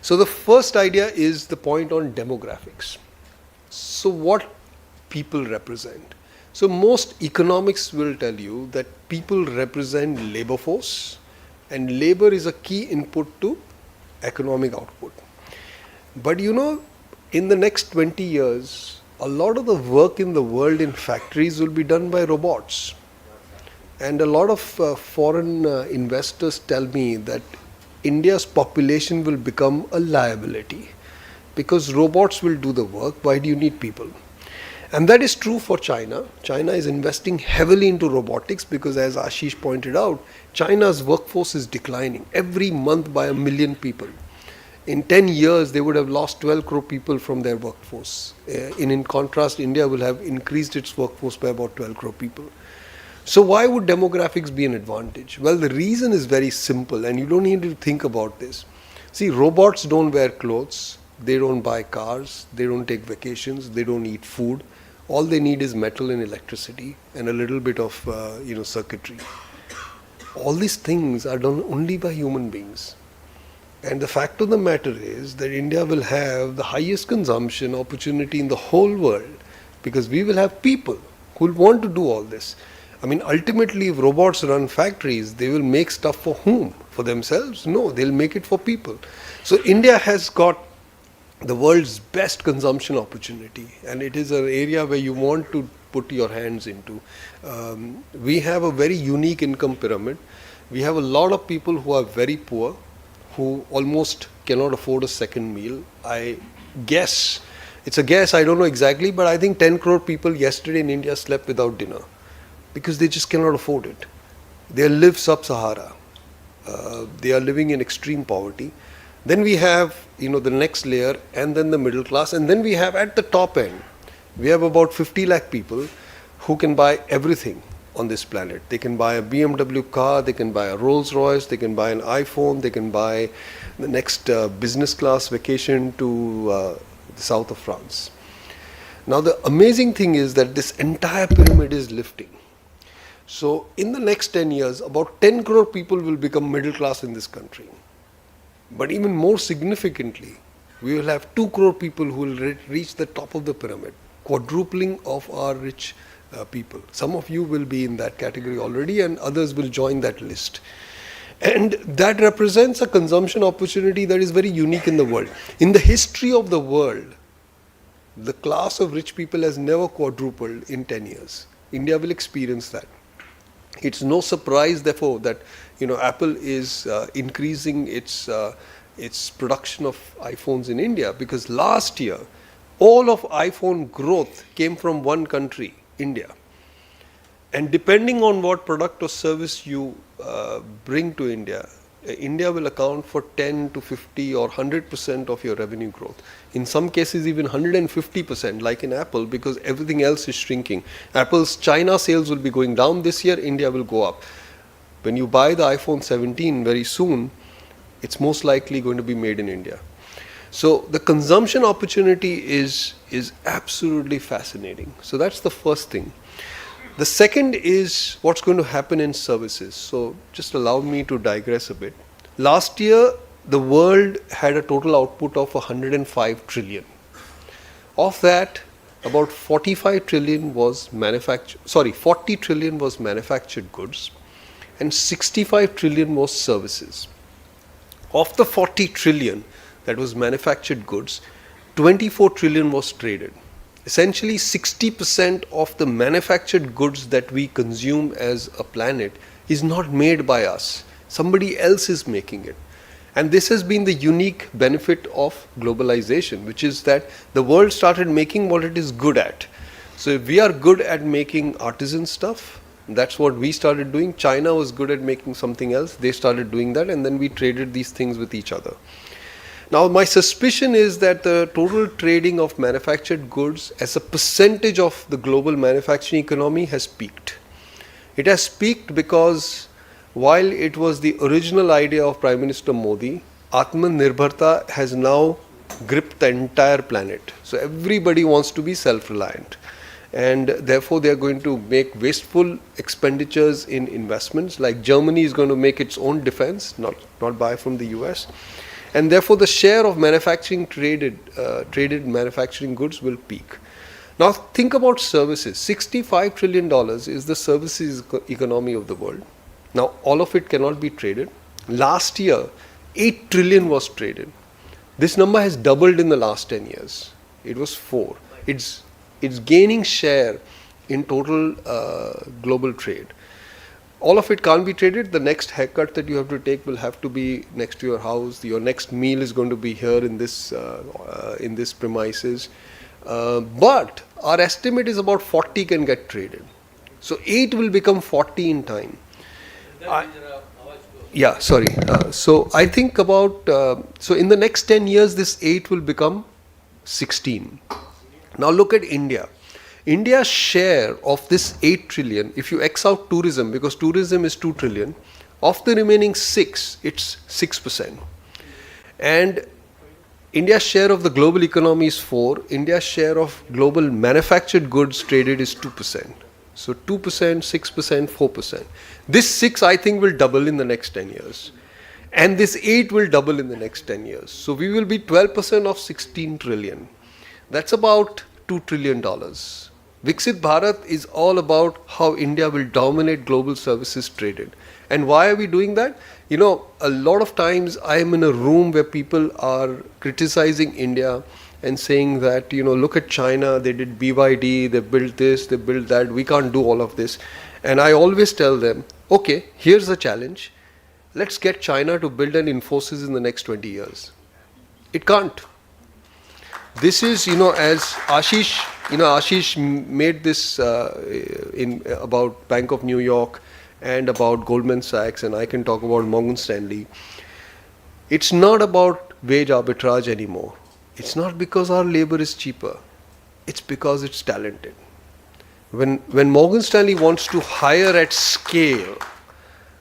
So the first idea is the point on demographics. So what people represent. So most economics will tell you that people represent labor force, and labor is a key input to economic output. But you know, in the next 20 years, a lot of the work in the world in factories will be done by robots. And a lot of foreign investors tell me that India's population will become a liability because robots will do the work. Why do you need people? And that is true for China. China is investing heavily into robotics because, as Ashish pointed out, China's workforce is declining every month by 1 million people. In 10 years, they would have lost 12 crore people from their workforce. In contrast, India will have increased its workforce by about 12 crore people. So why would demographics be an advantage? Well, the reason is very simple, and you don't need to think about this. See, robots don't wear clothes, they don't buy cars, they don't take vacations, they don't eat food. All they need is metal and electricity and a little bit of circuitry. All these things are done only by human beings. And the fact of the matter is that India will have the highest consumption opportunity in the whole world because we will have people who will want to do all this. I mean, ultimately, if robots run factories, they will make stuff for whom? For themselves? No, they'll make it for people. So India has got the world's best consumption opportunity, and it is an area where you want to put your hands into. We have a very unique income pyramid. We have a lot of people who are very poor, who almost cannot afford a second meal. I guess, it's a guess, I don't know exactly, but I think 10 crore people yesterday in India slept without dinner because they just cannot afford it. They live sub-Sahara. They are living in extreme poverty. Then we have, the next layer, and then the middle class, and then we have at the top end, we have about 50 lakh people who can buy everything on this planet. They can buy a BMW car, they can buy a Rolls Royce, they can buy an iPhone, they can buy the next business class vacation to the south of France. Now the amazing thing is that this entire pyramid is lifting. So in the next 10 years, about 10 crore people will become middle class in this country. But even more significantly, we will have 2 crore people who will reach the top of the pyramid, quadrupling of our rich people. Some of you will be in that category already, and others will join that list. And that represents a consumption opportunity that is very unique in the world. In the history of the world, the class of rich people has never quadrupled in 10 years. India will experience that. It's no surprise, therefore, that Apple is increasing its production of iPhones in India, because last year all of iPhone growth came from one country, India. And depending on what product or service you bring to India, India will account for 10 to 50 or 100% of your revenue growth. In some cases, even 150%, like in Apple, because everything else is shrinking. Apple's China sales will be going down this year, India will go up. When you buy the iPhone 17 very soon, it's most likely going to be made in India. So the consumption opportunity is absolutely fascinating. So that's the first thing. The second is what's going to happen in services. So just allow me to digress a bit. Last year, the world had a total output of 105 trillion. Of that, about 45 trillion was 40 trillion was manufactured goods and 65 trillion was services. Of the 40 trillion that was manufactured goods, 24 trillion was traded. Essentially, 60% of the manufactured goods that we consume as a planet is not made by us. Somebody else is making it. And this has been the unique benefit of globalization, which is that the world started making what it is good at. So if we are good at making artisan stuff, that's what we started doing. China was good at making something else. They started doing that, and then we traded these things with each other. Now, my suspicion is that the total trading of manufactured goods as a percentage of the global manufacturing economy has peaked. It has peaked because while it was the original idea of Prime Minister Modi, Atmanirbharta has now gripped the entire planet. So everybody wants to be self-reliant. And therefore, they are going to make wasteful expenditures in investments. Like Germany is going to make its own defense, not buy from the US. And therefore, the share of manufacturing traded manufacturing goods will peak. Now, think about services. $65 trillion is the services economy of the world. Now, all of it cannot be traded. Last year, 8 trillion was traded. This number has doubled in the last 10 years. It was 4. It's gaining share in total global trade. All of it can't be traded. The next haircut that you have to take will have to be next to your house. Your next meal is going to be here in this premises. But our estimate is about 40 can get traded. So 8 will become 40 in time. So I think about, so in the next 10 years, this 8 will become 16. Now look at India. India's share of this 8 trillion, if you X out tourism, because tourism is 2 trillion, of the remaining 6, it's 6%. And India's share of the global economy is 4. India's share of global manufactured goods traded is 2%. So 2%, 6%, 4%. This 6, I think, will double in the next 10 years. And this 8 will double in the next 10 years. So we will be 12% of 16 trillion. That's about $2 trillion. Viksit Bharat is all about how India will dominate global services traded. And why are we doing that? You know, a lot of times I am in a room where people are criticizing India and saying that, you know, look at China, they did BYD, they built this, they built that, we can't do all of this. And I always tell them, okay, here's the challenge. Let's get China to build an Infosys in the next 20 years. It can't. This is, as Ashish made this about Bank of New York and about Goldman Sachs, and I can talk about Morgan Stanley. It's not about wage arbitrage anymore. It's not because our labor is cheaper. It's because it's talented. When Morgan Stanley wants to hire at scale,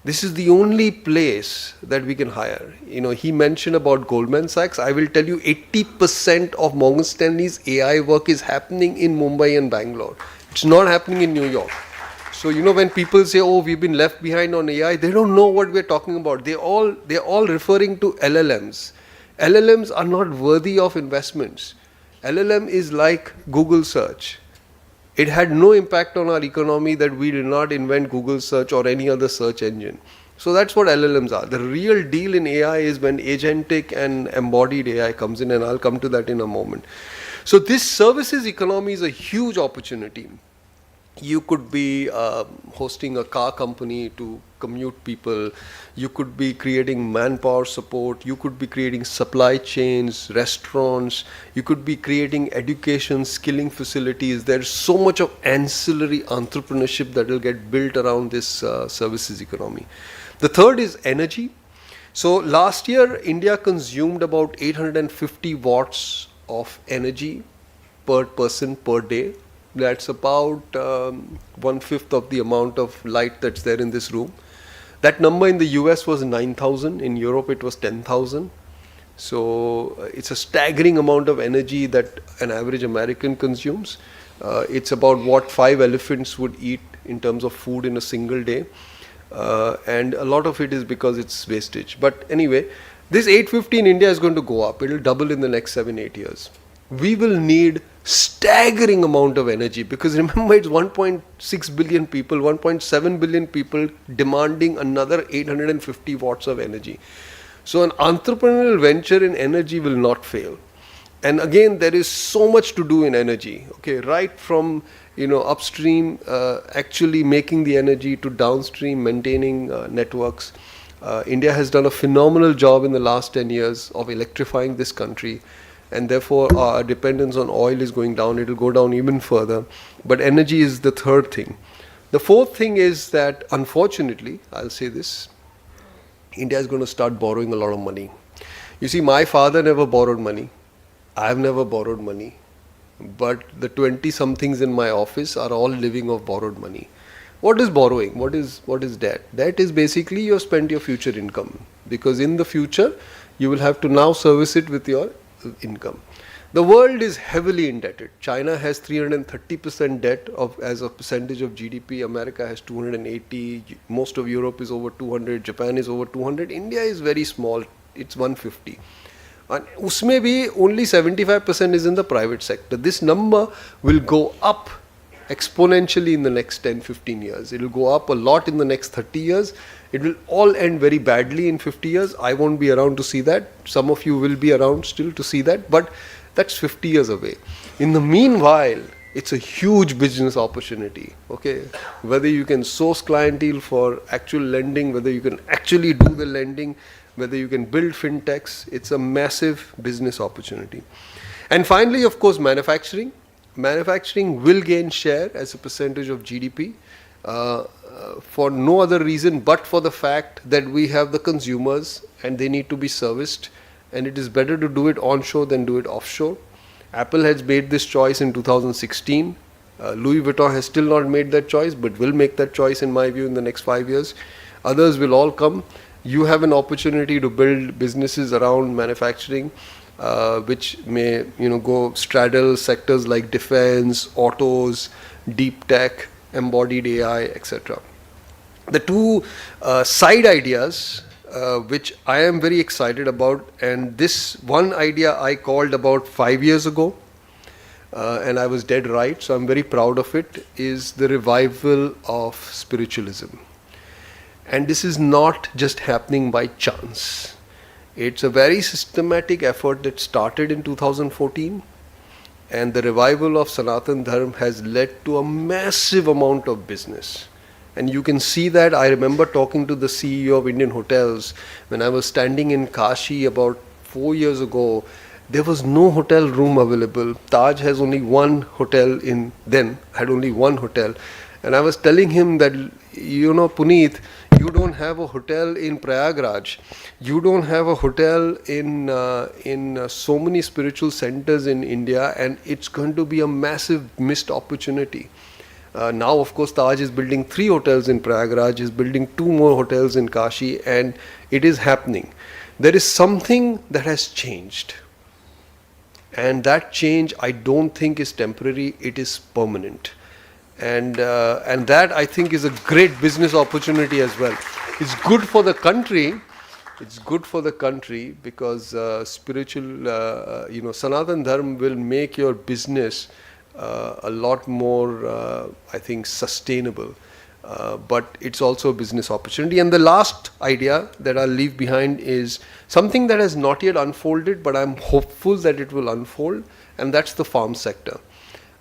this is the only place that we can hire. He mentioned about Goldman Sachs. I will tell you 80% of Morgan Stanley's AI work is happening in Mumbai and Bangalore. It's not happening in New York. So, when people say, oh, we've been left behind on AI, they don't know what we're talking about. They're all referring to LLMs. LLMs are not worthy of investments. LLM is like Google search. It had no impact on our economy that we did not invent Google search or any other search engine. So that's what LLMs are. The real deal in AI is when agentic and embodied AI comes in, and I'll come to that in a moment. So this services economy is a huge opportunity. You could be hosting a car company to commute people. You could be creating manpower support. You could be creating supply chains, restaurants. You could be creating education, skilling facilities. There's so much of ancillary entrepreneurship that will get built around this services economy. The third is energy. So last year, India consumed about 850 watts of energy per person per day. That's about 1/5 of the amount of light that's there in this room. That number in the US was 9,000. In Europe, it was 10,000. So it's a staggering amount of energy that an average American consumes. It's about what 5 elephants would eat in terms of food in a single day. And a lot of it is because it's wastage. But anyway, this 850 in India is going to go up. It will double in the next 7-8 years. We will need staggering amount of energy, because remember, it's 1.6 billion people, 1.7 billion people demanding another 850 watts of energy. So an entrepreneurial venture in energy will not fail. And again, there is so much to do in energy, okay, right from upstream, actually making the energy, to downstream maintaining networks. India has done a phenomenal job in the last 10 years of electrifying this country, and therefore our dependence on oil is going down. It will go down even further. But energy is the third thing. The fourth thing is that, unfortunately, I'll say this, India is going to start borrowing a lot of money. You see, my father never borrowed money. I've never borrowed money. But the 20-somethings in my office are all living off borrowed money. What is borrowing? What is debt? Debt is basically you have spent your future income, because in the future you will have to now service it with your income. The world is heavily indebted. China has 330% debt as a percentage of GDP. America has 280. Most of Europe is over 200. Japan is over 200. India is very small. It's 150. And usme bhi only 75% is in the private sector. This number will go up exponentially in the next 10-15 years. It will go up a lot in the next 30 years. It will all end very badly in 50 years. I won't be around to see that. Some of you will be around still to see that, but that's 50 years away. In the meanwhile, it's a huge business opportunity, okay? Whether you can source clientele for actual lending, whether you can actually do the lending, whether you can build fintechs, it's a massive business opportunity. And finally, of course, manufacturing. Manufacturing will gain share as a percentage of GDP for no other reason but for the fact that we have the consumers and they need to be serviced, and it is better to do it onshore than do it offshore. Apple has made this choice in 2016. Louis Vuitton has still not made that choice, but will make that choice in my view in the next 5 years. Others will all come. You have an opportunity to build businesses around manufacturing, which may go straddle sectors like defense, autos, deep tech, embodied AI, etc. The two side ideas which I am very excited about, and this one idea I called about 5 years ago, and I was dead right, so I'm very proud of it, is the revival of spiritualism. And this is not just happening by chance. It's a very systematic effort that started in 2014, and the revival of Sanatan Dharma has led to a massive amount of business. And you can see that. I remember talking to the CEO of Indian Hotels when I was standing in Kashi about 4 years ago. There was no hotel room available. Taj has only one hotel had only one hotel. And I was telling him that, Puneet, you don't have a hotel in Prayagraj. You don't have a hotel in so many spiritual centers in India, and it's going to be a massive missed opportunity. Now, of course, Taj is building 3 hotels in Prayagraj, is building 2 more hotels in Kashi, and it is happening. There is something that has changed. And that change, I don't think is temporary, it is permanent. And that, I think, is a great business opportunity as well. It's good for the country. It's good for the country because spiritual, Sanatan Dharma will make your business a lot more, I think, sustainable. But it's also a business opportunity. And the last idea that I'll leave behind is something that has not yet unfolded, but I'm hopeful that it will unfold, and that's the farm sector.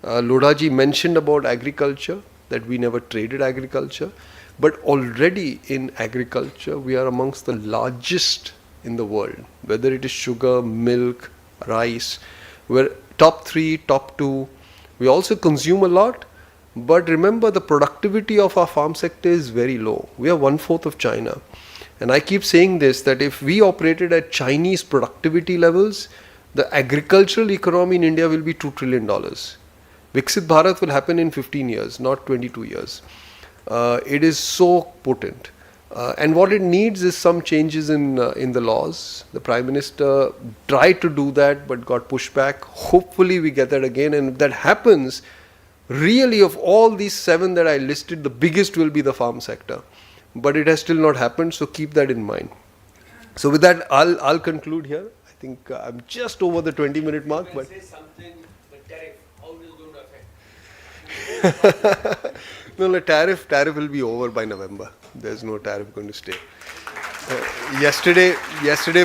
Lodhaji mentioned about agriculture, that we never traded agriculture, but already in agriculture we are amongst the largest in the world, whether it is sugar, milk, rice. We're top 3, top 2. We also consume a lot, but remember the productivity of our farm sector is very low. We are 1/4 of China. And I keep saying this, that if we operated at Chinese productivity levels, the agricultural economy in India will be $2 trillion. Viksit Bharat will happen in 15 years, not 22 years. It is so potent. And what it needs is some changes in the laws. The Prime Minister tried to do that but got pushed back. Hopefully we get that again, and if that happens, really of all these 7 that I listed, the biggest will be the farm sector. But it has still not happened, so keep that in mind. So with that, I'll conclude here. I think I'm just over the 20-minute mark. But say something, the tariff, how it is going to affect? no, the tariff will be over by November. There's no tariff going to stay. Yesterday,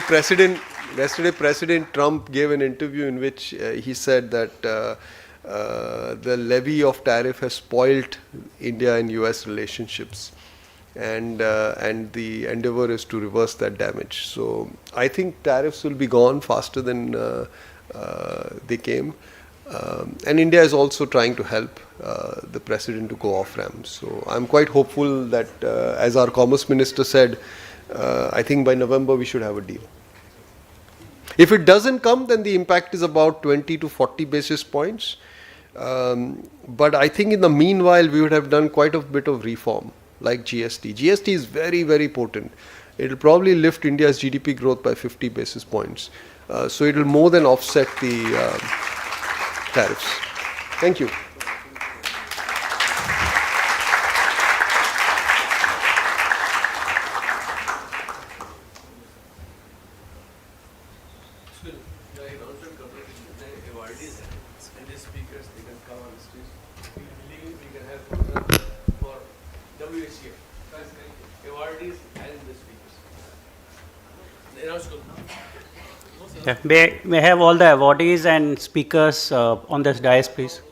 President Trump gave an interview in which he said that the levy of tariff has spoiled India and US relationships, and the endeavor is to reverse that damage. So I think tariffs will be gone faster than they came. And India is also trying to help the president to go off ramp. So I'm quite hopeful that, as our Commerce Minister said, I think by November we should have a deal. If it doesn't come, then the impact is about 20 to 40 basis points. But I think in the meanwhile, we would have done quite a bit of reform, like GST. GST is very, very potent. It will probably lift India's GDP growth by 50 basis points. So it will more than offset the tariffs. Thank you. Yeah. May I have all the awardees and speakers on this dais, please?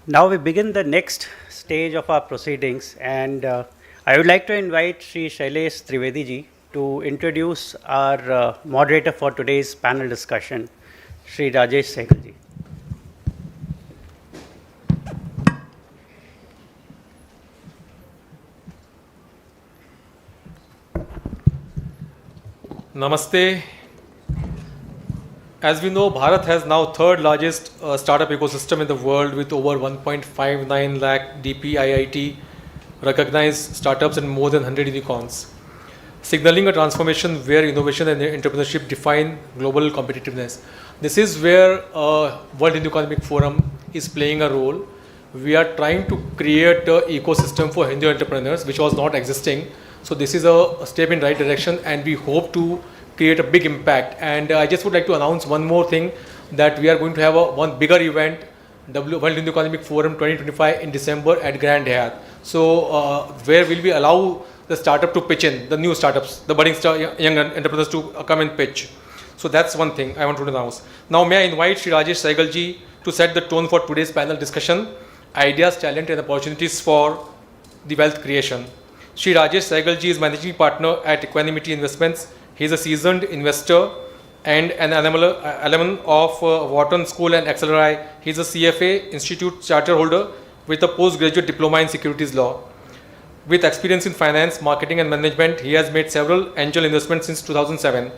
Now we begin the next stage of our proceedings, and I would like to invite Sri Shailesh Trivedi ji to introduce our moderator for today's panel discussion, Sri Rajesh Sehgal ji. Namaste. As we know, Bharat has now third largest startup ecosystem in the world with over 1.59 lakh DPIIT recognized startups and more than 100 unicorns, signaling a transformation where innovation and entrepreneurship define global competitiveness. This is where World Economic Forum is playing a role. We are trying to create an ecosystem for Hindu entrepreneurs, which was not existing. So this is a step in right direction, and we hope to create a big impact. And I just would like to announce one more thing, that we are going to have one bigger event World Hindu Economic Forum 2025 in December at Grand Hyatt. So where will we allow the startup to pitch in, the new startups, the budding young entrepreneurs to come and pitch. So that's one thing I want to announce. Now may I invite Shri Rajesh Saigal ji to set the tone for today's panel discussion, ideas, talent and opportunities for the wealth creation. Shri Rajesh Saigal ji is managing partner at Equanimity Investments. He is a seasoned investor and an alumni of Wharton School and XLRI. He is a CFA Institute charter holder with a postgraduate diploma in securities law. With experience in finance, marketing and management, he has made several angel investments since 2007,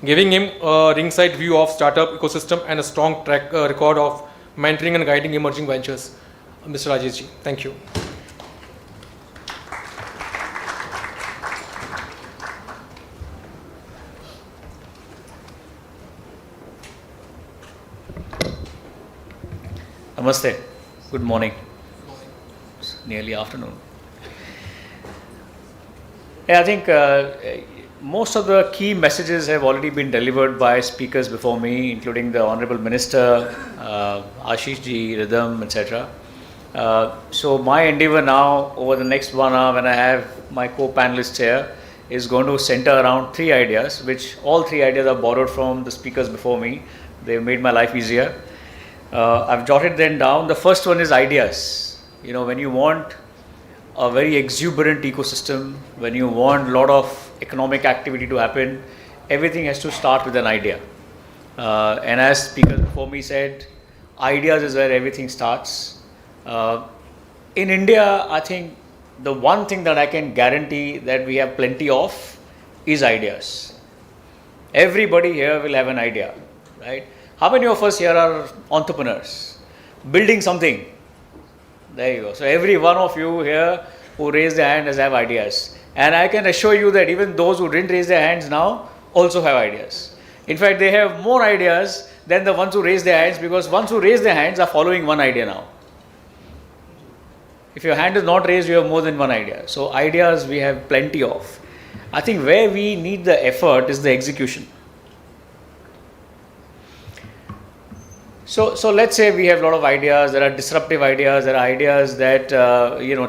giving him a ringside view of startup ecosystem and a strong track record of mentoring and guiding emerging ventures. Mr. Rajesh ji, thank you. Namaste. Good morning. It's nearly afternoon. Yeah, I think most of the key messages have already been delivered by speakers before me, including the Honorable Minister, Ashish ji, Ridham, etc. So my endeavor now over the next 1 hour when I have my co-panelists here is going to center around 3 ideas, which all 3 ideas are borrowed from the speakers before me. They've made my life easier. I've jotted them down. The first one is ideas. You know, when you want a very exuberant ecosystem, when you want a lot of economic activity to happen, everything has to start with an idea. And as speakers before me said, ideas is where everything starts. In India, I think the one thing that I can guarantee that we have plenty of is ideas. Everybody here will have an idea, right? How many of us here are entrepreneurs? Building something. There you go. So every one of you here who raised their hand has have ideas. And I can assure you that even those who didn't raise their hands now also have ideas. In fact, they have more ideas than the ones who raised their hands, because ones who raised their hands are following one idea now. If your hand is not raised, you have more than one idea. So ideas we have plenty of. I think where we need the effort is the execution. So let's say we have a lot of ideas. There are disruptive ideas. There are ideas that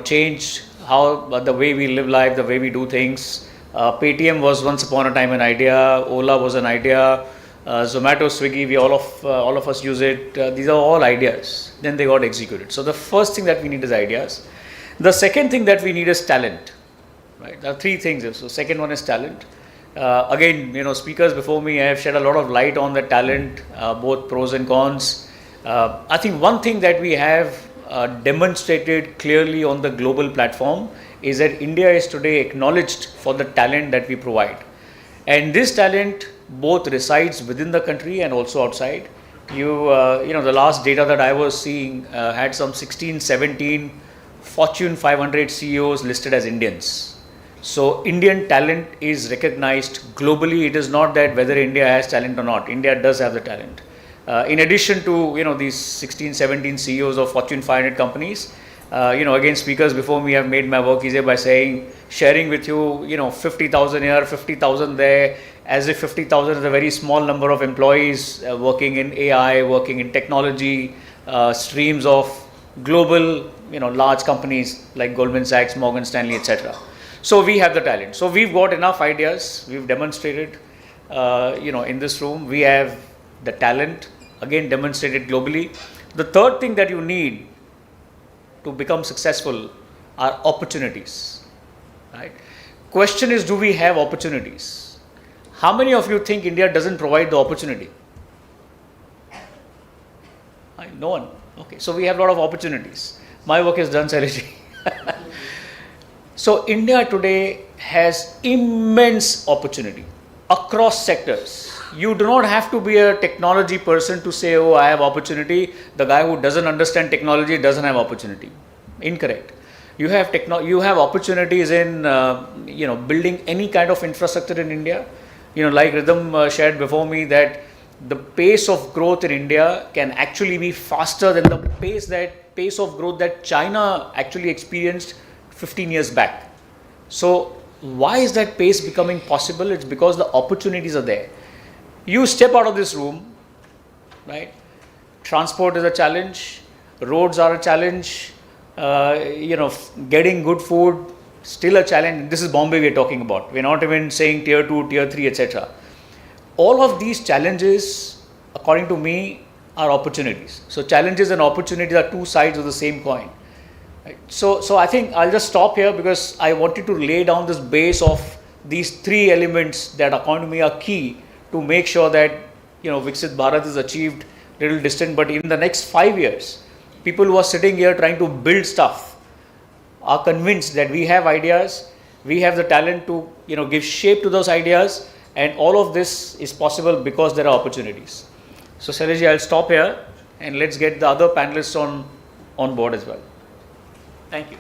change how the way we live life, the way we do things. Paytm was once upon a time an idea. Ola was an idea. Zomato, Swiggy, all of us use it. These are all ideas. Then they got executed. So the first thing that we need is ideas. The second thing that we need is talent. Right? There are 3 things. So second one is talent. Again, speakers before me have shed a lot of light on the talent, both pros and cons. I think one thing that we have demonstrated clearly on the global platform is that India is today acknowledged for the talent that we provide. And this talent both resides within the country and also outside. The last data that I was seeing had some 16, 17 Fortune 500 CEOs listed as Indians. So Indian talent is recognized globally. It is not that whether India has talent or not. India does have the talent. In addition to these 16, 17 CEOs of Fortune 500 companies, again speakers before me have made my work easier by sharing with you, 50,000 here, 50,000 there, as if 50,000 is a very small number of employees working in AI, working in technology, streams of global, large companies like Goldman Sachs, Morgan Stanley, etc. So we have the talent. So we've got enough ideas. We've demonstrated, in this room, we have the talent, again demonstrated globally. The third thing that you need to become successful are opportunities, right? Question is, do we have opportunities? How many of you think India doesn't provide the opportunity? No one. Okay, so we have a lot of opportunities. My work is done, Saileji. So India today has immense opportunity across sectors. You do not have to be a technology person to say, oh, I have opportunity. The guy who doesn't understand technology doesn't have opportunity. Incorrect. You have opportunities in building any kind of infrastructure in India. Like Ridham shared before me, that the pace of growth in India can actually be faster than the pace of growth that China actually experienced 15 years back. So why is that pace becoming possible? It's because the opportunities are there. You step out of this room, right? transport is a challenge, roads are a challenge, getting good food, still a challenge. This is Bombay we're talking about. We're not even saying tier 2, tier 3, etc. All of these challenges, according to me, are opportunities. So challenges and opportunities are two sides of the same coin. Right? So I think I'll just stop here because I wanted to lay down this base of these three elements that, according to me, are key to make sure that Viksit Bharat is achieved little distant, but in the next 5 years, people who are sitting here trying to build stuff are convinced that we have ideas, we have the talent to give shape to those ideas, and all of this is possible because there are opportunities. So Shailesh, I'll stop here and let's get the other panelists on board as well. Thank you.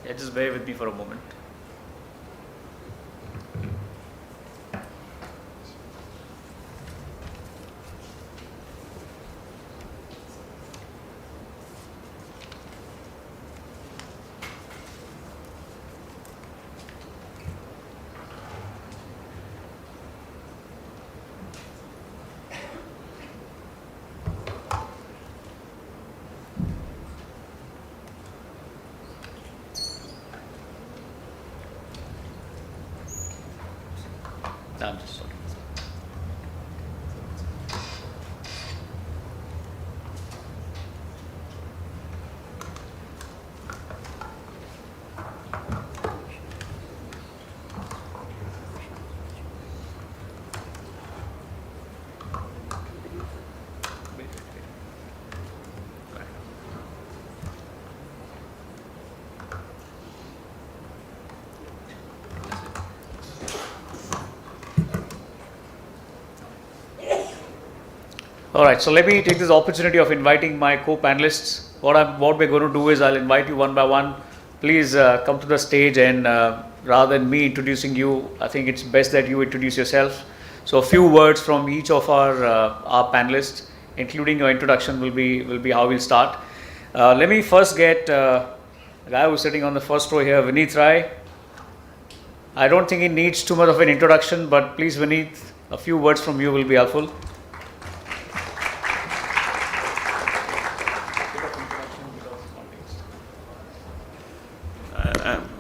Yeah, just bear with me for a moment. I'm just sorry. All right, so let me take this opportunity of inviting my co-panelists. What we're going to do is I'll invite you one by one. Please come to the stage, and rather than me introducing you, I think it's best that you introduce yourself. So a few words from each of our panelists, including your introduction, will be how we'll start. Let me first get the guy who's sitting on the first row here, Vineet Rai. I don't think he needs too much of an introduction, but please, Vineet, a few words from you will be helpful.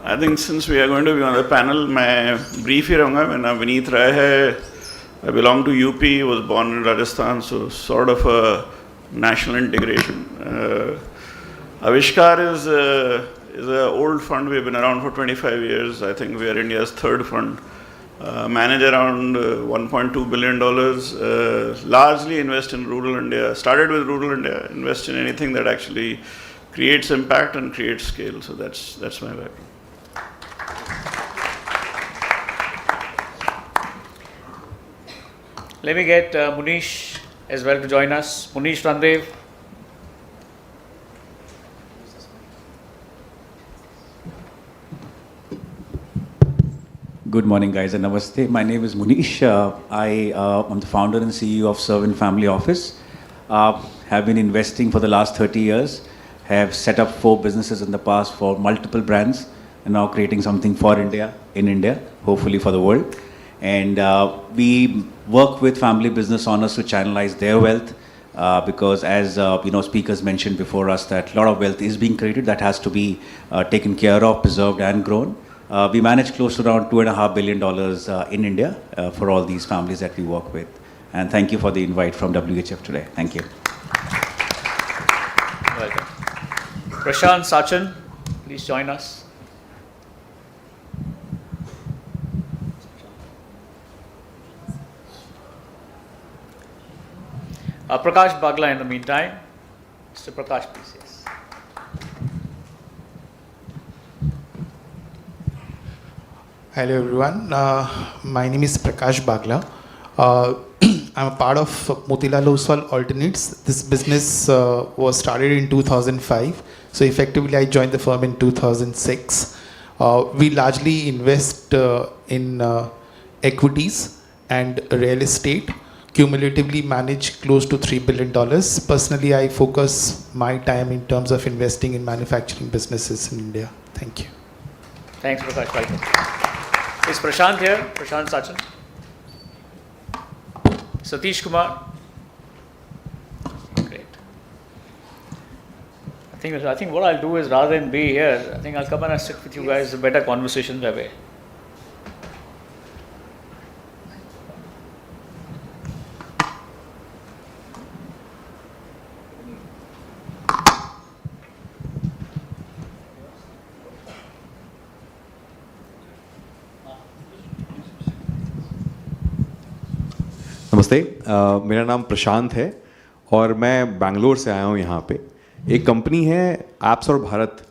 I think since we are going to be on the panel, मैं brief ही रहूँगा. मेरा नाम विनीत राय है. I belong to UP, was born in Rajasthan, so sort of a national integration. Avishkar is an old fund. We've been around for 25 years. I think we are India's third fund. Manage around $1.2 billion. Largely invest in rural India. Started with rural India. Invest in anything that actually creates impact and creates scale. So that's my background. Let me get Munish as well to join us. Munish Randev. Good morning, guys, and namaste. My name is Munish. I am the founder and CEO of Servant Family Office. Have been investing for the last 30 years. Have set up 4 businesses in the past for multiple brands, and now creating something for India, in India, hopefully for the world. And we work with family business owners to channelize their wealth, because as speakers mentioned before us, that a lot of wealth is being created that has to be taken care of, preserved and grown. We manage close to around $2.5 billion in India for all these families that we work with. And thank you for the invite from WHF today. Thank you. Welcome. Prashant Sachin, please join us. Prakash Bagla in the meantime. Mr. Prakash, please. Yes. Hello everyone, my name is Prakash Bagla. I'm a part of Motilal Oswal Alternates. This business was started in 2005. So effectively I joined the firm in 2006. We largely invest in equities and real estate. Cumulatively manage close to $3 billion. Personally, I focus my time in terms of investing in manufacturing businesses in India. Thank you. Thanks, Prakash. Welcome. Is Prashant here? Prashant Sachin? Satish Kumar? Great. I think what I'll do is, rather than be here, I think I'll come and sit with you guys. A better conversation that way. नमस्ते, मेरा नाम प्रशांत है और मैं बैंगलोर से आया हूँ यहाँ पे। एक कंपनी है ऐप्स और भारत,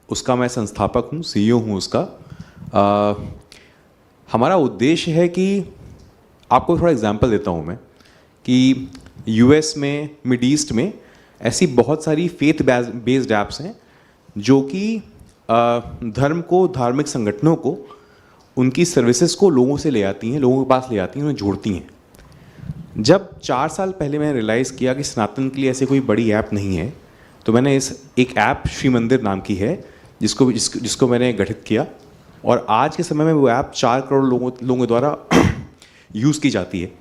उसका मैं संस्थापक हूँ, सीईओ हूँ उसका। हमारा उद्देश्य है कि आपको थोड़ा एग्जांपल देता हूँ मैं कि यूएस में, मिड ईस्ट में ऐसी बहुत सारी फेथ बेस्ड ऐप्स हैं जो कि धर्म को, धार्मिक संगठनों को, उनकी सर्विसेज को लोगों से ले आती हैं, लोगों के पास ले आती हैं, उन्हें जोड़ती हैं। जब 4 साल पहले मैंने रियलाइज़ किया कि सनातन के लिए ऐसी कोई बड़ी ऐप नहीं है, तो मैंने एक ऐप श्री मंदिर नाम की है जिसको मैंने गठित किया और आज के समय में वो ऐप 4 करोड़ लोगों द्वारा यूज़ की जाती है।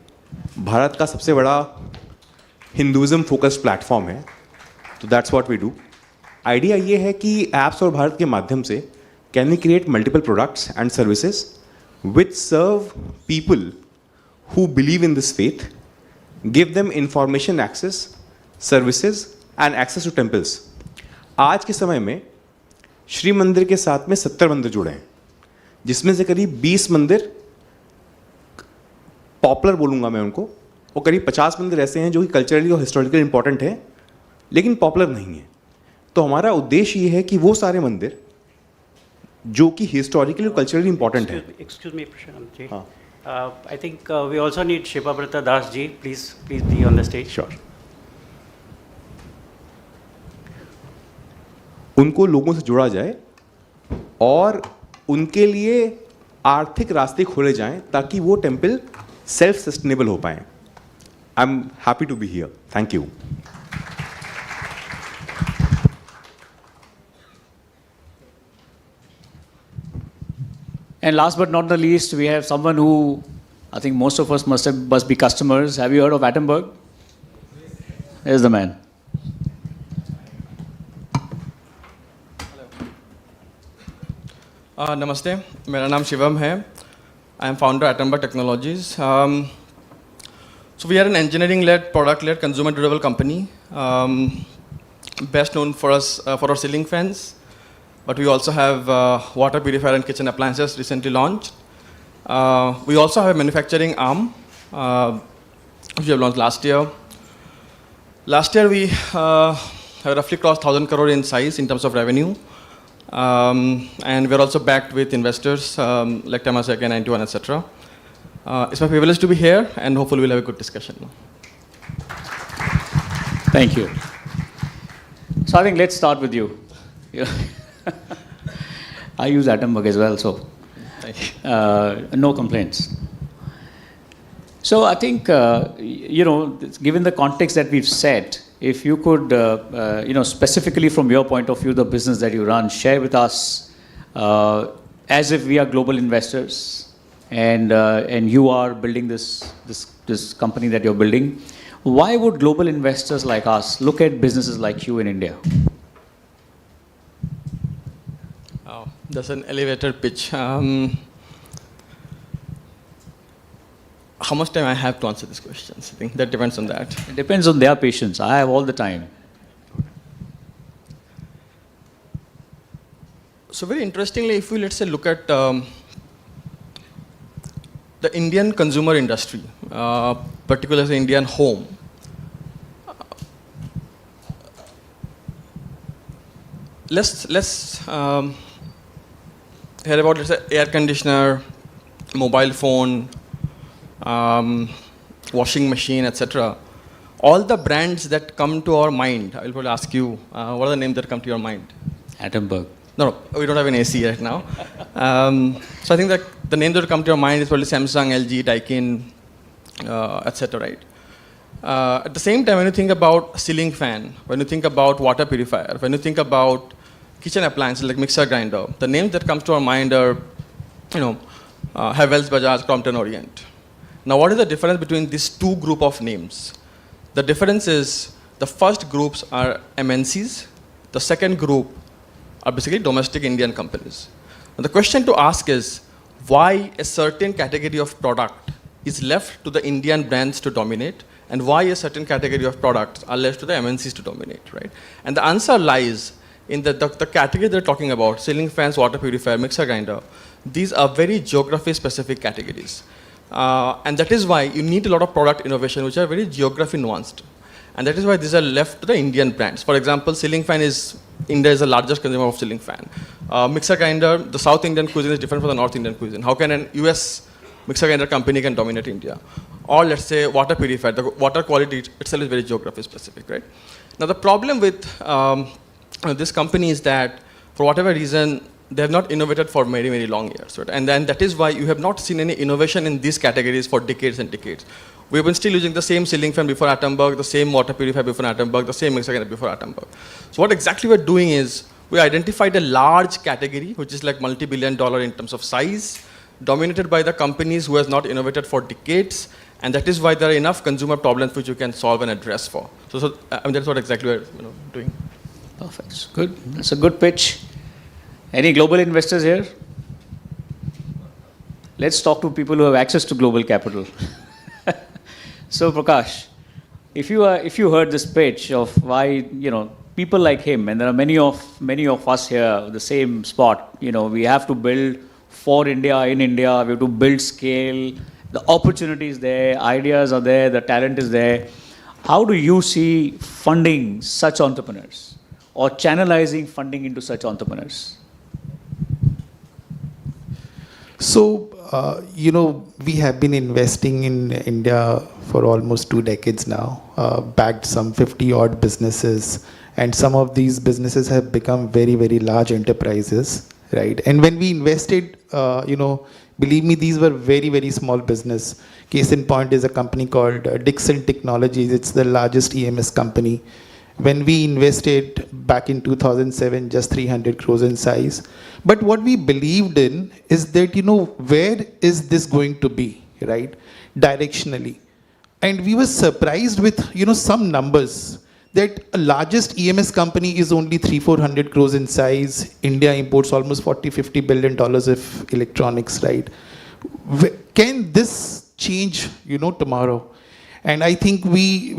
भारत का सबसे बड़ा हिंदुज़म फोकस्ड प्लेटफॉर्म है, तो that's what we do. Idea ये है कि ऐप्स और भारत के माध्यम से can we create multiple products and services which serve people who believe in this faith, give them information access, services and access to temples. आज के समय में श्री मंदिर के साथ में 70 मंदिर जुड़े हैं, जिसमें से करीब 20 मंदिर पॉपुलर बोलूँगा मैं उनको, और करीब 50 मंदिर ऐसे हैं जो कि कल्चरली और हिस्टोरिकली इंपॉर्टेंट हैं लेकिन पॉपुलर नहीं है। तो हमारा उद्देश्य ये है कि वो सारे मंदिर जो कि हिस्टोरिकली और कल्चरली इंपॉर्टेंट हैं। Excuse me, Prashant ji. I think we also need Shivabrata Das ji. Please be on the stage. Sure. उनको लोगों से जोड़ा जाए और उनके लिए आर्थिक रास्ते खोले जाएं ताकि वो टेम्पल सेल्फ सस्टेनेबल हो पाएं। I am happy to be here. Thank you. And last but not the least, we have someone who I think most of us must be customers. Have you heard of Attenberg? There's the man. नमस्ते, मेरा नाम शिवम है। I am founder of Attenberg Technologies. So we are an engineering-led, product-led, consumer durable company. Best known for us for our ceiling fans. But we also have water purifier and kitchen appliances recently launched. We also have a manufacturing arm, which we have launched last year. Last year we have roughly crossed 1,000 crore in size in terms of revenue. And we're also backed with investors like Temasek and 91, etc. It's my privilege to be here, and hopefully we'll have a good discussion. Thank you. So I think let's start with you. I use Attenberg as well, so no complaints. So I think, given the context that we've set, if you could, specifically from your point of view, the business that you run, share with us, as if we are global investors, and you are building this company that you're building, why would global investors like us look at businesses like you in India? That's an elevator pitch. How much time I have to answer these questions? I think that depends on that. It depends on their patience. I have all the time. So very interestingly, if we, let's say, look at the Indian consumer industry, particularly Indian home, let's hear about, let's say, air conditioner, mobile phone, washing machine, etc. All the brands that come to our mind, I will probably ask you, what are the names that come to your mind? Attenberg. No, we don't have an AC right now. So I think that the names that come to your mind is probably Samsung, LG, Daikin, etc. Right? At the same time, when you think about ceiling fan, when you think about water purifier, when you think about kitchen appliances like mixer grinder, the names that comes to our mind are, Havells, Bajaj, Crompton, Orient. Now, what is the difference between these two group of names? The difference is the first groups are MNCs, the second group are basically domestic Indian companies. Now, the question to ask is why a certain category of product is left to the Indian brands to dominate, and why a certain category of products are left to the MNCs to dominate, right? And the answer lies in the category they're talking about, ceiling fans, water purifier, mixer grinder. These are very geography-specific categories. And that is why you need a lot of product innovation, which are very geography nuanced. And that is why these are left to the Indian brands. For example, ceiling fan India is the largest consumer of ceiling fan. Mixer grinder, the South Indian cuisine is different from the North Indian cuisine. How can an US mixer grinder company can dominate India? Or let's say water purifier, the water quality itself is very geography specific, right? Now the problem with this company is that for whatever reason, they have not innovated for very, very long years. Right? And then that is why you have not seen any innovation in these categories for decades and decades. We've been still using the same ceiling fan before Attenberg, the same water purifier before Attenberg, the same mixer grinder before Attenberg. So what exactly we're doing is, we identified a large category, which is like multi-billion-dollar in terms of size, dominated by the companies who has not innovated for decades, and that is why there are enough consumer problems which you can solve and address for. So that's what exactly we're doing. Perfect. Good. That's a good pitch. Any global investors here? Let's talk to people who have access to global capital. So Prakash, if you heard this pitch of why people like him, and there are many of us here, the same spot. We have to build for India, in India. We have to build scale. The opportunity is there, ideas are there, the talent is there. How do you see funding such entrepreneurs or channelizing funding into such entrepreneurs? So, we have been investing in India for almost 2 decades now, backed some 50 odd businesses, and some of these businesses have become very, very large enterprises, right? And when we invested, believe me, these were very, very small business. Case in point is a company called Dixon Technologies. It's the largest EMS company. When we invested back in 2007, just 300 crores in size. But what we believed in is that, where is this going to be, right? Directionally. And we were surprised with, some numbers that a largest EMS company is only 300-400 crores in size. India imports almost $40-50 billion of electronics, right? Can this change, tomorrow? And I think we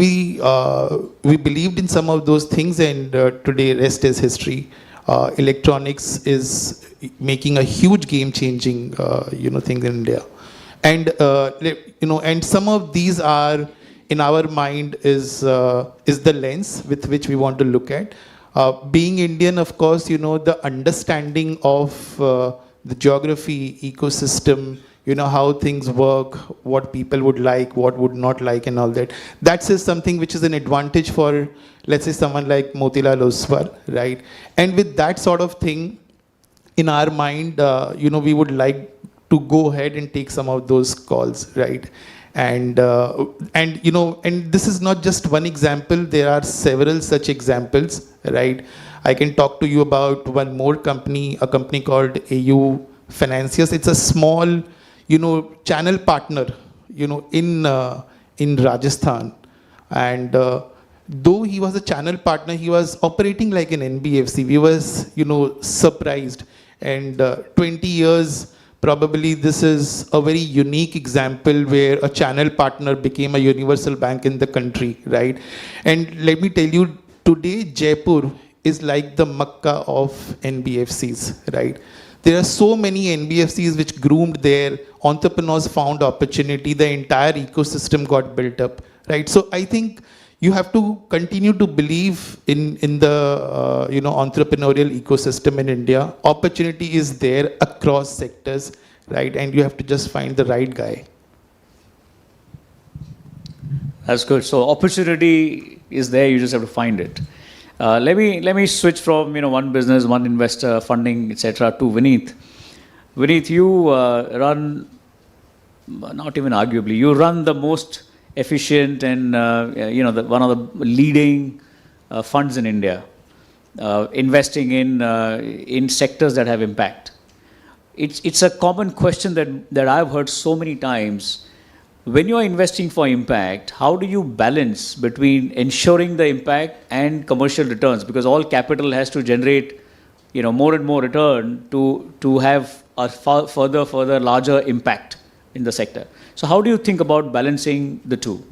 believed in some of those things, and today rest is history. Electronics is making a huge game-changing, thing in India, and and some of these are in our mind is the lens with which we want to look at. Being Indian, of course, the understanding of the geography, ecosystem. How things work, what people would like, what would not like, and all that. That is something which is an advantage for, let's say, someone like Motilal Oswal, right? And with that sort of thing in our mind, we would like to go ahead and take some of those calls, right? And this is not just one example. There are several such examples, right? I can talk to you about one more company, a company called AU Financiers. It's a small channel partner, in Rajasthan. And though he was a channel partner, he was operating like an NBFC. We was, surprised. And 20 years, probably this is a very unique example where a channel partner became a universal bank in the country, right? And let me tell you, today Jaipur is like the Makkah of NBFCs, right? There are so many NBFCs which groomed their entrepreneurs, found opportunity, the entire ecosystem got built up, right? So I think you have to continue to believe in the entrepreneurial ecosystem in India. Opportunity is there across sectors, right? And you have to just find the right guy. That's good. So opportunity is there. You just have to find it. Let me switch from one business, one investor, funding, etc. to Vineet. Vineet, you run, not even arguably, you run the most efficient and one of the leading funds in India, investing in sectors that have impact. It's a common question that I've heard so many times. When you are investing for impact, how do you balance between ensuring the impact and commercial returns? Because all capital has to generate, more and more return to have a further larger impact in the sector. So how do you think about balancing the two?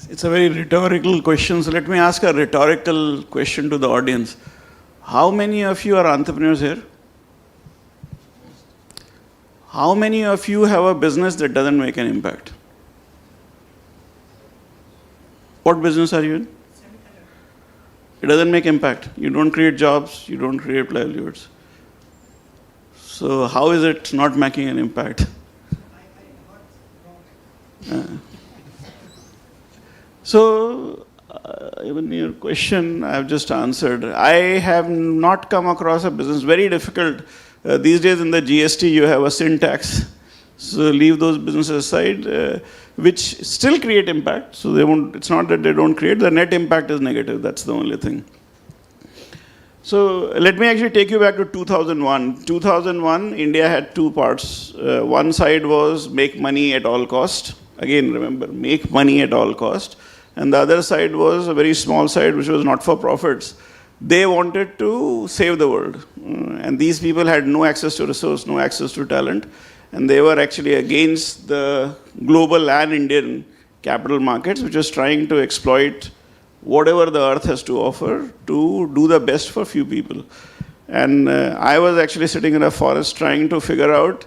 It's a very rhetorical question. So let me ask a rhetorical question to the audience. How many of you are entrepreneurs here? How many of you have a business that doesn't make an impact? What business are you in? It doesn't make impact. You don't create jobs, you don't create livelihoods. So how is it not making an impact? Even your question I've just answered. I have not come across a business, very difficult. These days in the GST you have a sin tax. So leave those businesses aside, which still create impact. So they won't, it's not that they don't create, the net impact is negative, that's the only thing. So let me actually take you back to 2001. 2001, India had two parts. One side was make money at all cost. Again, remember, make money at all cost. And the other side was a very small side, which was not for profits. They wanted to save the world. And these people had no access to resource, no access to talent. And they were actually against the global and Indian capital markets, which was trying to exploit whatever the earth has to offer to do the best for few people. And I was actually sitting in a forest trying to figure out,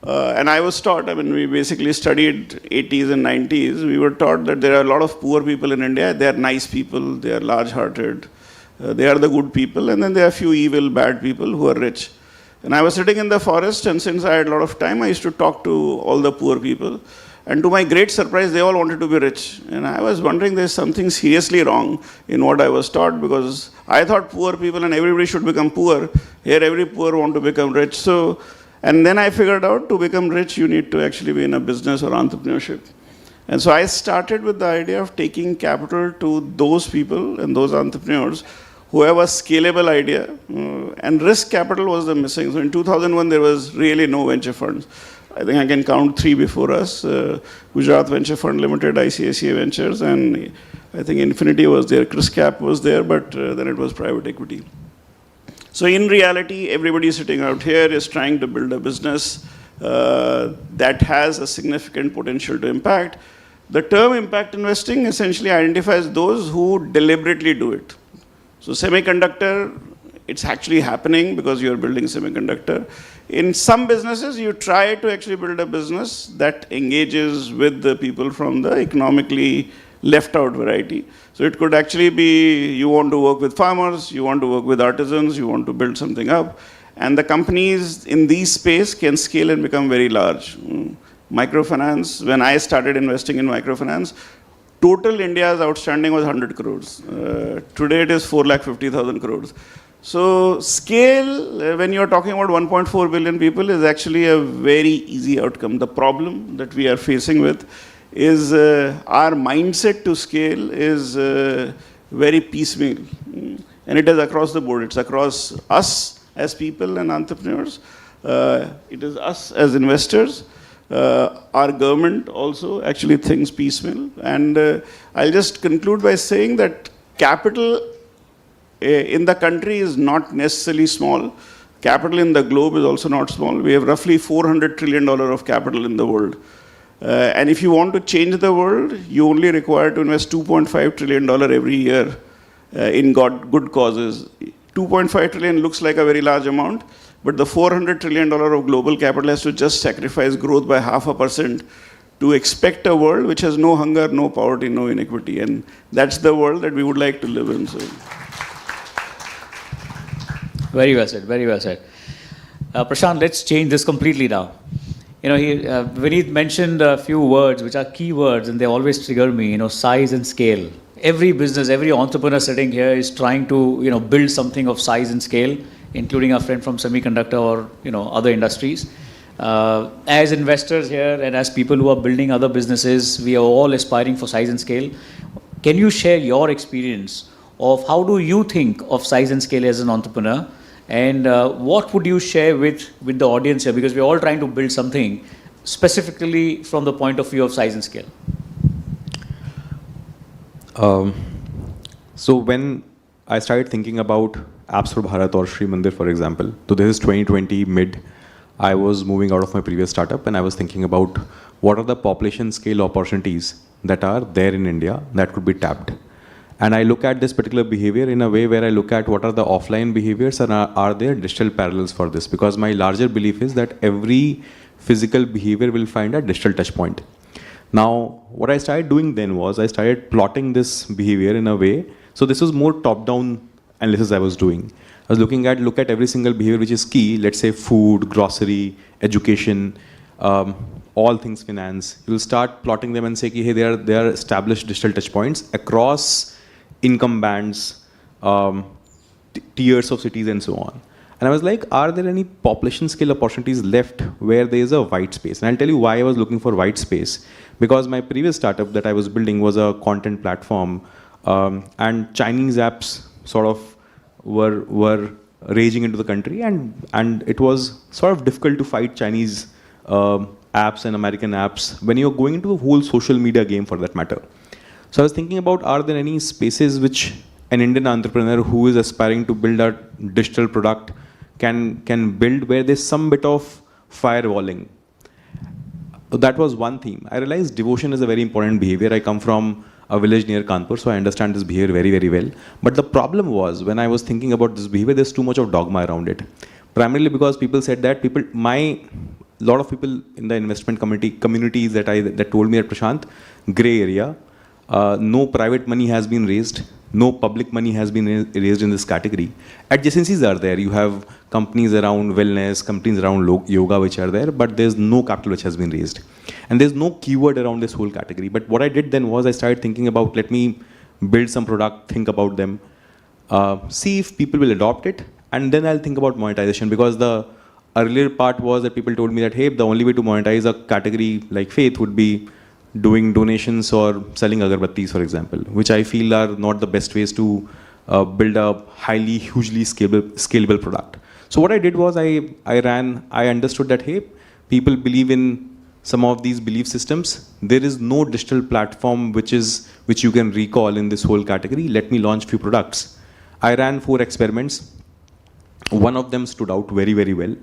and I was taught, we basically studied 80s and 90s, we were taught that there are a lot of poor people in India. They are nice people, they are large-hearted, they are the good people, and then there are a few evil, bad people who are rich. And I was sitting in the forest, and since I had a lot of time, I used to talk to all the poor people. And to my great surprise, they all wanted to be rich. And I was wondering there's something seriously wrong in what I was taught, because I thought poor people and everybody should become poor. Here, every poor want to become rich. And then I figured out to become rich, you need to actually be in a business or entrepreneurship. And so I started with the idea of taking capital to those people and those entrepreneurs who have a scalable idea. And risk capital was the missing. So in 2001, there was really no venture funds. I think I can count three before us. Gujarat Venture Fund Limited, ICICI Ventures, and I think Infinity was there, CRISCAP was there, but then it was private equity. So in reality, everybody sitting out here is trying to build a business that has a significant potential to impact. The term impact investing essentially identifies those who deliberately do it. So semiconductor, it's actually happening because you're building semiconductor. In some businesses, you try to actually build a business that engages with the people from the economically left out variety. So it could actually be you want to work with farmers, you want to work with artisans, you want to build something up. And the companies in these space can scale and become very large. Microfinance, when I started investing in microfinance, total India's outstanding was 100 crores. Today it is 450,000 crores. So scale, when you're talking about 1.4 billion people, is actually a very easy outcome. The problem that we are facing with is our mindset to scale is very piecemeal. And it is across the board. It's across us as people and entrepreneurs. It is us as investors. Our government also actually thinks piecemeal. And I'll just conclude by saying that capital in the country is not necessarily small. Capital in the globe is also not small. We have roughly $400 trillion of capital in the world. And if you want to change the world, you only require to invest $2.5 trillion every year in good causes. 2.5 trillion looks like a very large amount, but the $400 trillion of global capital has to just sacrifice growth by 0.5% to expect a world which has no hunger, no poverty, no inequity. And that's the world that we would like to live in. So. Very well said, very well said. Prashant, let's change this completely now. You know, Vineet mentioned a few words which are key words, and they always trigger me. You know, size and scale. Every business, every entrepreneur sitting here is trying to build something of size and scale, including our friend from semiconductor or other industries. As investors here and as people who are building other businesses, we are all aspiring for size and scale. Can you share your experience of how do you think of size and scale as an entrepreneur? And what would you share with the audience here? Because we're all trying to build something specifically from the point of view of size and scale. So when I started thinking about Apps for Bharat or Shri Mandir, for example, so this is 2020 mid, I was moving out of my previous startup and I was thinking about what are the population scale opportunities that are there in India that could be tapped. And I look at this particular behavior in a way where I look at what are the offline behaviors and are there digital parallels for this, because my larger belief is that every physical behavior will find a digital touch point. Now, what I started doing then was I started plotting this behavior in a way. So this was more top-down analysis I was doing. I was looking at every single behavior which is key, let's say food, grocery, education, all things finance. You'll start plotting them and say, hey, they are established digital touch points across income bands, tiers of cities and so on. And I was like, are there any population scale opportunities left where there is a white space? And I'll tell you why I was looking for white space. Because my previous startup that I was building was a content platform, and Chinese apps sort of were raging into the country, and it was sort of difficult to fight Chinese apps and American apps when you're going into the whole social media game for that matter. So I was thinking about, are there any spaces which an Indian entrepreneur who is aspiring to build a digital product can build where there's some bit of firewalling. That was one theme. I realized devotion is a very important behavior. I come from a village near Kanpur, so I understand this behavior very, very well. But the problem was, when I was thinking about this behavior, there's too much of dogma around it. Primarily because people said that lot of people in the investment communities that told me that, Prashant, gray area, no private money has been raised, no public money has been raised in this category. Adjacencies are there. You have companies around wellness, companies around yoga which are there, but there's no capital which has been raised. And there's no keyword around this whole category. But what I did then was I started thinking about, let me build some product, think about them, see if people will adopt it, and then I'll think about monetization. Because the earlier part was that people told me that, hey, the only way to monetize a category like faith would be doing donations or selling agarbattis, for example, which I feel are not the best ways to build a highly, hugely scalable product. So what I did was I understood that, hey, people believe in some of these belief systems. There is no digital platform which you can recall in this whole category. Let me launch few products. I ran 4 experiments. One of them stood out very, very well.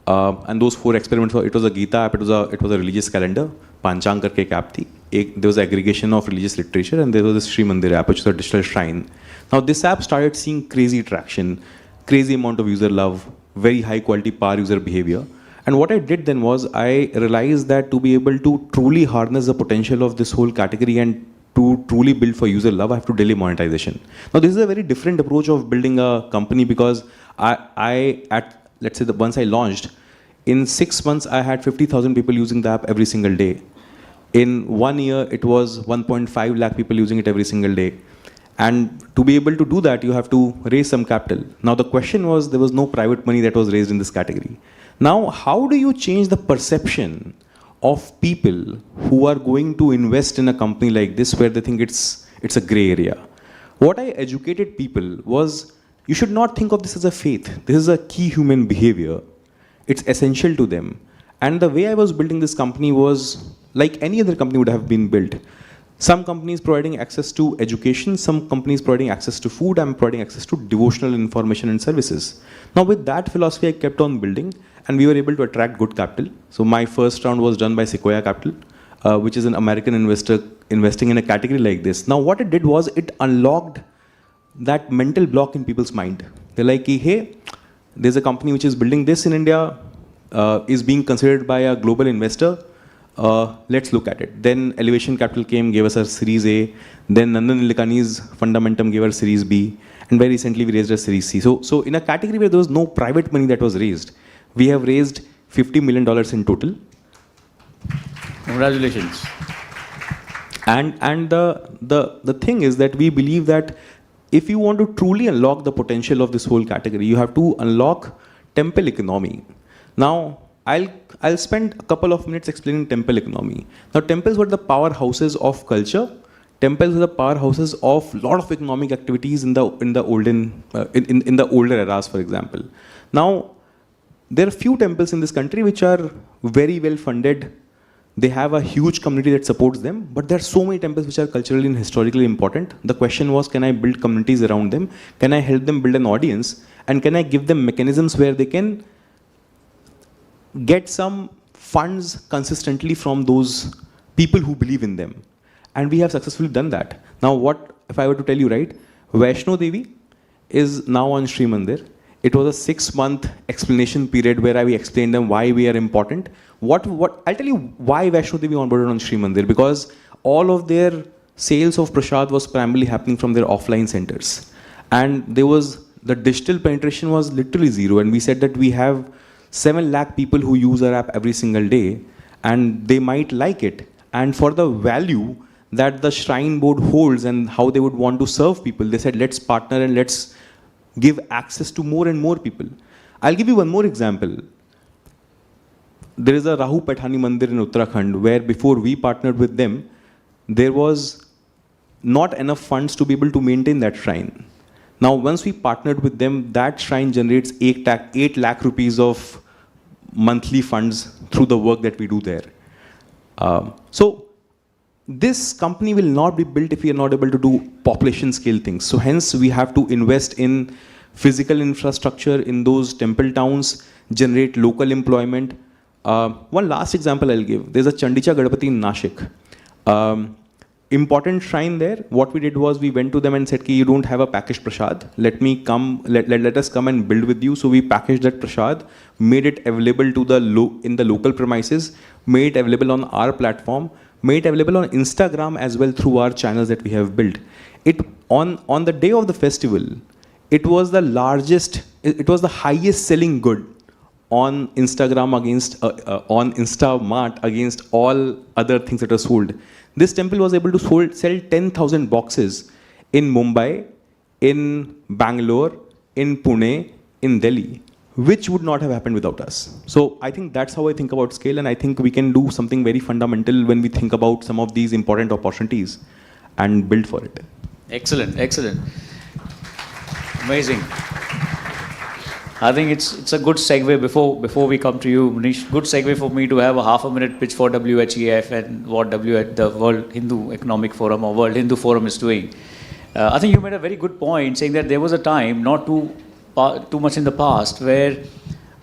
And those 4 experiments, it was a Gita app, it was a religious calendar, Panchang karke ek app thi. There was aggregation of religious literature, and there was a Shri Mandir app, which was a digital shrine. Now this app started seeing crazy traction, crazy amount of user love, very high quality power user behavior. And what I did then was I realized that to be able to truly harness the potential of this whole category and to truly build for user love, I have to delay monetization. Now this is a very different approach of building a company, because let's say once I launched, in 6 months I had 50,000 people using the app every single day. In 1 year, it was 1.5 lakh people using it every single day. And to be able to do that, you have to raise some capital. Now the question was, there was no private money that was raised in this category. Now, how do you change the perception of people who are going to invest in a company like this where they think it's a gray area? What I educated people was, you should not think of this as a faith. This is a key human behavior. It's essential to them. And the way I was building this company was like any other company would have been built. Some companies providing access to education, some companies providing access to food, I'm providing access to devotional information and services. Now with that philosophy, I kept on building, and we were able to attract good capital. So my first round was done by Sequoia Capital, which is an American investor investing in a category like this. Now what it did was it unlocked that mental block in people's mind. They're like, hey, there's a company which is building this in India, is being considered by a global investor. Let's look at it. Then Elevation Capital came, gave us a Series A. Then Nandan Nilekani's Fundamentum gave us Series B. And very recently we raised a Series C. So in a category where there was no private money that was raised, We have raised $50 million in total. Congratulations. And the thing is that we believe that if you want to truly unlock the potential of this whole category, you have to unlock temple economy. Now, I'll spend a couple of minutes explaining temple economy. Now, temples were the powerhouses of culture. Temples were the powerhouses of lot of economic activities in the older eras, for example. Now, there are few temples in this country which are very well funded. They have a huge community that supports them, but there are so many temples which are culturally and historically important. The question was, can I build communities around them? Can I help them build an audience? And can I give them mechanisms where they can get some funds consistently from those people who believe in them? And we have successfully done that. Now, what if I were to tell you, right? Vaishno Devi is now on Sri Mandir. It was a 6-month explanation period where we explained them why we are important. I'll tell you why Vaishno Devi onboarded on Sri Mandir, because all of their sales of prasad was primarily happening from their offline centers. And the digital penetration was literally zero. And we said that we have 7 lakh people who use our app every single day, and they might like it. And for the value that the Shrine Board holds and how they would want to serve people, they said, let's partner and let's give access to more and more people. I'll give you one more example. There is a Rahu Pathani Mandir in Uttarakhand where before we partnered with them, there was not enough funds to be able to maintain that shrine. Now, once we partnered with them, that shrine generates 8 lakh rupees of monthly funds through the work that we do there. So this company will not be built if we are not able to do population scale things. So hence we have to invest in physical infrastructure in those temple towns, generate local employment. One last example I'll give. There's a Chandicha Gadapati in Nashik. Important shrine there. What we did was we went to them and said, you don't have a packaged prasad. Let us come and build with you. So we packaged that prasad, made it available to in the local premises, made it available on our platform, made it available on Instagram as well through our channels that we have built. On the day of the festival, it was the highest selling good on Instagram on Instamart against all other things that are sold. This temple was able to sell 10,000 boxes in Mumbai, in Bangalore, in Pune, in Delhi, which would not have happened without us. So I think that's how I think about scale, and I think we can do something very fundamental when we think about some of these important opportunities and build for it. Excellent, excellent. Amazing. I think it's a good segue before we come to you, Manish. Good segue for me to have a half-a-minute pitch for WHEF and what the World Hindu Economic Forum or World Hindu Forum is doing. I think you made a very good point saying that there was a time, not too much in the past, where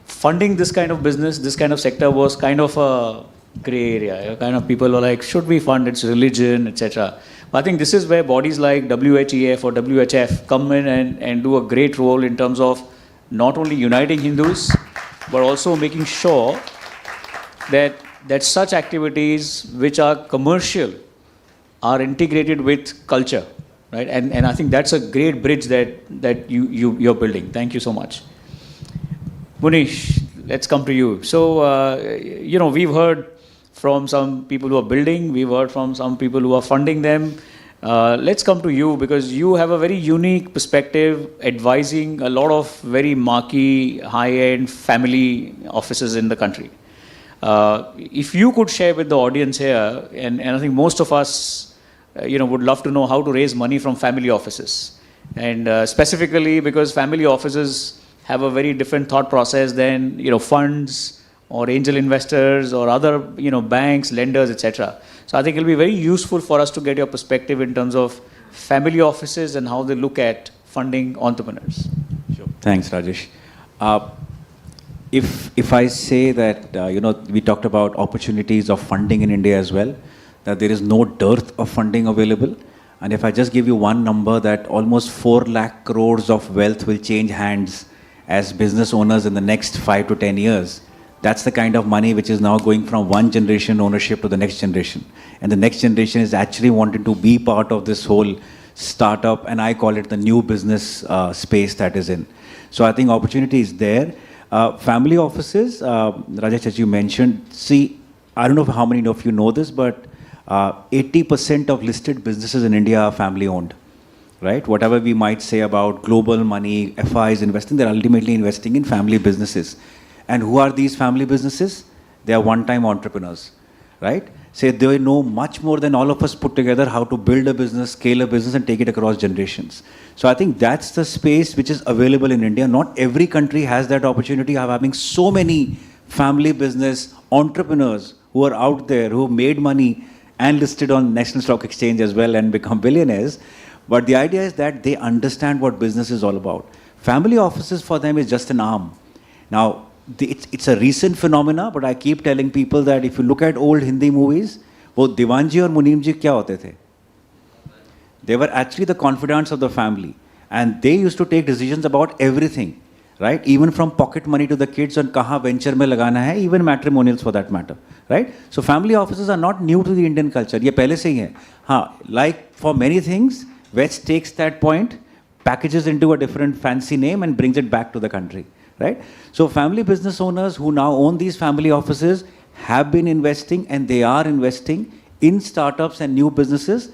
funding this kind of business, this kind of sector was kind of a gray area. Kind of people were like, should we fund its religion, etc. But I think this is where bodies like WHEF or WHF come in and do a great role in terms of not only uniting Hindus, but also making sure that such activities which are commercial are integrated with culture, right? And I think that's a great bridge that you're building. Thank you so much. Munish, let's come to you. So, we've heard from some people who are building, we've heard from some people who are funding them. Let's come to you because you have a very unique perspective advising a lot of very marquee, high-end family offices in the country. If you could share with the audience here, and I think most of us, would love to know how to raise money from family offices. And specifically because family offices have a very different thought process than, funds or angel investors or other, banks, lenders, etc. So I think it'll be very useful for us to get your perspective in terms of family offices and how they look at funding entrepreneurs. Sure. Thanks, Rajesh. If I say that, we talked about opportunities of funding in India as well, that there is no dearth of funding available. And if I just give you one number, that almost 4 lakh crores of wealth will change hands as business owners in the next 5 to 10 years. That's the kind of money which is now going from one generation ownership to the next generation. And the next generation is actually wanting to be part of this whole startup, and I call it the new business space that is in. So I think opportunity is there. Family offices, Rajesh, as you mentioned, see, I don't know how many of you know this, but 80% of listed businesses in India are family owned, right? Whatever we might say about global money, FIs investing, they're ultimately investing in family businesses. And who are these family businesses? They are one-time entrepreneurs, right? Say they know much more than all of us put together how to build a business, scale a business, and take it across generations. So I think that's the space which is available in India. Not every country has that opportunity of having so many family business entrepreneurs who are out there, who made money and listed on National Stock Exchange as well and become billionaires. But the idea is that they understand what business is all about. Family offices for them is just an arm. Now, it's a recent phenomena, but I keep telling people that if you look at old Hindi movies, वो दीवानजी और मुनीमजी क्या होते थे? They were actually the confidants of the family, and they used to take decisions about everything, right? Even from pocket money to the kids on कहाँ venture में लगाना है, even matrimonials for that matter, right? So family offices are not new to the Indian culture. ये पहले से ही है. हाँ, like for many things, West takes that point, packages into a different fancy name, and brings it back to the country. Right? So family business owners who now own these family offices have been investing, and they are investing in startups and new businesses.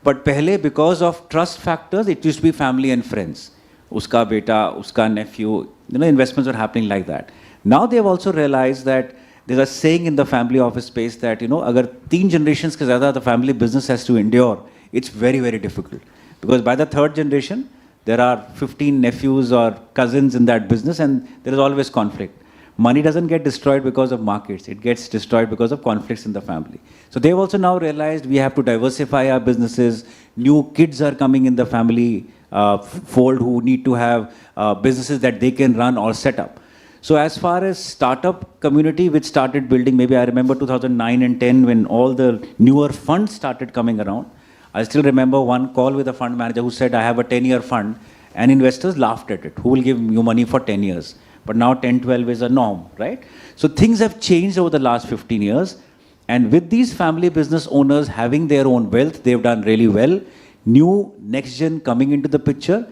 But pehle, because of trust factors, it used to be family and friends. Uska beta, uska nephew, investments are happening like that. Now they have also realized that there's a saying in the family office space that, agar 3 generations ke zyada the family business has to endure, it's very, very difficult. Because by the 3rd generation, there are 15 nephews or cousins in that business, and there is always conflict. Money doesn't get destroyed because of markets. It gets destroyed because of conflicts in the family. So they've also now realized we have to diversify our businesses. New kids are coming in the family fold who need to have businesses that they can run or set up. So as far as startup community, which started building, maybe I remember 2009 and 10 when all the newer funds started coming around. I still remember one call with a fund manager who said, I have a 10-year fund, and investors laughed at it. Who will give you money for 10 years? But now 10, 12 is a norm, right? So things have changed over the last 15 years. And with these family business owners having their own wealth, they've done really well. New next gen coming into the picture.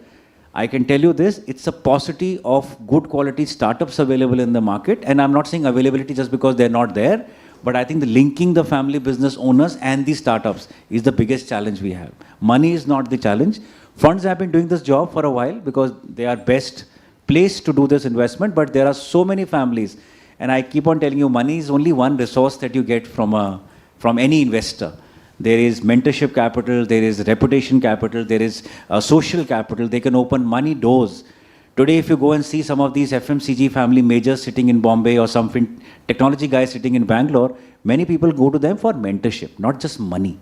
I can tell you this, it's a paucity of good quality startups available in the market. And I'm not saying availability just because they're not there. But I think the linking the family business owners and the startups is the biggest challenge we have. Money is not the challenge. Funds have been doing this job for a while because they are best placed to do this investment, but there are so many families. And I keep on telling you, money is only one resource that you get from any investor. There is mentorship capital, there is reputation capital, there is social capital. They can open money doors. Today, if you go and see some of these FMCG family majors sitting in Bombay or some technology guys sitting in Bangalore, many people go to them for mentorship, not just money.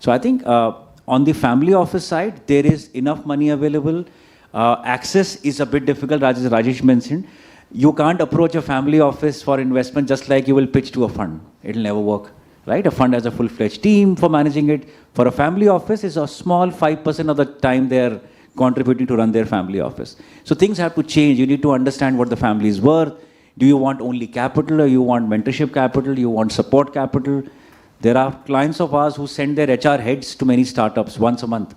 So I think on the family office side, there is enough money available. Access is a bit difficult, as Rajesh mentioned. You can't approach a family office for investment just like you will pitch to a fund. It will never work, right? A fund has a full-fledged team for managing it. For a family office, it's a small 5% of the time they're contributing to run their family office. So things have to change. You need to understand what the family is worth. Do you want only capital, or you want mentorship capital? You want support capital? There are clients of ours who send their HR heads to many startups once a month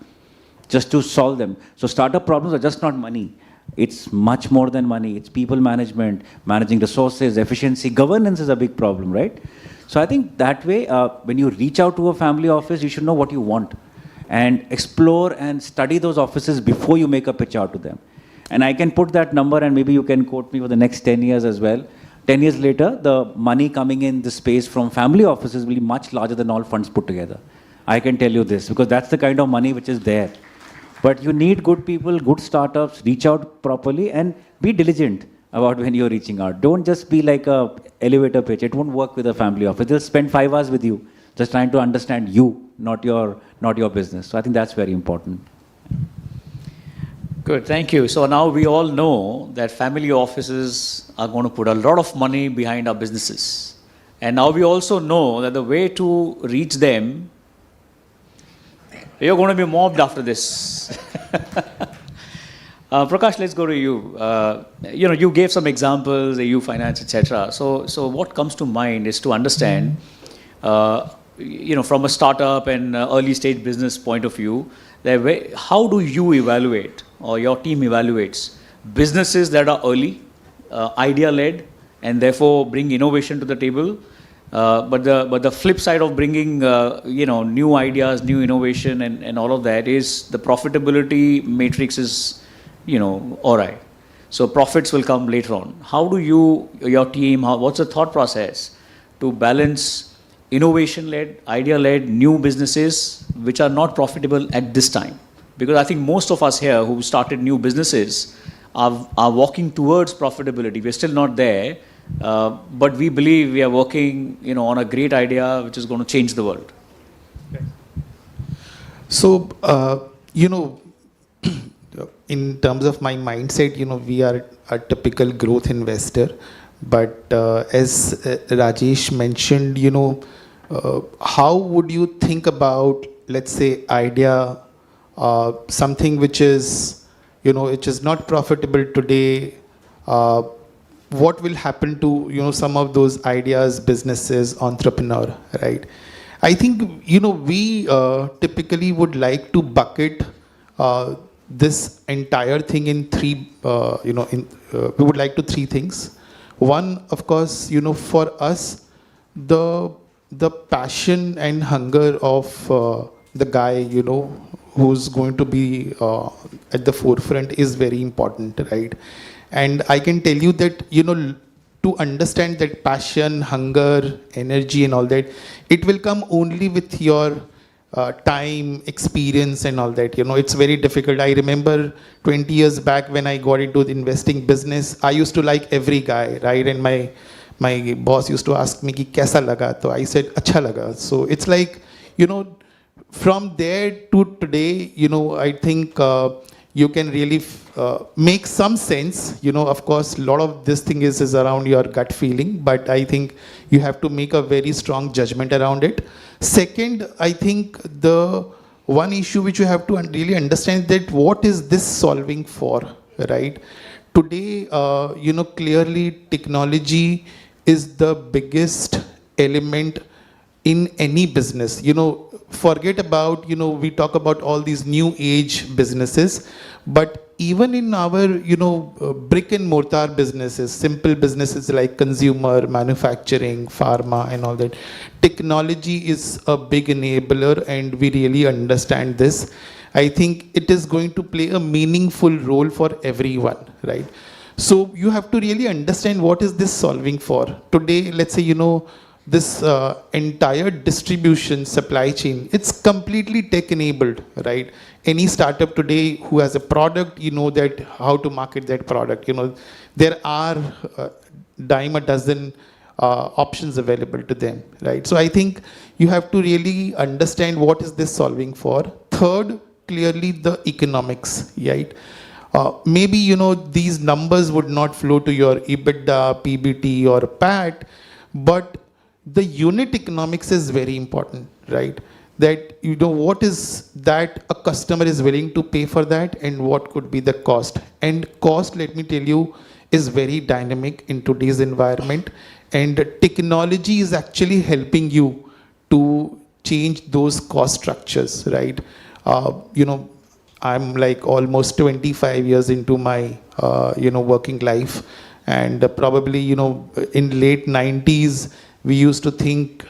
just to solve them. So startup problems are just not money. It's much more than money. It's people management, managing resources, efficiency. Governance is a big problem, right? So I think that way, when you reach out to a family office, you should know what you want and explore and study those offices before you make a pitch out to them. And I can put that number, and maybe you can quote me for the next 10 years as well. 10 years later, the money coming in the space from family offices will be much larger than all funds put together. I can tell you this, because that's the kind of money which is there. But you need good people, good startups, reach out properly, and be diligent about when you're reaching out. Don't just be like a elevator pitch. It won't work with a family office. They'll spend 5 hours with you, just trying to understand you, not your business. So I think that's very important. Good, thank you. So now we all know that family offices are going to put a lot of money behind our businesses. And now we also know that the way to reach them, you're going to be mobbed after this. Prakash, let's go to you. You gave some examples, EU Finance, etc. So what comes to mind is to understand, from a startup and early stage business point of view, how do you evaluate, or your team evaluates, businesses that are early, idea-led and therefore bring innovation to the table. But the flip side of bringing new ideas, new innovation, and all of that is the profitability matrix is alright. So profits will come later on. How do your team, what's the thought process to balance innovation-led, idea-led, new businesses which are not profitable at this time? Because I think most of us here who started new businesses are walking towards profitability. We're still not there, but we believe we are working on a great idea which is going to change the world. So, in terms of my mindset, we are a typical growth investor. But as Rajesh mentioned, how would you think about, let's say, idea, something which is, which is not profitable today? What will happen to, some of those ideas, businesses, entrepreneur, right? I think, we typically would like to bucket this entire thing in three, we would like to three things. One, of course, for us, the passion and hunger of the guy, who's going to be at the forefront is very important, right? And I can tell you that, to understand that passion, hunger, energy and all that, it will come only with your time, experience and all that. It's very difficult. I remember 20 years back when I got into the investing business, I used to like every guy, right? And my boss used to ask me, ki, kaisa laga? So I said, acha laga. So it's like, from there to today, I think you can really make some sense. Of course, a lot of this thing is around your gut feeling, but I think you have to make a very strong judgment around it. Second, I think the one issue which you have to really understand that what is this solving for, right? Today, clearly technology is the biggest element in any business. Forget about, we talk about all these new age businesses, but even in our, brick and mortar businesses, simple businesses like consumer, manufacturing, pharma and all that, technology is a big enabler and we really understand this. I think it is going to play a meaningful role for everyone, right? So you have to really understand what is this solving for. Today, let's say, this entire distribution supply chain, it's completely tech enabled, right? Any startup today who has a product, that how to market that product. There are dime a dozen options available to them, right? So I think you have to really understand what is this solving for. Third, clearly the economics, right? Maybe, these numbers would not flow to your EBITDA, PBT or PAT, but the unit economics is very important, right? That, what is that a customer is willing to pay for that and what could be the cost. And cost, let me tell you, is very dynamic in today's environment. And technology is actually helping you to change those cost structures, right? I'm like almost 25 years into my, working life. And probably, in late 90s, we used to think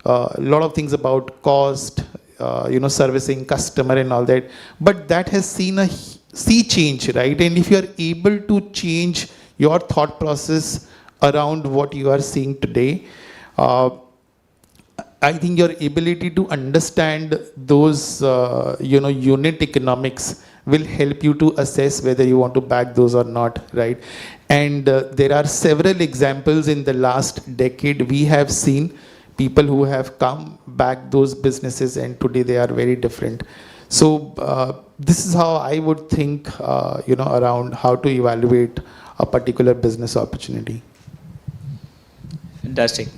a lot of things about cost, servicing customer and all that. But that has seen a sea change, right? And if you are able to change your thought process around what you are seeing today, I think your ability to understand those, unit economics will help you to assess whether you want to back those or not, right? And there are several examples in the last decade we have seen people who have come back those businesses and today they are very different. So this is how I would think, around how to evaluate a particular business opportunity. Fantastic.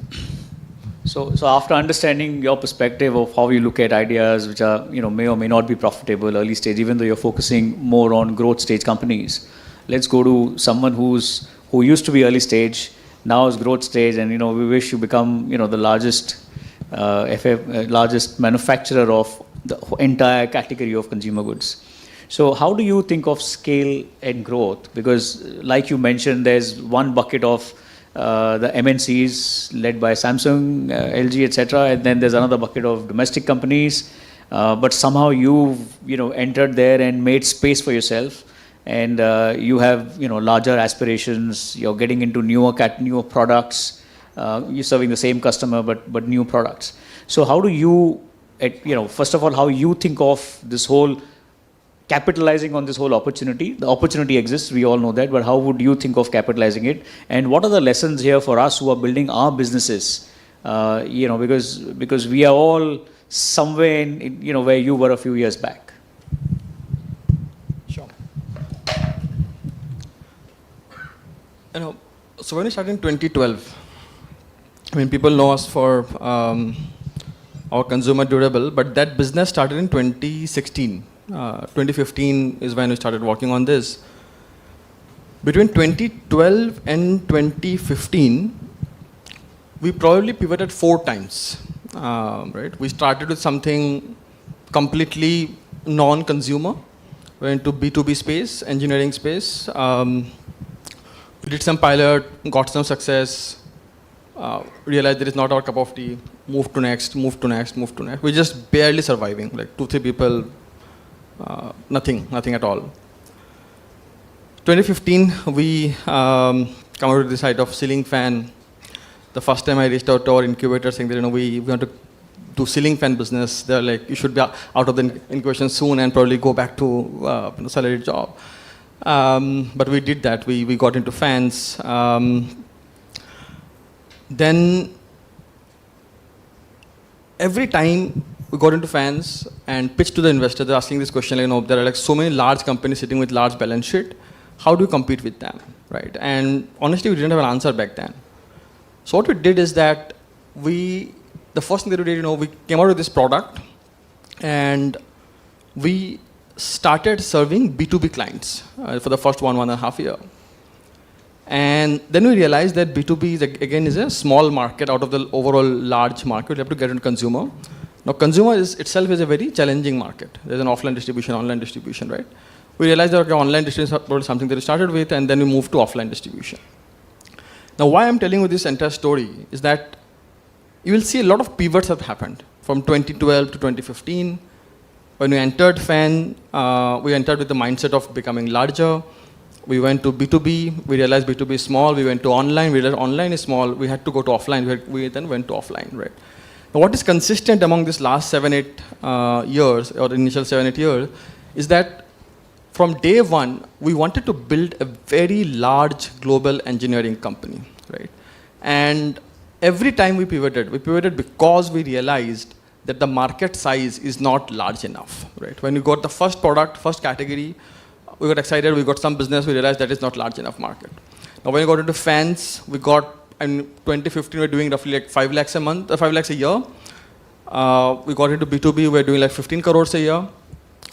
So after understanding your perspective of how you look at ideas which are, may or may not be profitable early stage, even though you're focusing more on growth stage companies, let's go to someone who used to be early stage, now is growth stage, and we wish you become the largest largest manufacturer of the entire category of consumer goods. So how do you think of scale and growth? Because like you mentioned, there's one bucket of the MNCs led by Samsung, LG, etc., and then there's another bucket of domestic companies. But somehow you've entered there and made space for yourself, and you have larger aspirations. You're getting into newer products. You're serving the same customer but new products. So how do you, first of all, how you think of this whole capitalizing on this whole opportunity? The opportunity exists, we all know that, but how would you think of capitalizing it? And what are the lessons here for us who are building our businesses? Because we are all somewhere in, where you were a few years back. Sure. So when we started in 2012, people know us for our consumer durable, but that business started in 2016. 2015 is when we started working on this. Between 2012 and 2015, we probably pivoted 4 times. Right? We started with something completely non-consumer. We went to B2B space, engineering space. We did some pilot, got some success, realized that it's not our cup of tea, moved to next. We're just barely surviving, like 2-3 people, nothing at all. 2015, we come out with this idea of ceiling fan. The first time I reached out to our incubator saying that we want to do ceiling fan business, they're like, you should be out of the incubation soon and probably go back to salaried job. But we did that. We got into fans. Then every time we got into fans and pitched to the investor, they're asking this question, there are like so many large companies sitting with large balance sheet. How do you compete with them, right? And honestly, we didn't have an answer back then. So what we did is that the first thing that we did, we came out with this product and we started serving B2B clients for the first 1.5 year. And then we realized that B2B is a small market out of the overall large market. You have to get into consumer. Now, consumer itself is a very challenging market. There's an offline distribution, online distribution, right? We realized that online distribution was something that we started with, and then we moved to offline distribution. Now, why I'm telling you this entire story is that you will see a lot of pivots have happened from 2012 to 2015. When we entered FAN, we entered with the mindset of becoming larger. We went to B2B. We realized B2B is small. We went to online. We realized online is small. We had to go to offline. We then went to offline, right? Now, what is consistent among this last 7-8 years, or the initial 7-8 years, is that from day one, we wanted to build a very large global engineering company, right? And every time we pivoted because we realized that the market size is not large enough, right? When we got the first product, first category, we got excited, we got some business, we realized that is not large enough market. Now, when we got into fans, we got, in 2015, we were doing roughly like 5 lakhs a month, 5 lakhs a year. We got into B2B, we were doing like 15 crores a year,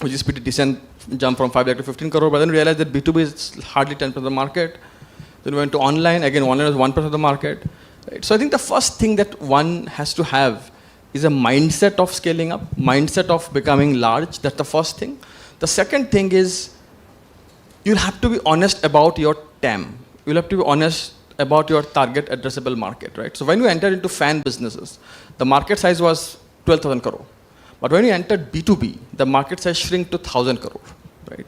which is pretty decent jump from 5 lakh to 15 crore. But then we realized that B2B is hardly 10% of the market. Then we went to online. Again, online was 1% of the market. Right? So I think the first thing that one has to have is a mindset of scaling up, mindset of becoming large. That's the first thing. The second thing is you'll have to be honest about your TAM. You'll have to be honest about your target addressable market, right? So when you entered into fan businesses, the market size was 12,000 crore. But when you entered B2B, the market size shrink to 1,000 crore, right?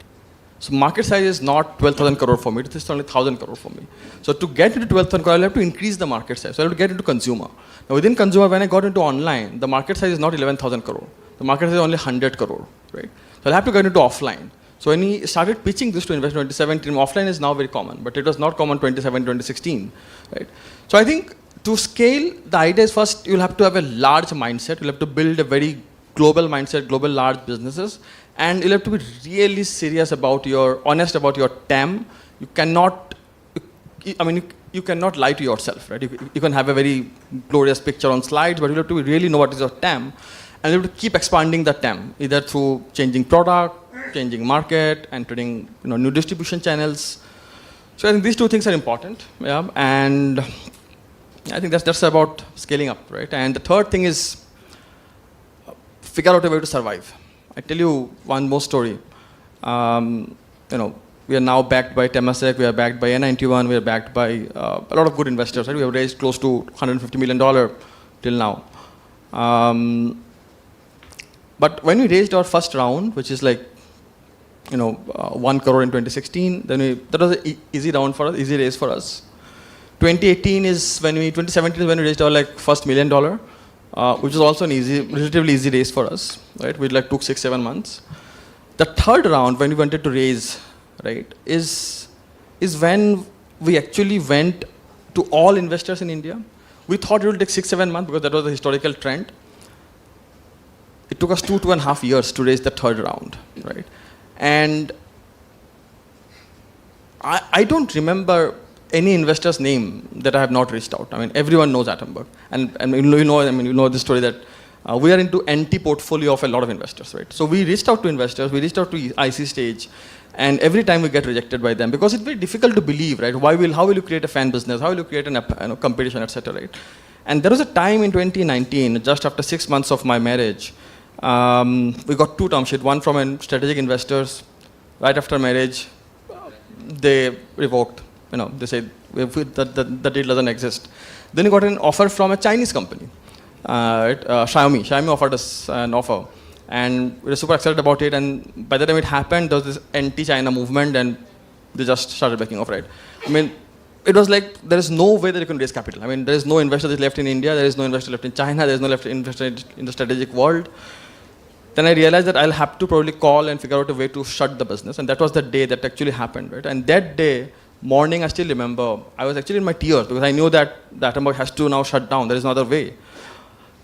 So market size is not 12,000 crore for me, it is only 1,000 crore for me. So to get into 12,000 crore, I'll have to increase the market size. So I'll have to get into consumer. Now within consumer, when I got into online, the market size is not 11,000 crore. The market size is only 100 crore, right? So I'll have to get into offline. So when we started pitching this to investors in 2017, offline is now very common, but it was not common 2017, 2016, right? So I think to scale, the idea is first you'll have to have a large mindset. You'll have to build a very global mindset, global large businesses, and you'll have to be really serious about honest about your TAM. You cannot, you cannot lie to yourself, right? You can have a very glorious picture on slides, but you have to really know what is your TAM, and you have to keep expanding the TAM, either through changing product, changing market, entering new distribution channels. So I think these two things are important, yeah, and I think that's about scaling up, right? And the third thing is figure out a way to survive. I tell you one more story. We are now backed by Temasek, we are backed by N91, we are backed by a lot of good investors. Right? We have raised close to $150 million till now. But when we raised our first round, which is like 1 crore in 2016, then that was an easy round for us, easy raise for us. 2017 is when we raised our first $1 million, which was also an relatively easy raise for us. Right, we took 6-7 months. The third round, when we wanted to raise, right, is when we actually went to all investors in India. We thought it would take 6-7 months because that was the historical trend. It took us 2.5 years to raise the third round, right? And I don't remember any investor's name that I have not reached out. I mean, everyone knows Atomberg, and you know the story that we are into NT portfolio of a lot of investors, right? So we reached out to investors, we reached out to IC stage, and every time we get rejected by them because it's very difficult to believe, right? How will you create a fan business? How will you create a competition, etc., right? And there was a time in 2019, just after 6 months of my marriage, we got 2 term sheets, one from strategic investors. Right after marriage, they revoked. They said the deal doesn't exist. Then we got an offer from a Chinese company, Xiaomi. Xiaomi offered us an offer, and we were super excited about it. And by the time it happened, there was this anti-China movement, and they just started backing off. Right? I mean, it was like there is no way that you can raise capital. I mean, there is no investor left in India, there is no investor left in China, there is no investor in the strategic world. Then I realized that I'll have to probably call and figure out a way to shut the business, and that was the day that actually happened, right? And that day, morning, I still remember, I was actually in my tears because I knew that the Atomberg has to now shut down. There is no other way.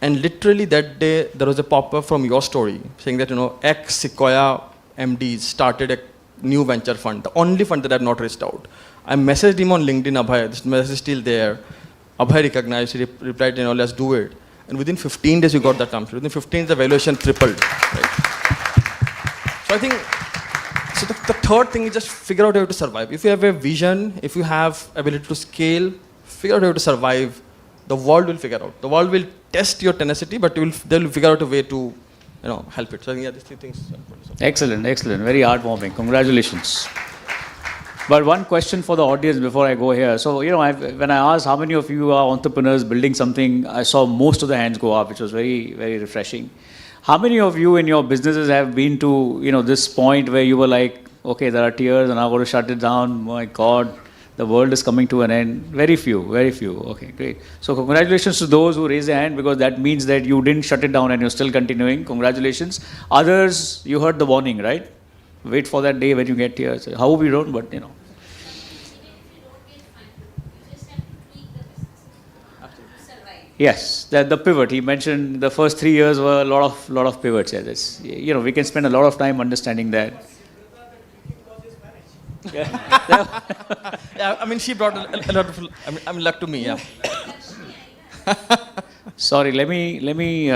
And literally that day, there was a pop-up from your story saying that, ex-Sequoia MDs started a new venture fund, the only fund that I have not raised out. I messaged him on LinkedIn, Abhay, this message is still there. Abhay recognized, he replied, let's do it. And within 15 days, we got that term sheet. Within 15 days, the valuation tripled. Right? So I think, the third thing is just figure out how to survive. If you have a vision, if you have ability to scale, figure out how to survive. The world will figure out. The world will test your tenacity, but they'll figure out a way to, help it. So I think, these 3 things. Excellent. Very heartwarming. Congratulations. But one question for the audience before I go here. So, when I asked how many of you are entrepreneurs building something, I saw most of the hands go up, which was very, very refreshing. How many of you in your businesses have been to, this point where you were like, okay, there are tears and I'm going to shut it down. My God, the world is coming to an end. Very few. Okay, great. So congratulations to those who raised their hand, because that means that you didn't shut it down and you're still continuing. Congratulations. Others, you heard the warning, right? Wait for that day when you get tears. How we don't, but Yes, the pivot. He mentioned the first 3 years were a lot of pivots. Yeah, we can spend a lot of time understanding that. Yeah, I mean, she brought a lot of luck to me. Yeah. Sorry, let me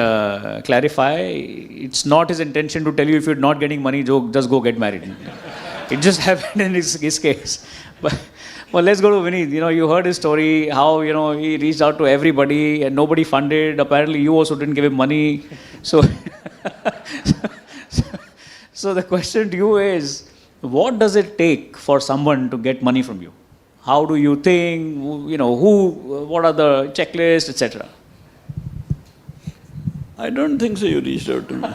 clarify. It's not his intention to tell you if you're not getting money, just go get married. It just happened in his case. But let's go to Vineet. You heard his story, how, he reached out to everybody and nobody funded. Apparently, you also didn't give him money. So, so the question to you is, what does it take for someone to get money from you? How do you think, what are the checklists, etc.? I don't think so you reached out to me.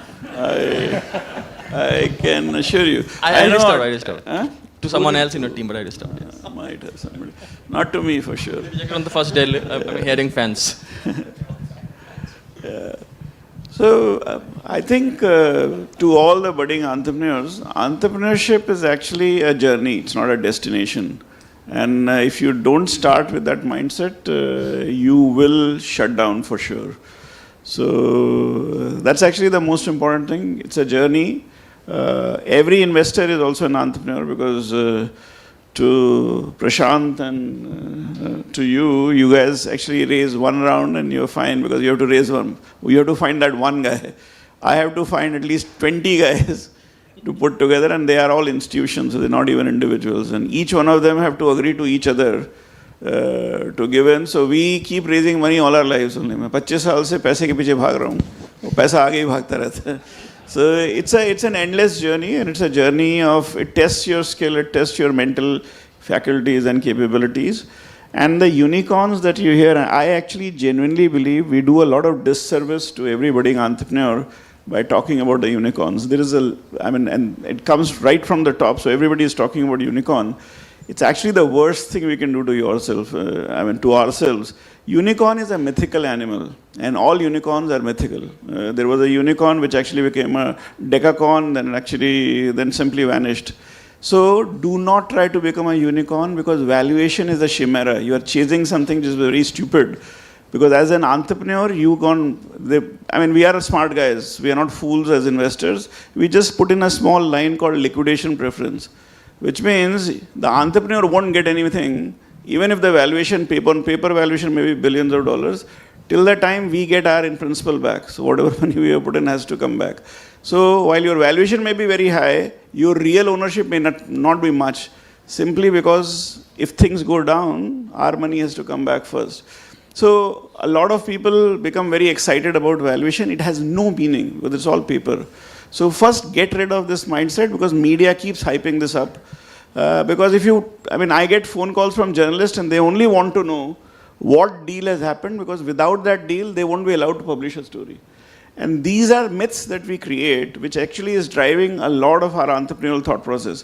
I can assure you. I reached out. Huh? To someone else in your team, but I reached out. Yes. Might have somebody. Not to me for sure. On the first day, I'm hearing fans. Yeah. So I think to all the budding entrepreneurs, entrepreneurship is actually a journey. It's not a destination. And if you don't start with that mindset, you will shut down for sure. So that's actually the most important thing. It's a journey. Every investor is also an entrepreneur, because to Prashant and to you guys actually raise one round and you're fine, because you have to raise one. You have to find that one guy. I have to find at least 20 guys to put together, and they are all institutions, so they're not even individuals. And each one of them have to agree to each other to give in. So we keep raising money all our lives only. मैं 25 साल से पैसे के पीछे भाग रहा हूँ. वो पैसा आगे ही भागता रहता है. So it's an endless journey, and it's a journey of, it tests your skill, it tests your mental faculties and capabilities. And the unicorns that you hear, I actually genuinely believe we do a lot of disservice to every budding entrepreneur by talking about the unicorns. There is and it comes right from the top, so everybody is talking about unicorn. It's actually the worst thing we can do to yourself, to ourselves. Unicorn is a mythical animal, and all unicorns are mythical. There was a unicorn which actually became a decacorn, then simply vanished. So do not try to become a unicorn, because valuation is a chimera. You are chasing something which is very stupid. Because as an entrepreneur, we are smart guys. We are not fools as investors. We just put in a small line called liquidation preference, which means the entrepreneur won't get anything, even if the valuation, on paper valuation may be billions of dollars, till the time we get our in principle back. So whatever money we have put in has to come back. So while your valuation may be very high, your real ownership may not be much, simply because if things go down, our money has to come back first. So a lot of people become very excited about valuation. It has no meaning, because it's all paper. So first get rid of this mindset, because media keeps hyping this up. Because I get phone calls from journalists and they only want to know what deal has happened, because without that deal, they won't be allowed to publish a story. And these are myths that we create, which actually is driving a lot of our entrepreneurial thought process.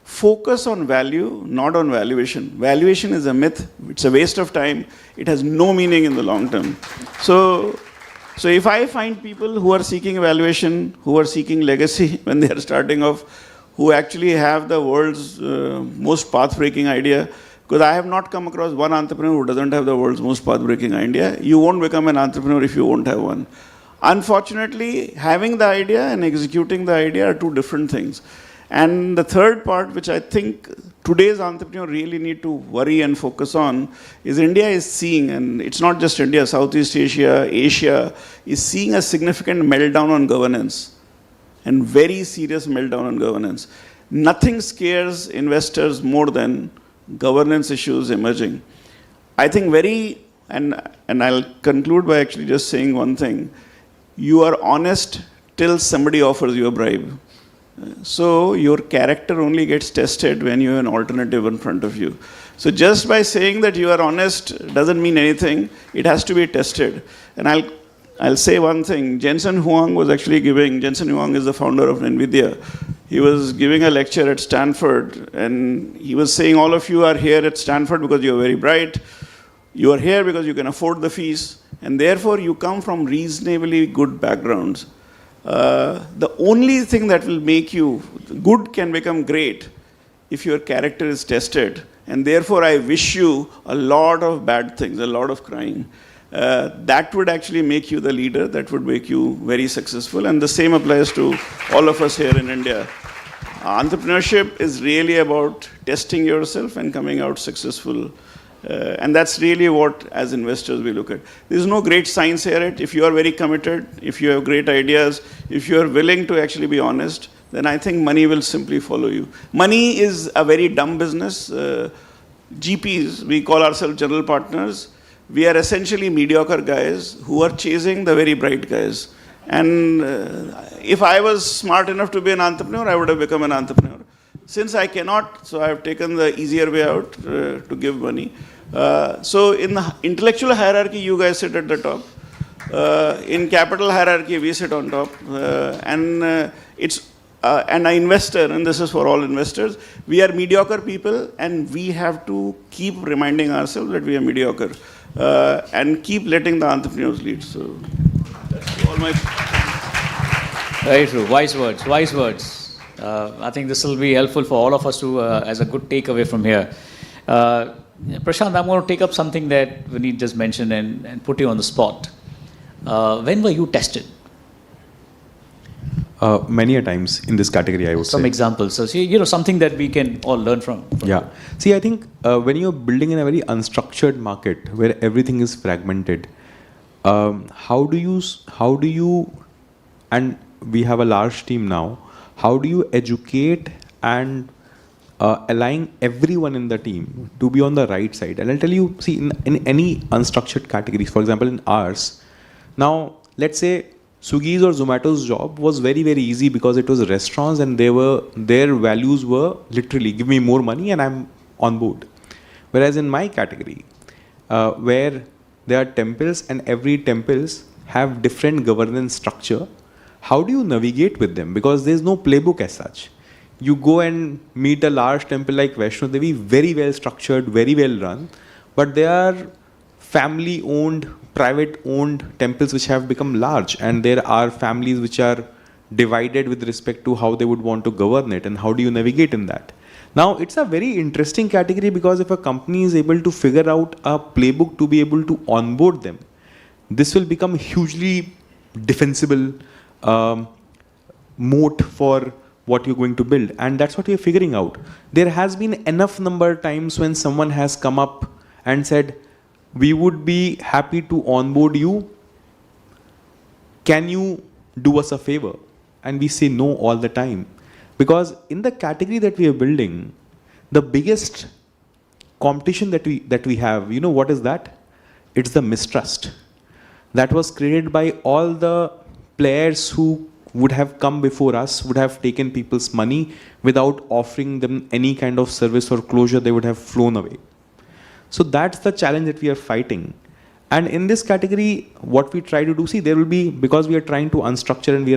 Focus on value, not on valuation. Valuation is a myth. It's a waste of time. It has no meaning in the long term. So if I find people who are seeking valuation, who are seeking legacy when they are starting off, who actually have the world's most path-breaking idea, because I have not come across one entrepreneur who doesn't have the world's most path-breaking idea. You won't become an entrepreneur if you won't have one. Unfortunately, having the idea and executing the idea are two different things. And the third part, which I think today's entrepreneur really need to worry and focus on, is India is seeing, and it's not just India, Southeast Asia, Asia, is seeing a significant meltdown on governance, and very serious meltdown on governance. Nothing scares investors more than governance issues emerging. I think and I'll conclude by actually just saying one thing. You are honest till somebody offers you a bribe. So your character only gets tested when you have an alternative in front of you. So just by saying that you are honest doesn't mean anything. It has to be tested. And I'll say one thing. Jensen Huang is the founder of NVIDIA. He was giving a lecture at Stanford, and he was saying, all of you are here at Stanford because you are very bright. You are here because you can afford the fees, and therefore you come from reasonably good backgrounds. The only thing that will make you good can become great if your character is tested, and therefore I wish you a lot of bad things, a lot of crying. That would actually make you the leader, that would make you very successful, and the same applies to all of us here in India. Entrepreneurship is really about testing yourself and coming out successful. And that's really what, as investors, we look at. There's no great science here. If you are very committed, if you have great ideas, if you are willing to actually be honest, then I think money will simply follow you. Money is a very dumb business. GPs, we call ourselves general partners. We are essentially mediocre guys who are chasing the very bright guys. And if I was smart enough to be an entrepreneur, I would have become an entrepreneur. Since I cannot, so I have taken the easier way out to give money. So in the intellectual hierarchy, you guys sit at the top. In capital hierarchy, we sit on top. And an investor, and this is for all investors, we are mediocre people, and we have to keep reminding ourselves that we are mediocre and keep letting the entrepreneurs lead. So that's all my... Very true. Wise words. Wise words. I think this will be helpful for all of us to, as a good takeaway from here. Prashant, I'm going to take up something that Vineet just mentioned and put you on the spot. When were you tested? Many a times in this category, I would say. Some examples. So, see, something that we can all learn from. Yeah. See, I think when you're building in a very unstructured market where everything is fragmented, how do you, and we have a large team now, how do you educate and align everyone in the team to be on the right side? And I'll tell you, see, in any unstructured categories, for example, in ours, now, let's say Swiggy's or Zomato's job was very, very easy because it was restaurants and their values were literally give me more money and I'm on board. Whereas in my category, where there are temples and every temples have different governance structure, how do you navigate with them? Because there's no playbook as such. You go and meet a large temple like Vaishno Devi, very well structured, very well run, but they are family-owned, private-owned temples which have become large, and there are families which are divided with respect to how they would want to govern it, and how do you navigate in that? Now, it's a very interesting category because if a company is able to figure out a playbook to be able to onboard them, this will become hugely defensible moat for what you're going to build. And that's what we're figuring out. There has been enough number of times when someone has come up and said, we would be happy to onboard you. Can you do us a favor? And we say no all the time. Because in the category that we are building, the biggest competition that we have, you know what is that? It's the mistrust. That was created by all the players who would have come before us, would have taken people's money without offering them any kind of service or closure, they would have flown away. So that's the challenge that we are fighting. And in this category, what we try to do, see, there will be, because we are trying to unstructure and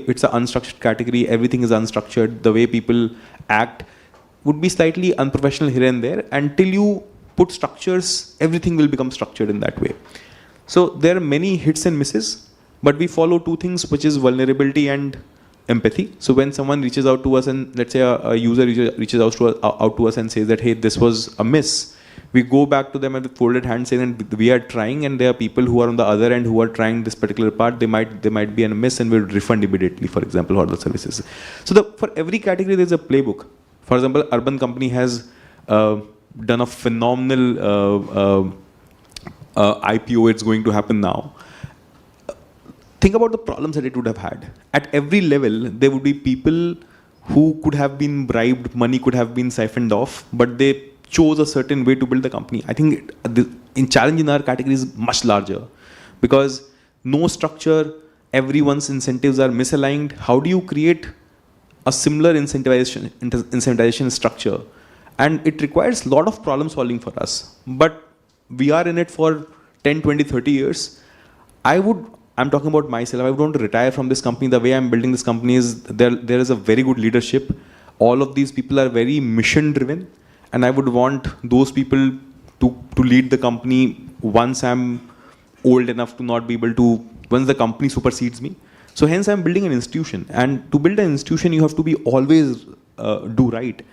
it's an unstructured category, everything is unstructured, the way people act would be slightly unprofessional here and there. Until you put structures, everything will become structured in that way. So there are many hits and misses, but we follow two things, which is vulnerability and empathy. So when someone reaches out to us and let's say a user reaches out to us and says that, hey, this was a miss, we go back to them with folded hands saying that we are trying, and there are people who are on the other end who are trying this particular part, they might be a miss and we'll refund immediately, for example, all the services. So for every category there's a playbook. For example, Urban Company has done a phenomenal IPO, it's going to happen now. Think about the problems that it would have had. At every level, there would be people who could have been bribed, money could have been siphoned off, but they chose a certain way to build the company. I think the challenge in our category is much larger because no structure, everyone's incentives are misaligned. How do you create a similar incentivization structure? And it requires a lot of problem solving for us. But we are in it for 10, 20, 30 years. I'm talking about myself. I would want to retire from this company. The way I'm building this company is there is a very good leadership. All of these people are very mission driven. And I would want those people to lead the company once I'm old enough to not be able to, once the company supersedes me. So hence I'm building an institution. And to build an institution, you have to be always do right.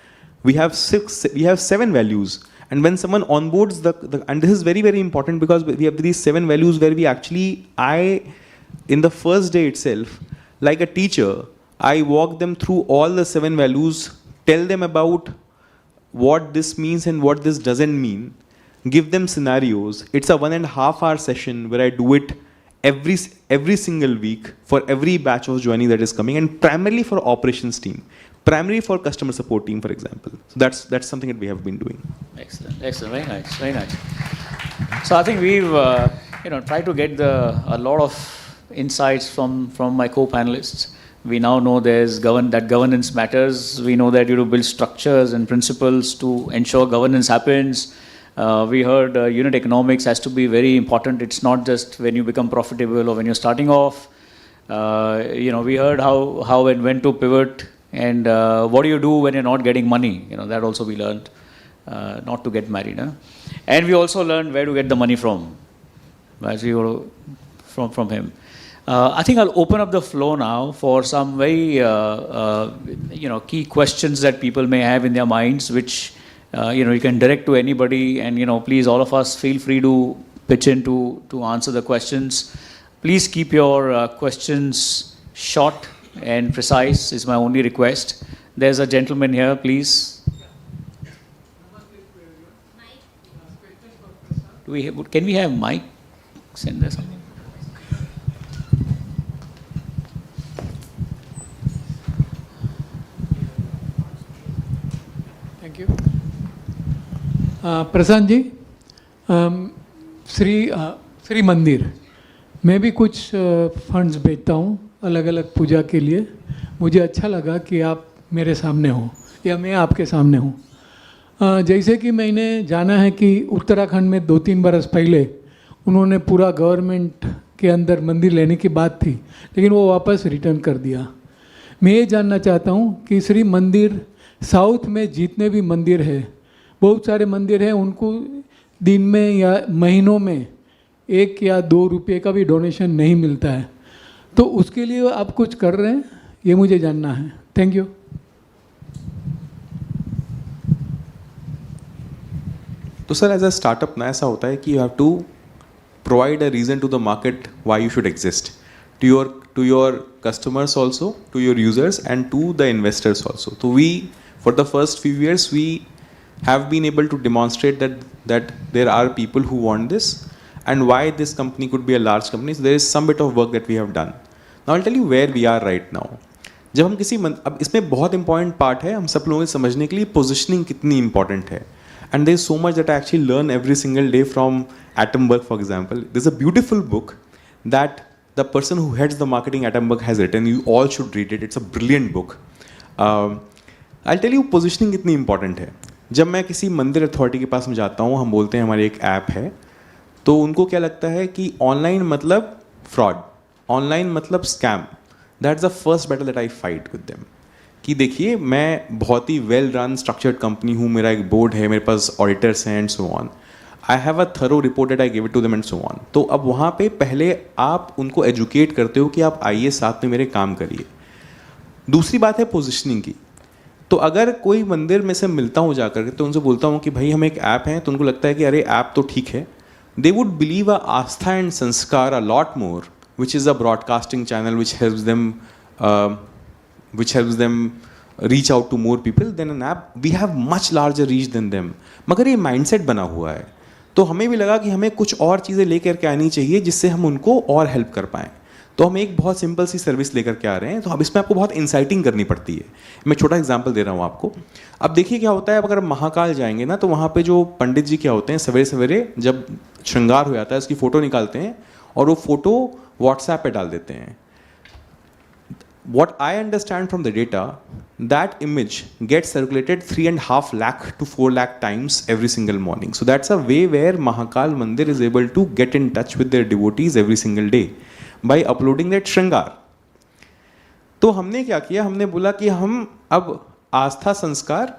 We have 7 values. And when someone onboards and this is very, very important because we have these 7 values where we actually, in the first day itself, like a teacher, I walk them through all the 7 values, tell them about what this means and what this doesn't mean, give them scenarios. It's a 1.5 hour session where I do it every single week for every batch of joining that is coming, and primarily for operations team, primarily for customer support team, for example. So that's something that we have been doing. Excellent, very nice, very nice. So I think we've tried to get a lot of insights from my co-panelists. We now know that governance matters. We know that you build structures and principles to ensure governance happens. We heard unit economics has to be very important. It's not just when you become profitable or when you're starting off. We heard how and when to pivot and what do you do when you're not getting money. That also we learned, not to get married. And we also learned where to get the money from, as we were from him. I think I'll open up the floor now for some very key questions that people may have in their minds, which you can direct to anybody, and please, all of us, feel free to pitch in to answer the questions. Please keep your questions short and precise is my only request. There's a gentleman here, please. Can we have mic? Send there something. Thank you. Prasanji, Sri Mandir. मैं भी कुछ funds भेजता हूँ अलग अलग पूजा के लिए। मुझे अच्छा लगा कि आप मेरे सामने हो या मैं आपके सामने हूँ। जैसे कि मैंने जाना है कि उत्तराखंड में 2-3 बरस पहले उन्होंने पूरा गवर्नमेंट के अंदर मंदिर लेने की बात थी, लेकिन वो वापस रिटर्न कर दिया। मैं ये जानना चाहता हूँ कि श्री मंदिर साउथ में जितने भी मंदिर है, बहुत सारे मंदिर हैं, उनको दिन में या महीनों में 1 या 2 रुपये का भी डोनेशन नहीं मिलता है, तो उसके लिए आप कुछ कर रहे हैं, ये मुझे जानना है। Thank you. तो सर, एज अ स्टार्टअप ना ऐसा होता है कि you have to provide a reason to the market why you should exist, to your customers also, to your users, and to the investors also. So we, for the first few years, we have been able to demonstrate that there are people who want this and why this company could be a large company. So there is some bit of work that we have done. Now I'll tell you where we are right now. जब हम किसी अब इसमें बहुत important part है हम सब लोगों को समझने के लिए positioning कितनी important है. And there is so much that I actually learn every single day from Atomberg, for example. There's a beautiful book that the person who heads the marketing at Atomberg has written. You all should read it. It's a brilliant book. I'll tell you positioning कितनी important है. जब मैं किसी मंदिर authority के पास में जाता हूँ, हम बोलते हैं हमारी एक ऐप है, तो उनको क्या लगता है कि ऑनलाइन मतलब फ्रॉड, ऑनलाइन मतलब scam. That's the first battle that I fight with them. कि देखिए मैं बहुत ही वेल रन स्ट्रक्चर्ड कंपनी हूँ, मेरा एक बोर्ड है, मेरे पास ऑडिटर्स हैं and so on. I have a thorough report that I give it to them and so on. तो अब वहाँ पे पहले आप उनको एजुकेट करते हो कि आप आइए साथ में मेरे काम करिए. दूसरी बात है पोजिशनिंग की. तो अगर कोई मंदिर में से मिलता हूँ जाकर के, तो उनसे बोलता हूँ कि भाई हम एक ऐप हैं, तो उनको लगता है कि अरे ऐप तो ठीक है. They would believe a Aastha and Sanskar a lot more, which is a broadcasting channel which helps them reach out to more people than an app. We have much larger reach than them. मगर ये mindset बना हुआ है, तो हमें भी लगा कि हमें कुछ और चीज़ें लेकर के आनी चाहिए जिससे हम उनको और हेल्प कर पाएँ. तो हम एक बहुत सिंपल सी सर्विस लेकर के आ रहे हैं. तो अब इसमें आपको बहुत इंसाइटिंग करनी पड़ती है. मैं छोटा एग्जांपल दे रहा हूँ आपको. अब देखिए क्या होता है, अब अगर महाकाल जाएंगे ना, तो वहाँ पे जो पंडित जी क्या होते हैं, सवेरे सवेरे जब श्रृंगार हो जाता है उसकी फ़ोटो निकालते हैं और वो फ़ोटो व्हाट्सएप पे डाल देते हैं. What I understand from the data, that image gets circulated 3.5 lakh to 4 lakh times every single morning. So that's a way where Mahakal Mandir is able to get in touch with their devotees every single day by uploading that Shringar. तो हमने क्या किया, हमने बोला कि हम अब आस्था संस्कार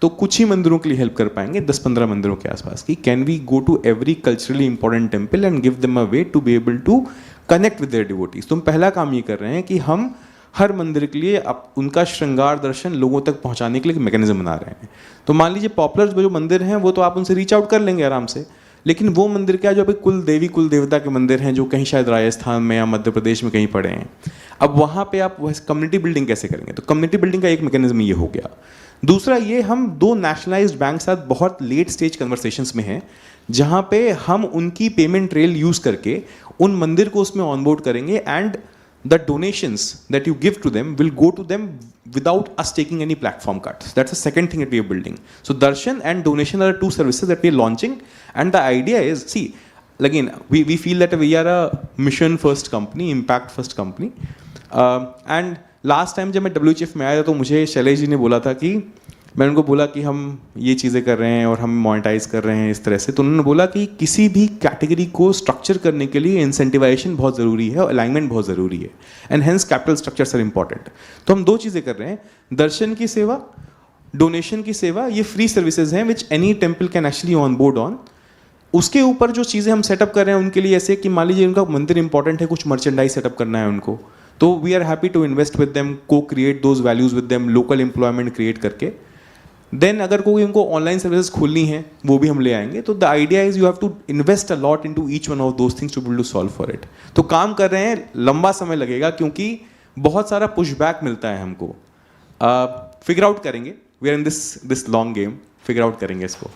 तो कुछ ही मंदिरों के लिए हेल्प कर पाएंगे, 10-15 मंदिरों के आसपास की. Can we go to every culturally important temple and give them a way to be able to connect with their devotees. तो हम पहला काम ये कर रहे हैं कि हम हर मंदिर के लिए उनका श्रृंगार दर्शन लोगों तक पहुंचाने के लिए एक मैकेनिज्म बना रहे हैं. तो मान लीजिए पॉपुलर जो मंदिर हैं वो तो आप उनसे रीच आउट कर लेंगे आराम से, लेकिन वो मंदिर क्या जो अभी कुल देवी कुल देवता के मंदिर हैं जो कहीं शायद राजस्थान में या मध्य प्रदेश में कहीं पड़े हैं, अब वहाँ पे आप कम्युनिटी बिल्डिंग कैसे करेंगे. तो कम्युनिटी बिल्डिंग का एक मैकेनिज्म ये हो गया. दूसरा ये, हम 2 नेशनलाइज्ड बैंक साथ बहुत लेट स्टेज कन्वर्सेशंस में हैं जहाँ पे हम उनकी पेमेंट रेल यूज़ करके उन मंदिर को उसमें ऑनबोर्ड करेंगे and the donations that you give to them will go to them without us taking any platform cuts. That's the second thing that we are building. So darshan and donation are 2 services that we are launching, and the idea is, see, again, we feel that we are a mission first company, impact first company, and last time जब मैं WHF में आया तो मुझे शैलेश जी ने बोला था कि मैंने उनको बोला कि हम ये चीज़ें कर रहे हैं और हम मोनेटाइज कर रहे हैं इस तरह से. तो उन्होंने बोला कि किसी भी कैटेगरी को स्ट्रक्चर करने के लिए इंसेंटिवाइजेशन बहुत ज़रूरी है और अलाइनमेंट बहुत ज़रूरी है, and hence capital structures are important. तो हम 2 चीज़ें कर रहे हैं, दर्शन की सेवा, डोनेशन की सेवा. ये फ्री सर्विसेज हैं which any temple can actually on board on. उसके ऊपर जो चीज़ें हम सेटअप कर रहे हैं उनके लिए, ऐसे कि मान लीजिए उनका मंदिर इंपॉर्टेंट है, कुछ मर्चेंडाइज सेटअप करना है उनको, तो we are happy to invest with them, को create those values with them, local employment create करके. देन अगर कोई उनको ऑनलाइन सर्विसेज खोलनी है वो भी हम ले आएंगे. तो the idea is you have to invest a lot into each one of those things to be able to solve for it. तो काम कर रहे हैं, लंबा समय लगेगा क्योंकि बहुत सारा पुशबैक मिलता है हमको. फिगर आउट करेंगे, we are in this long game, figure out करेंगे इसको.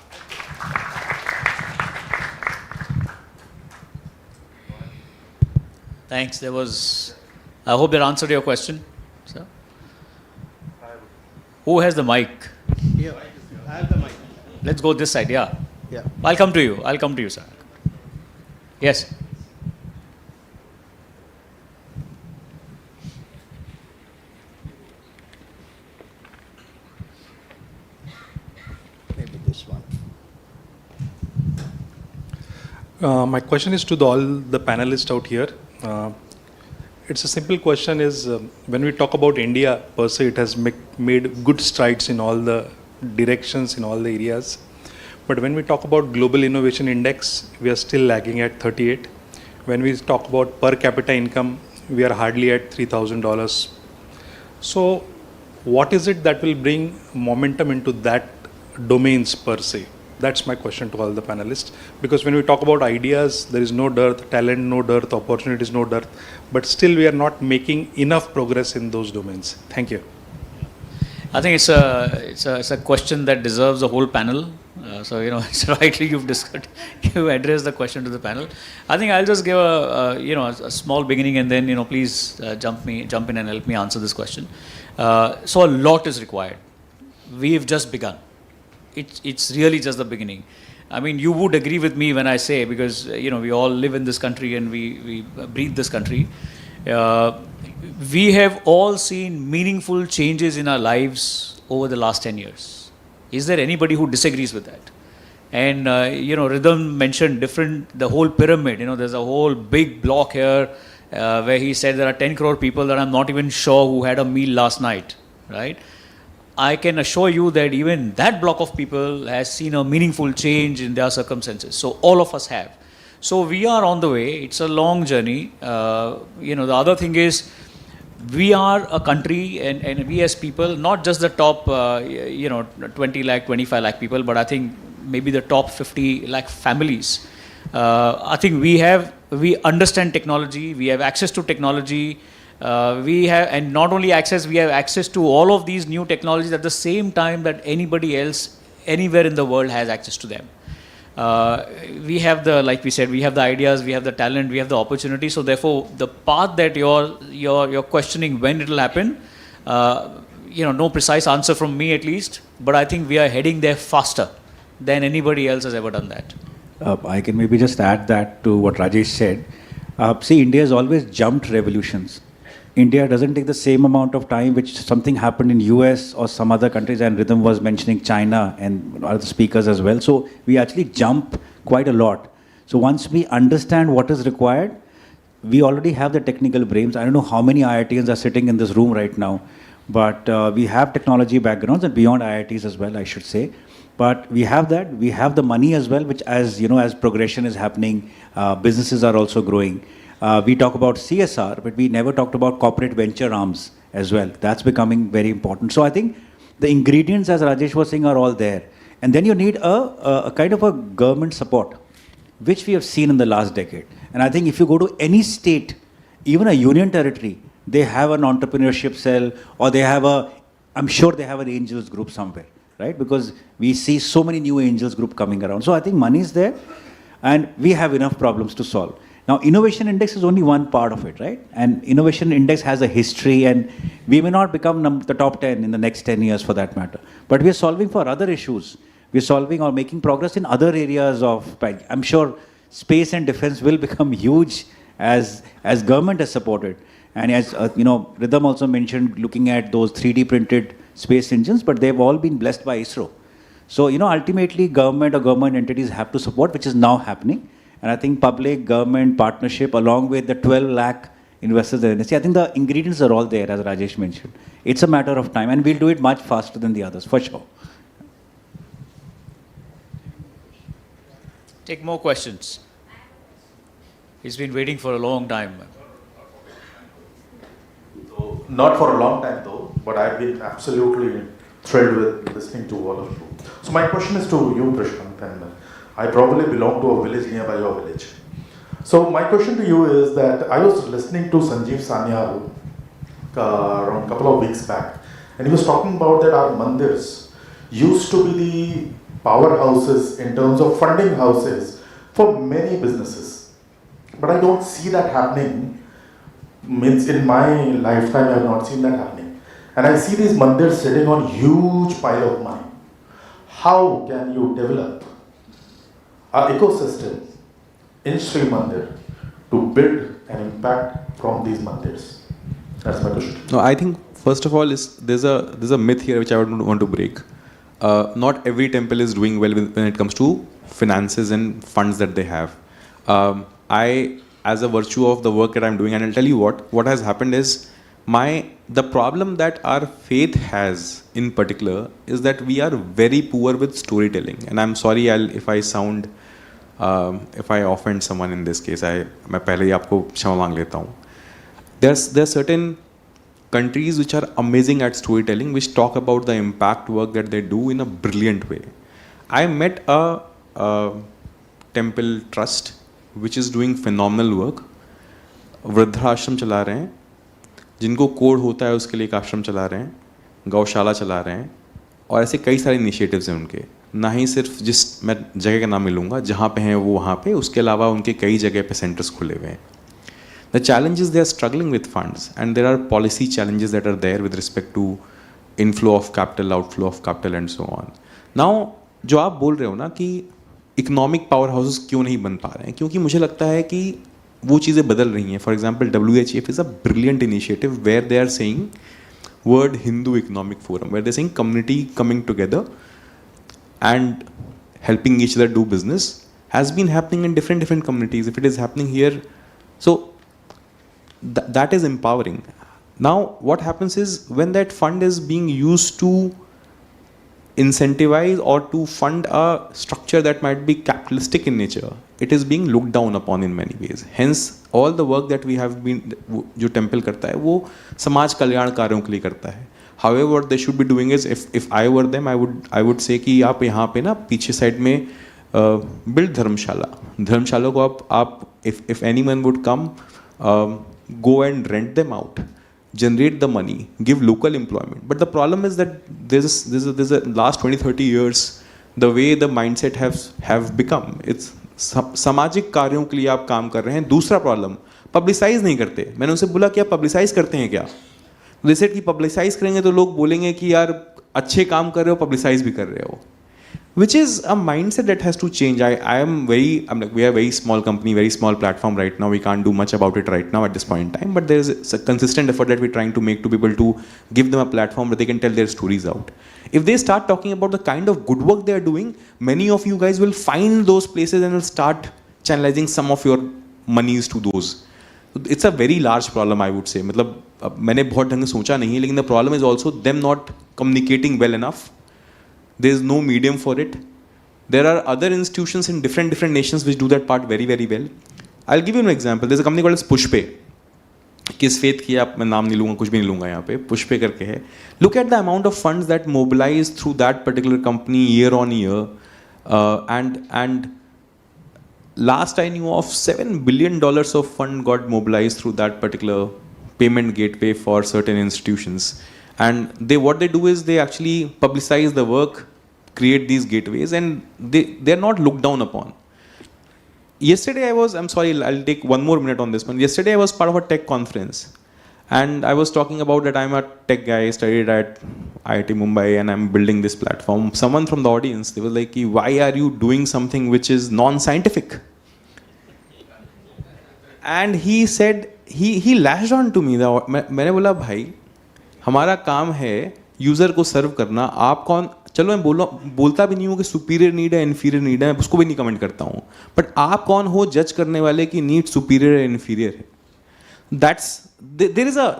Thanks. I hope that answered your question, sir. Who has the mic? Yeah, I have the mic. Let's go this side, yeah. Yeah. I'll come to you, sir. Yes. My question is to all the panelists out here. It's a simple question is, when we talk about India per se, it has made good strides in all the directions, in all the areas. But when we talk about Global Innovation Index, we are still lagging at 38. When we talk about per capita income, we are hardly at $3,000. So what is it that will bring momentum into that domains per se? That's my question to all the panelists. Because when we talk about ideas, there is no dearth, talent no dearth, opportunities no dearth, but still we are not making enough progress in those domains. Thank you. I think it's a question that deserves a whole panel. So it's rightly you addressed the question to the panel. I think I'll just give a small beginning, and then please jump in and help me answer this question. So a lot is required. We've just begun. It's really just the beginning. I mean, you would agree with me when I say, because we all live in this country and we breathe this country. We have all seen meaningful changes in our lives over the last 10 years. Is there anybody who disagrees with that? And Ridham mentioned the whole pyramid. There's a whole big block here where he said there are 10 crore people that I'm not even sure who had a meal last night, right? I can assure you that even that block of people has seen a meaningful change in their circumstances. So all of us have. So we are on the way. It's a long journey. The other thing is, we are a country, and we as people, not just the top 20 lakh, 25 lakh people, but I think maybe the top 50 lakh families. I think we understand technology, we have access to technology, and not only access, we have access to all of these new technologies at the same time that anybody else anywhere in the world has access to them. We have like we said, we have the ideas, we have the talent, we have the opportunity. So therefore, the path that you're questioning when it will happen, no precise answer from me at least, but I think we are heading there faster than anybody else has ever done that. I can maybe just add that to what Rajesh said. See, India has always jumped revolutions. India doesn't take the same amount of time which something happened in US or some other countries, and Ridham was mentioning China and other speakers as well. So we actually jump quite a lot. So once we understand what is required, we already have the technical brains. I don't know how many IITians are sitting in this room right now, but we have technology backgrounds and beyond IITs as well, I should say. But we have that. We have the money as well, which as progression is happening, businesses are also growing. We talk about CSR, but we never talked about corporate venture arms as well. That's becoming very important. So I think the ingredients, as Rajesh was saying, are all there. And then you need a kind of a government support, which we have seen in the last decade. And I think if you go to any state, even a union territory, they have an entrepreneurship cell, or I'm sure they have an angels group somewhere, right? Because we see so many new angels group coming around. So I think money is there, and we have enough problems to solve. Now, Innovation Index is only one part of it, right? And Innovation Index has a history, and we may not become the top 10 in the next 10 years for that matter. But we are solving for other issues. We're solving or making progress in other areas of, I'm sure space and defense will become huge as government has supported. And as, Ridham also mentioned, looking at those 3D printed space engines, but they've all been blessed by ISRO. So, ultimately government or government entities have to support, which is now happening. And I think public government partnership, along with the 12 lakh investors in NSE, I think the ingredients are all there, as Rajesh mentioned. It's a matter of time, and we'll do it much faster than the others, for sure. Take more questions. He's been waiting for a long time. So, not for a long time though, but I've been absolutely thrilled with listening to all of you. So my question is to you, Prashant, and I probably belong to a village nearby your village. So my question to you is that I was listening to Sanjeev Sanyal around a couple of weeks back, and he was talking about that our mandirs used to be the powerhouses in terms of funding houses for many businesses. But I don't see that happening. Means in my lifetime I have not seen that happening. And I see these mandirs sitting on huge pile of money. How can you develop an ecosystem in Sri Mandir to build an impact from these mandirs? That's my question. No, I think first of all there's a myth here which I would want to break. Not every temple is doing well when it comes to finances and funds that they have. I, as a virtue of the work that I'm doing, and I'll tell you what has happened is the problem that our faith has in particular is that we are very poor with storytelling. And I'm sorry if I offend someone in this case, मैं पहले ही आपको क्षमा मांग लेता हूँ. There are certain countries which are amazing at storytelling, which talk about the impact work that they do in a brilliant way. I met a temple trust which is doing phenomenal work. वृद्धाश्रम चला रहे हैं, जिनको code होता है उसके लिए एक आश्रम चला रहे हैं, गौशाला चला रहे हैं, और ऐसे कई सारे इनिशिएटिव्स हैं उनके. ना ही सिर्फ जिस मैं जगह का नाम मिलूँगा जहाँ पे हैं वो वहाँ पे, उसके अलावा उनके कई जगह पे सेंटर्स खुले हुए हैं. The challenge is they are struggling with funds, and there are policy challenges that are there with respect to inflow of capital, outflow of capital and so on. Now, जो आप बोल रहे हो ना कि इकोनॉमिक पावर हाउसेस क्यों नहीं बन पा रहे हैं, क्योंकि मुझे लगता है कि वो चीज़ें बदल रही हैं. For example WHF is a brilliant initiative where they are saying World Hindu Economic Forum, where they're saying community coming together and helping each other do business has been happening in different communities. If it is happening here, so that is empowering. Now what happens is when that fund is being used to incentivize or to fund a structure that might be capitalistic in nature, it is being looked down upon in many ways. Hence all the work that we have been, जो temple करता है वो समाज कल्याण कार्यों के लिए करता है. However, what they should be doing is, if I were them, I would say कि आप यहाँ पे ना पीछे साइड में build धर्मशाला को आप if anyone would come, go and rent them out, generate the money, give local employment. But the problem is that there's a last 20-30 years, the way the mindset have become, it's सामाजिक कार्यों के लिए आप काम कर रहे हैं. दूसरा प्रॉब्लम, पब्लिसाइज नहीं करते. मैंने उनसे बोला कि आप पब्लिसाइज करते हैं क्या? they said कि पब्लिसाइज करेंगे तो लोग बोलेंगे कि यार अच्छे काम कर रहे हो, पब्लिसाइज भी कर रहे हो. Which is a mindset that has to change. I'm like, we are a very small company, very small platform right now. We can't do much about it right now at this point in time. But there is a consistent effort that we're trying to make to people to give them a platform where they can tell their stories out. If they start talking about the kind of good work they are doing, many of you guys will find those places and will start channelizing some of your monies to those. It's a very large problem, I would say. मतलब मैंने बहुत ढंग से सोचा नहीं, लेकिन the problem is also them not communicating well enough. There is no medium for it. There are other institutions in different nations which do that part very, very well. I'll give you an example. There's a company called Pushpay. किस faith की आप, मैं नाम नहीं लूँगा, कुछ भी नहीं लूँगा यहाँ पे. Pushpay करके है. Look at the amount of funds that mobilize through that particular company year on year, and last I knew of $7 billion of fund got mobilized through that particular payment gateway for certain institutions. And what they do is they actually publicize the work, create these gateways, and they're not looked down upon. Yesterday I'm sorry, I'll take one more minute on this one. Yesterday I was part of a tech conference, and I was talking about that I'm a tech guy, studied at IIT Mumbai, and I'm building this platform. Someone from the audience, they were like, why are you doing something which is non-scientific? And he said, he lashed on to me. मैंने बोला भाई, हमारा काम है user को सर्व करना. आप कौन, चलो मैं बोलता भी नहीं हूँ कि सुपीरियर नीड है, इन्फीरियर नीड है, उसको भी नहीं कमेंट करता हूँ. बट आप कौन हो जज करने वाले कि नीड सुपीरियर है, इन्फीरियर है?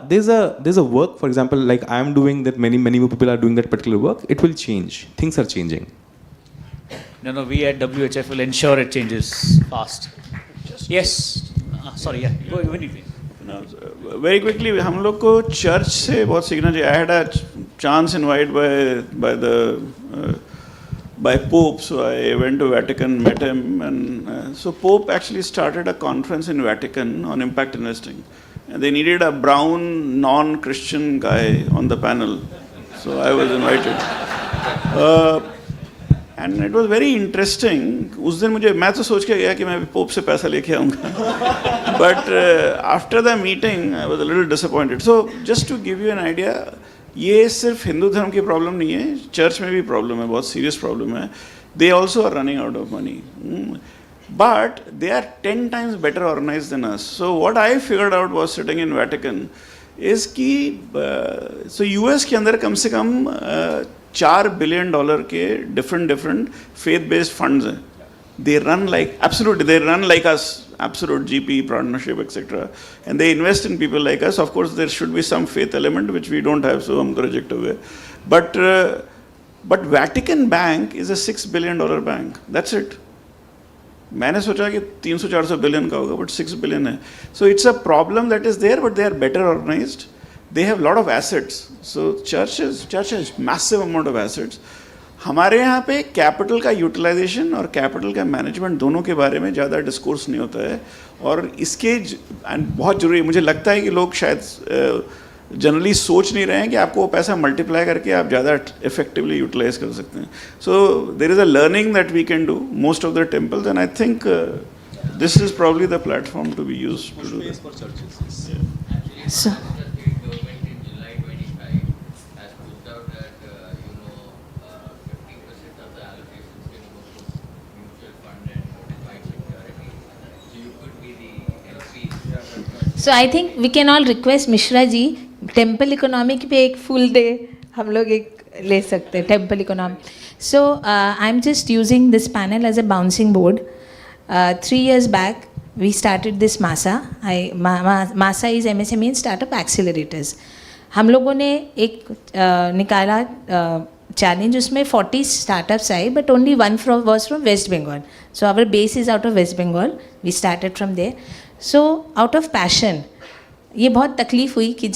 There's a work, for example, like I am doing that, many people are doing that particular work. It will change. Things are changing. No, we at WHF will ensure it changes fast. Yes. Sorry, yeah. Go ahead. Very quickly, हम लोग को church से बहुत सीखना चाहिए. I had a chance invite by Pope, so I went to Vatican, met him, and so Pope actually started a conference in Vatican on impact investing, and they needed a brown non-Christian guy on the panel, so I was invited. And it was very interesting. उस दिन मैं तो सोच के गया कि मैं pope से पैसा लेके आऊँगा. But after the meeting, I was a little disappointed. So just to give you an idea, ये सिर्फ हिंदू धर्म की प्रॉब्लम नहीं है, चर्च में भी प्रॉब्लम है, बहुत सीरियस प्रॉब्लम है. They also are running out of money. But they are 10 times better organized than us. So what I figured out was sitting in Vatican is कि so US के अंदर कम से कम $4 billion के different faith-based funds हैं, they run like, absolutely, they run like us, absolute GP, partnership, etc. And they invest in people like us. Of course, there should be some faith element, which we don't have, so humko reject ho gaye. But Vatican Bank is a $6 billion bank. That's it. मैंने सोचा कि 300-400 billion का होगा, but 6 billion है. So it's a problem that is there, but they are better organized. They have a lot of assets. So church has massive amount of assets. हमारे यहाँ पे capital का यूटिलाइजेशन और कैपिटल का management दोनों के बारे में ज़्यादा डिस्कोर्स नहीं होता है, और इसके बहुत ज़रूरी है. मुझे लगता है कि लोग शायद जनरली सोच नहीं रहे हैं कि आपको वो पैसा मल्टीप्लाई करके आप ज़्यादा इफेक्टिवली यूटिलाइज कर सकते हैं. So there is a learning that we can do most of the temples, and I think this is probably the platform to be used to do that. So I think we can all request Mishra ji, temple economy पे एक full day हम लोग एक ले सकते हैं, temple economy. So I'm just using this panel as a bouncing board. 3 years back we started this MASA. MASA is MSME and Startup Accelerators. हम लोगों ने एक निकाला challenge, उसमें 40 startups आए, but only one was from West Bengal. So our base is out of West Bengal. We started from there. So out of passion ये बहुत तकलीफ़ हुई कि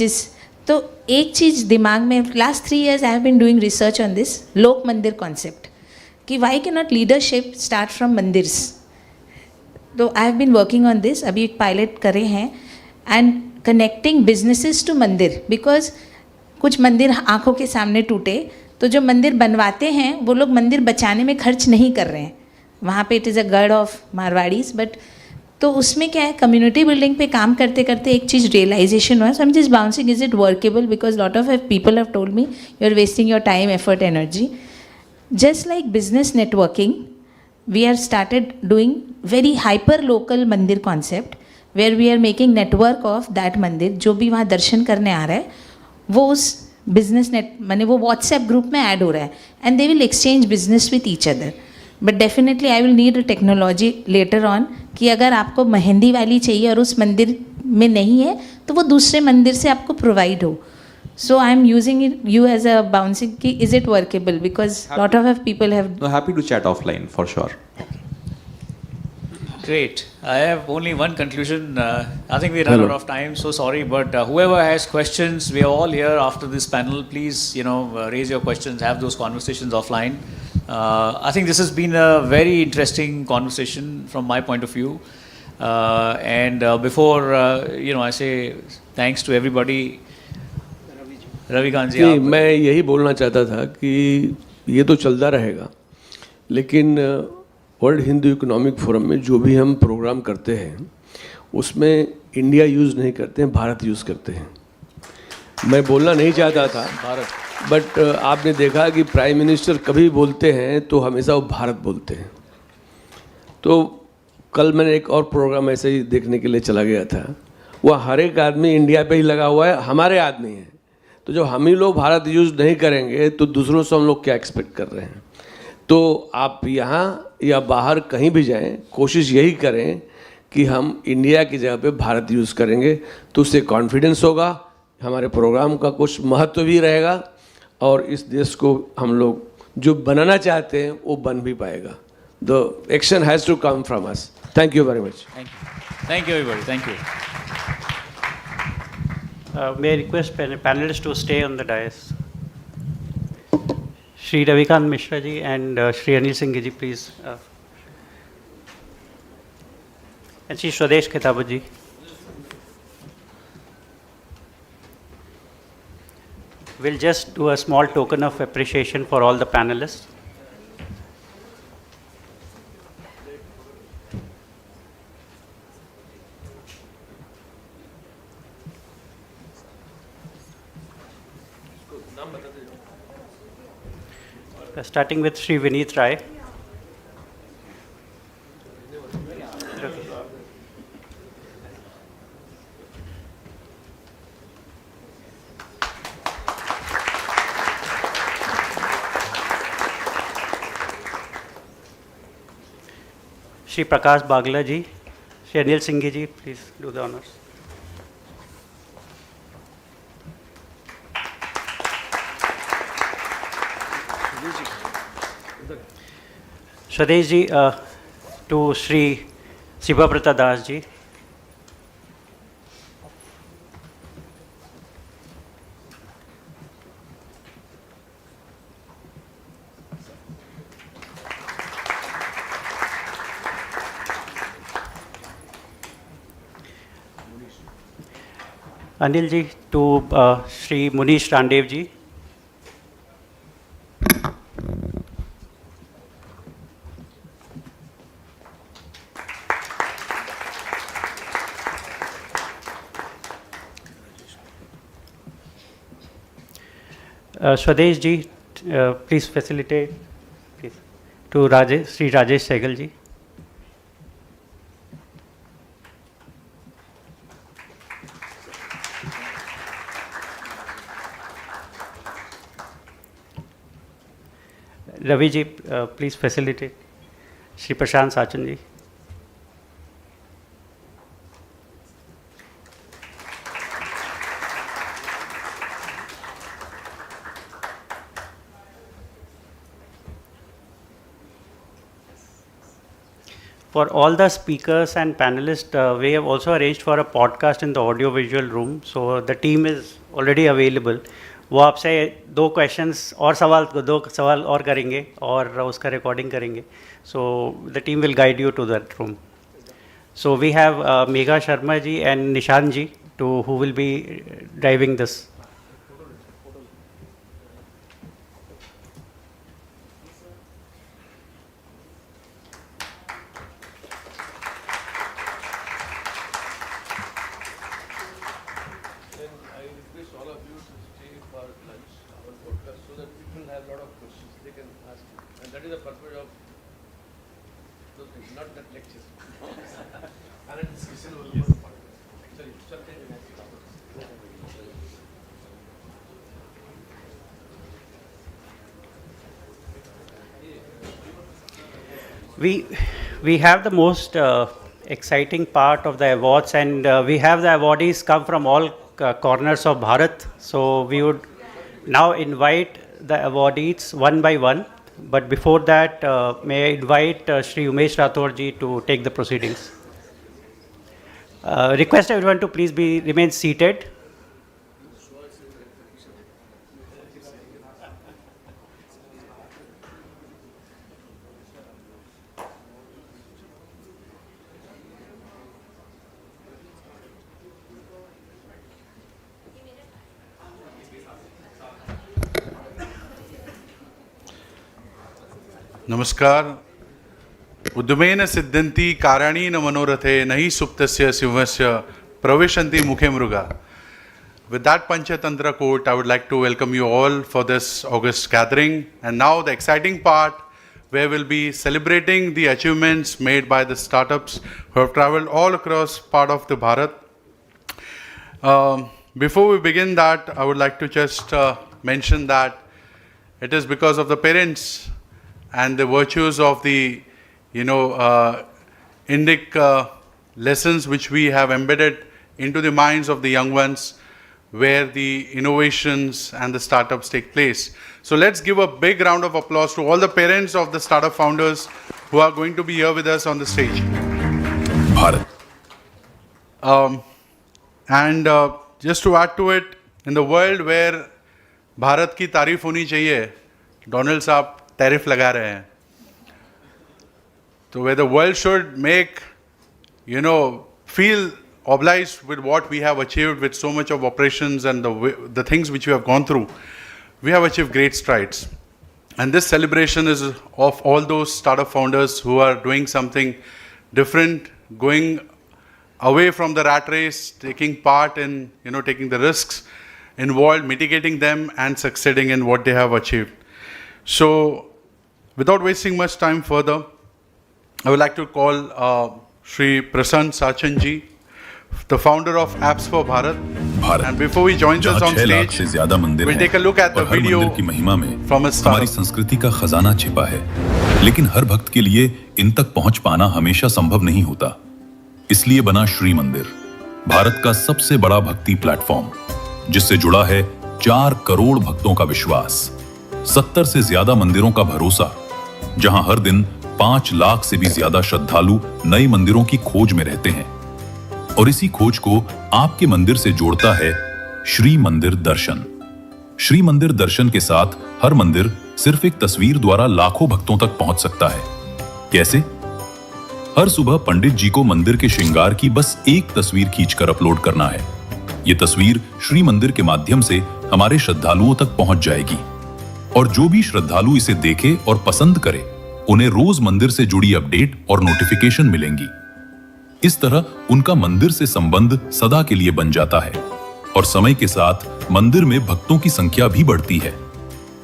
तो एक चीज़ दिमाग में, last 3 years I have been doing research on this lok mandir concept, कि why can not leadership start from मंदिर्स. तो I have been working on this, अभी एक पायलट करे हैं, and connecting businesses to mandir, because कुछ मंदिर आँखों के सामने टूटे, तो जो मंदिर बनवाते हैं वो लोग मंदिर बचाने में खर्च नहीं कर रहे हैं. वहाँ पे इट इज़ अ गढ़ ऑफ मारवाड़ीज, बट तो उसमें क्या है, कम्युनिटी बिल्डिंग पे काम करते करते एक चीज़ रियलाइजेशन हुआ. So I am just bouncing, is it workable, because lot of people have told me you are wasting your time, effort, energy. Just like business networking, we are started doing very hyper local mandir concept, where we are making network of that mandir. जो भी वहाँ दर्शन करने आ रहा है वो उस business माने वो व्हाट्सएप ग्रुप में ऐड हो रहा है, and they will exchange business with each other. But definitely I will need a technology later on, कि अगर आपको मेहंदी वाली चाहिए और उस मंदिर में नहीं है तो वो दूसरे मंदिर से आपको प्रोवाइड हो. So I am using it you as a bouncing, कि is it workable, because lot of people have. Happy to chat offline for sure. Great. I have only one conclusion. I think we run out of time, so sorry. But whoever has questions, we are all here after this panel. Please, raise your questions, have those conversations offline. I think this has been a very interesting conversation from my point of view. And before, I say thanks to everybody. Ravikant ji, मैं यही बोलना चाहता था कि ये तो चलता रहेगा, लेकिन वर्ल्ड हिंदू इकोनॉमिक फोरम में जो भी हम प्रोग्राम करते हैं उसमें इंडिया यूज़ नहीं करते हैं, भारत यूज़ करते हैं. मैं बोलना नहीं चाहता था भारत, बट आपने देखा कि प्राइम मिनिस्टर कभी बोलते हैं तो हमेशा वो भारत बोलते हैं. तो कल मैंने एक और प्रोग्राम ऐसे ही देखने के लिए चला गया था, वह हर एक आदमी इंडिया पे ही लगा हुआ है, हमारे आदमी हैं. तो जब हम ही लोग भारत यूज़ नहीं करेंगे तो दूसरों से हम लोग क्या एक्सपेक्ट कर रहे हैं. तो आप यहाँ या बाहर कहीं भी जाएं, कोशिश यही करें कि हम इंडिया की जगह पे भारत यूज़ करेंगे, तो उससे कॉन्फिडेंस होगा, हमारे प्रोग्राम का कुछ महत्व भी रहेगा, और इस देश को हम लोग जो बनाना चाहते हैं वो बन भी पाएगा. The action has to come from us. Thank you very much. Thank you everybody. Thank you. May I request panelists to stay on the dais. Shri Ravikant Mishra ji and Shri Anil Singh ji, please. And Shri Swadesh Khitabat ji. We'll just do a small token of appreciation for all the panelists. Starting with Shri Vineet Rai. Shri Prakash Bagla ji, Shri Anil Singhi ji, please do the honors. Swadesh ji to Shri Sibabrata Das ji. Anil ji to Shri Munish Randev ji. Swadesh ji, please facilitate, please, to Sri Rajesh Sehgal ji. Ravi ji, please facilitate. Shri Prashant Sachan ji. For all the speakers and panelists, we have also arranged for a podcast in the audio-visual room. So the team is already available. वो आपसे दो सवाल और करेंगे और उसका recording करेंगे. So the team will guide you to that room. So we have Megha Sharma ji and Nishan ji who will be driving this. We have the most exciting part of the awards, and we have the awardees come from all corners of Bharat. So we would now invite the awardees one by one. But before that, may I invite Shri Umesh Rathore ji to take the proceedings. Request everyone to please remain seated. नमस्कार. उद्यमेन सिद्धन्ति कार्याणि न मनोरथे नहि सुप्तस्य सिंहस्य प्रविशन्ति मुखे मृगा. With that Panchatantra quote, I would like to welcome you all for this August gathering. And now the exciting part where we'll be celebrating the achievements made by the startups who have traveled all across part of the Bharat. Before we begin that, I would like to just mention that it is because of the parents and the virtues of the, Indic lessons which we have embedded into the minds of the young ones, where the innovations and the startups take place. So let's give a big round of applause to all the parents of the startup founders who are going to be here with us on the stage. Bharat. And just to add to it, in the world where Bharat की तारीफ होनी चाहिए, Donald साहब tariff लगा रहे हैं. So where the world should make, feel obliged with what we have achieved with so much of operations and the things which we have gone through, we have achieved great strides. And this celebration is of all those startup founders who are doing something different, going away from the rat race, taking part in, taking the risks involved, mitigating them and succeeding in what they have achieved. So without wasting much time further, I would like to call Shri Prasant Sachan ji the founder of Apps for Bharat. And before he joins us on 6 lakh stage, से ज्यादा मंदिर we'll हैं take a look at the और हर video मंदिर की महिमा में from his हमारी संस्कृति का खजाना छिपा है। लेकिन हर भक्त के लिए इन तक पहुंच पाना हमेशा संभव नहीं होता। इसलिए बना श्री मंदिर, भारत का सबसे बड़ा भक्ति प्लेटफॉर्म, जिससे जुड़ा है 4 करोड़ भक्तों का विश्वास, 70 से ज्यादा मंदिरों का भरोसा, जहां हर दिन 5 लाख से भी ज्यादा श्रद्धालु नए मंदिरों की खोज में रहते हैं। और इसी खोज को आपके मंदिर से जोड़ता है श्री मंदिर दर्शन। श्री मंदिर दर्शन के साथ हर मंदिर सिर्फ एक तस्वीर द्वारा लाखों भक्तों तक पहुंच सकता है। कैसे? हर सुबह पंडित जी को मंदिर के श्रृंगार की बस एक तस्वीर खींचकर अपलोड करना है। ये तस्वीर श्री मंदिर के माध्यम से हमारे श्रद्धालुओं तक पहुंच जाएगी और जो भी श्रद्धालु इसे देखे और पसंद करे, उन्हें रोज मंदिर से जुड़ी अपडेट और नोटिफिकेशन मिलेंगी। इस तरह उनका मंदिर से संबंध सदा के लिए बन जाता है और समय के साथ मंदिर में भक्तों की संख्या भी बढ़ती है।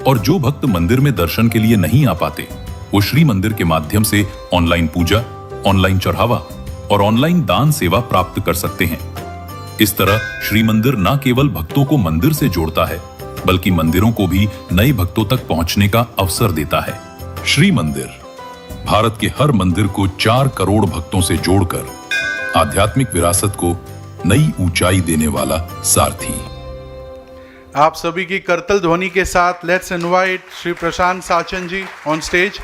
और जो भक्त मंदिर में दर्शन के लिए नहीं आ पाते, वो श्री मंदिर के माध्यम से ऑनलाइन पूजा, ऑनलाइन चढ़ावा और ऑनलाइन दान सेवा प्राप्त कर सकते हैं। इस तरह श्री मंदिर न केवल भक्तों को मंदिर से जोड़ता है, बल्कि मंदिरों को भी नए भक्तों तक पहुंचने का अवसर देता है। श्री मंदिर भारत के हर मंदिर को 4 करोड़ भक्तों से जोड़कर आध्यात्मिक विरासत को नई ऊंचाई देने वाला सारथी। आप सभी की करतल ध्वनि के साथ let's invite Shri Prashant Sachan ji on stage.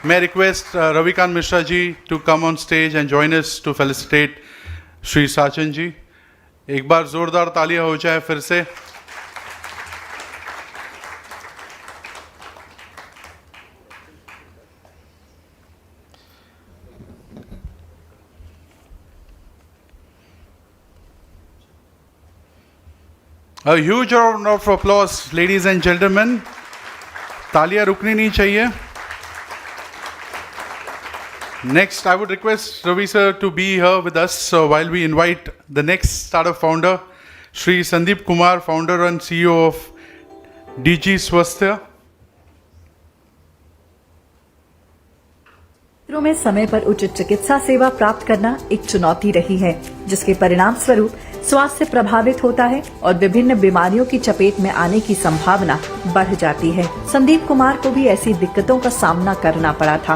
मैं request Ravikant Mishra ji to come on stage and join us to felicitate Shri Sachan ji. एक बार जोरदार तालियां हो जाए फिर से। A huge round of applause, ladies and gentlemen. तालियां रुकनी नहीं चाहिए. Next, I would request Ravi sir to be here with us while we invite the next startup founder, Shri Sandeep Kumar, founder and CEO of DG Swasthya. क्षेत्रों में समय पर उचित चिकित्सा सेवा प्राप्त करना एक चुनौती रही है, जिसके परिणाम स्वरूप स्वास्थ्य प्रभावित होता है और विभिन्न बीमारियों की चपेट में आने की संभावना बढ़ जाती है। संदीप कुमार को भी ऐसी दिक्कतों का सामना करना पड़ा था।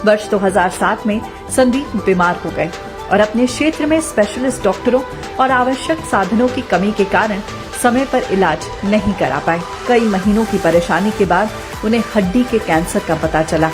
वर्ष 2007 में संदीप बीमार हो गए और अपने क्षेत्र में स्पेशलिस्ट डॉक्टरों और आवश्यक साधनों की कमी के कारण समय पर इलाज नहीं करा पाए। कई महीनों की परेशानी के बाद उन्हें हड्डी के कैंसर का पता चला।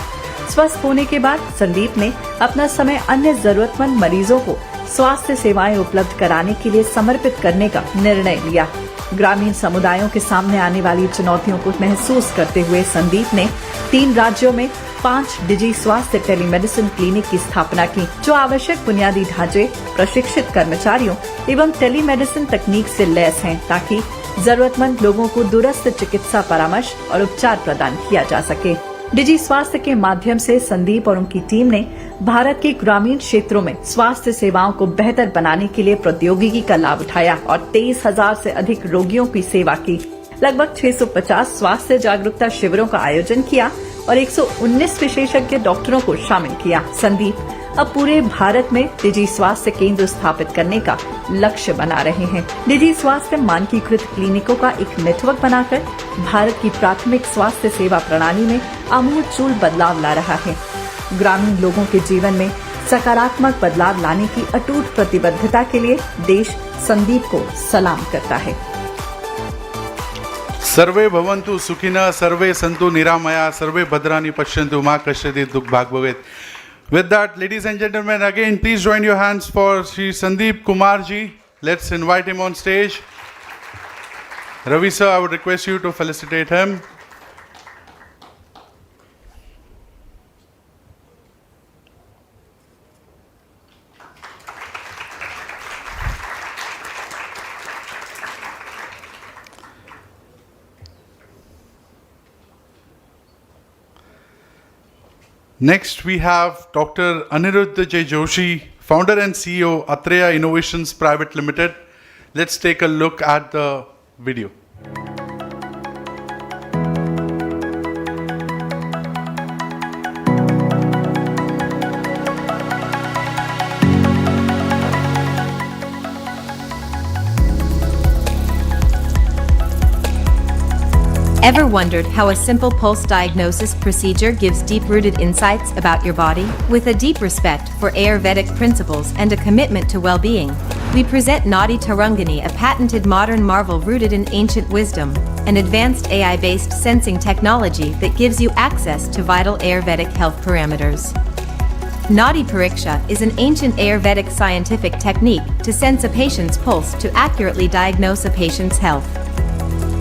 स्वस्थ होने के बाद संदीप ने अपना समय अन्य जरूरतमंद मरीजों को स्वास्थ्य सेवाएं उपलब्ध कराने के लिए समर्पित करने का निर्णय लिया। ग्रामीण समुदायों के सामने आने वाली चुनौतियों को महसूस करते हुए संदीप ने 3 राज्यों में 5 डिजी स्वास्थ्य टेलीमेडिसिन क्लिनिक की स्थापना की, जो आवश्यक बुनियादी ढांचे, प्रशिक्षित कर्मचारियों एवं टेलीमेडिसिन तकनीक से लैस हैं, ताकि जरूरतमंद लोगों को दूरस्थ चिकित्सा परामर्श और उपचार प्रदान किया जा सके। डिजी स्वास्थ्य के माध्यम से संदीप और उनकी टीम ने भारत के ग्रामीण क्षेत्रों में स्वास्थ्य सेवाओं को बेहतर बनाने के लिए प्रौद्योगिकी का लाभ उठाया और 23,000 से अधिक रोगियों की सेवा की। लगभग 650 स्वास्थ्य जागरूकता शिविरों का आयोजन किया और 119 विशेषज्ञ डॉक्टरों को शामिल किया। संदीप अब पूरे भारत में डिजी स्वास्थ्य केंद्र स्थापित करने का लक्ष्य बना रहे हैं। डिजी स्वास्थ्य मानकीकृत क्लिनिकों का एक नेटवर्क बनाकर भारत की प्राथमिक स्वास्थ्य सेवा प्रणाली में आमूलचूल बदलाव ला रहा है। ग्रामीण लोगों के जीवन में सकारात्मक बदलाव लाने की अटूट प्रतिबद्धता के लिए देश संदीप को सलाम करता है। सर्वे भवन्तु सुखिनः, सर्वे सन्तु निरामया, सर्वे भद्राणि पश्यन्तु मा कश्चित् दुःखभाग् भवेत्. With that, ladies and gentlemen, again, please join your hands for Shri Sandeep Kumar ji. Let's invite him on stage. Ravi sir, I would request you to felicitate him. Next, we have Dr. Aniruddha J. Joshi, founder and CEO, Atreya Innovations Private Limited. Let's take a look at the video. Ever wondered how a simple pulse diagnosis procedure gives deep-rooted insights about your body? With a deep respect for Ayurvedic principles and a commitment to well-being, we present Nadi Tarangani, a patented modern marvel rooted in ancient wisdom, an advanced AI-based sensing technology that gives you access to vital Ayurvedic health parameters. Nadi Pariksha is an ancient Ayurvedic scientific technique to sense a patient's pulse to accurately diagnose a patient's health.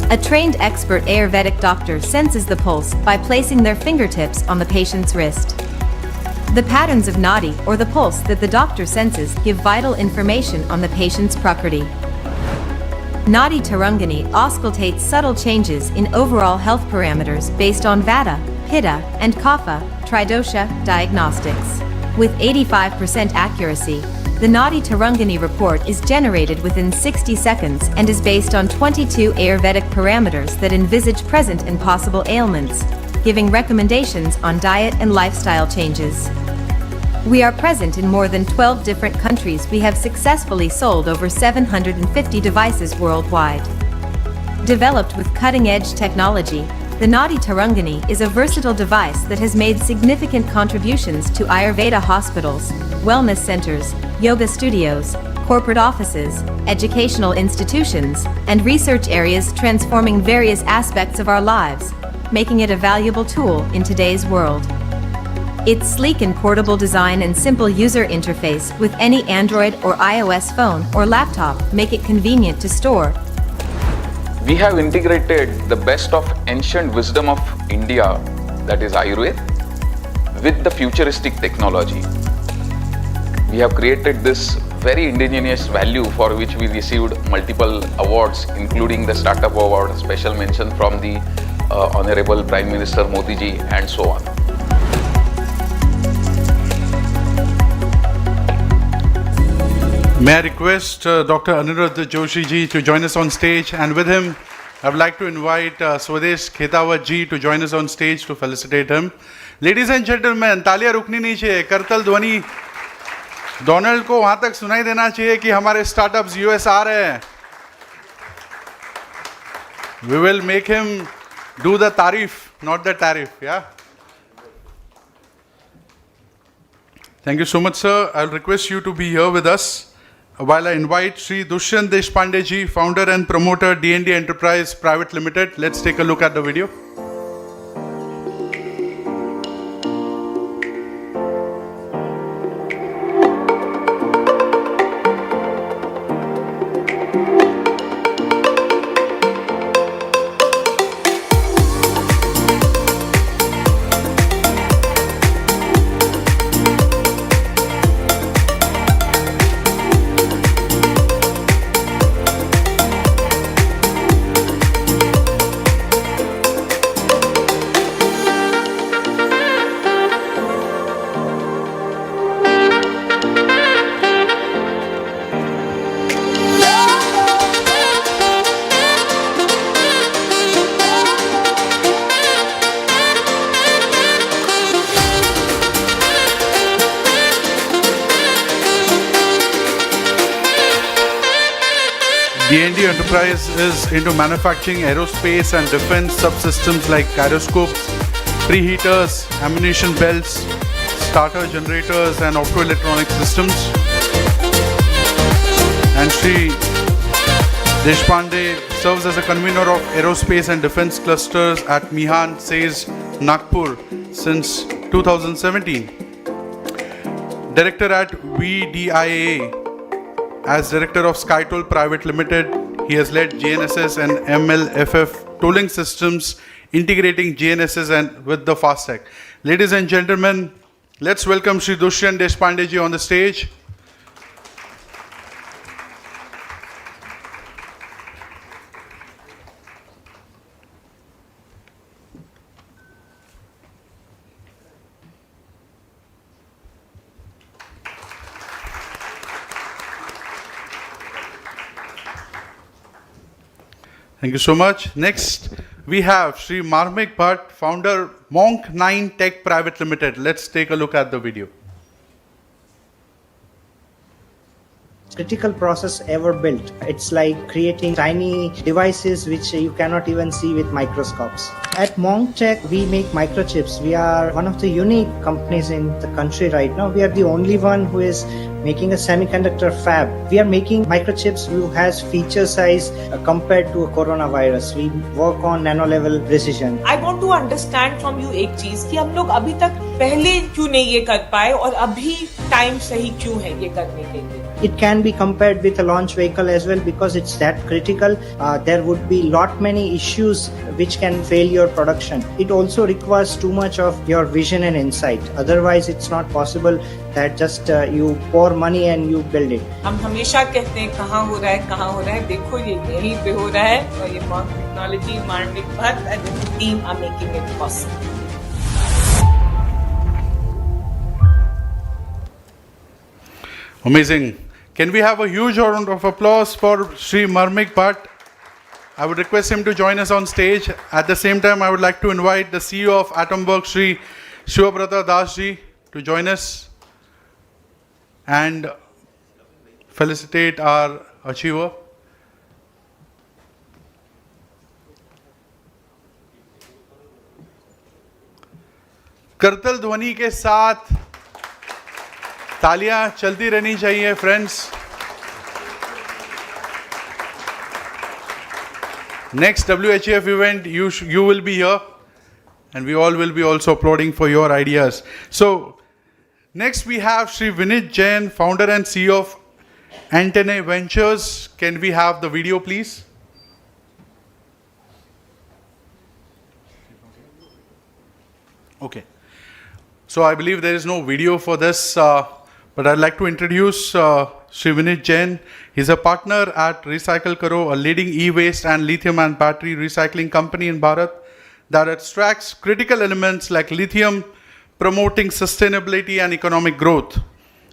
A trained expert Ayurvedic doctor senses the pulse by placing their fingertips on the patient's wrist. The patterns of nadi, or the pulse that the doctor senses, give vital information on the patient's prakriti. Nadi Tarangani auscultates subtle changes in overall health parameters based on Vata, Pitta, and Kapha, Tridosha diagnostics. With 85% accuracy, the Nadi Tarangani report is generated within 60 seconds and is based on 22 Ayurvedic parameters that envisage present and possible ailments, giving recommendations on diet and lifestyle changes. We are present in more than 12 different countries. We have successfully sold over 750 devices worldwide. Developed with cutting-edge technology, the Nadi Tarangani is a versatile device that has made significant contributions to Ayurveda hospitals, wellness centers, yoga studios, corporate offices, educational institutions, and research areas, transforming various aspects of our lives, making it a valuable tool in today's world. Its sleek and portable design and simple user interface with any Android or iOS phone or laptop make it convenient to store. We have integrated the best of ancient wisdom of India, that is Ayurveda, with the futuristic technology. We have created this very indigenous value for which we received multiple awards, including the Startup Award, special mention from the Honorable Prime Minister Modi ji, and so on. May I request Dr. Aniruddha Joshi ji to join us on stage, and with him I would like to invite Swadesh Khetawat ji to join us on stage to felicitate him. Ladies and gentlemen, तालियां रुकनी नहीं चाहिए, करतल ध्वनि Donald को वहां तक सुनाई देना चाहिए कि हमारे स्टार्टअप्स यूएस आ रहे हैं. We will make him do the tarif, not the tariff, yeah? Thank you so much, sir. I'll request you to be here with us while I invite Sri Dushyant Deshpande ji, founder and promoter, D&D Enterprise Private Limited. Let's take a look at the video. D&D Enterprise is into manufacturing aerospace and defense subsystems like gyroscopes, preheaters, ammunition belts, starter generators and optoelectronic systems. And Sri Deshpande serves as a convener of aerospace and defense clusters at Mihan SAIS Nagpur since 2017. Director at VDIA. As Director of SkyToll Private Limited, he has led GNSS and MLFF tolling systems, integrating GNSS and with the FASTag. Ladies and gentlemen, let's welcome Sri Dushyant Deshpande ji on the stage. Thank you so much. Next, we have Sri Marmik Bhatt, founder Monk 9 Tech Private Limited. Let's take a look at the video. critical process ever built. It's like creating tiny devices which you cannot even see with microscopes. At Monk Tech, we make microchips. We are one of the unique companies in the country right now. We are the only one who is making a semiconductor fab. We are making microchips who has feature size compared to a coronavirus. We work on nano level precision. I want to understand from you एक चीज कि हम लोग अभी तक पहले क्यों नहीं ये कर पाए और अभी टाइम सही क्यों है ये करने के लिए? It can be compared with a launch vehicle as well because it's that critical. There would be lot many issues which can fail your production. It also requires too much of your vision and insight. Otherwise, it's not possible that just you pour money and you build it. हम हमेशा कहते हैं कहाँ हो रहा है देखो ये यहीं पे हो रहा है और ये Monk Technology, Marmik Bhatt and the team are making it possible. Amazing. Can we have a huge round of applause for Sri Marmik Bhatt? I would request him to join us on stage. At the same time, I would like to invite the CEO of Atomberg, Sri Shivabrata Dasji, to join us and felicitate our achiever. करतल ध्वनि के साथ तालियां चलती रहनी चाहिए friends. Next WHF event, you will be here and we all will be also applauding for your ideas. So next we have Sri Vinit Jain, founder and CEO of Antenne Ventures. Can we have the video please? Okay. So I believe there is no video for this, but I'd like to introduce Sri Vinit Jain. He's a partner at Recycle Karo, a leading e-waste and lithium and battery recycling company in Bharat that extracts critical elements like lithium, promoting sustainability and economic growth.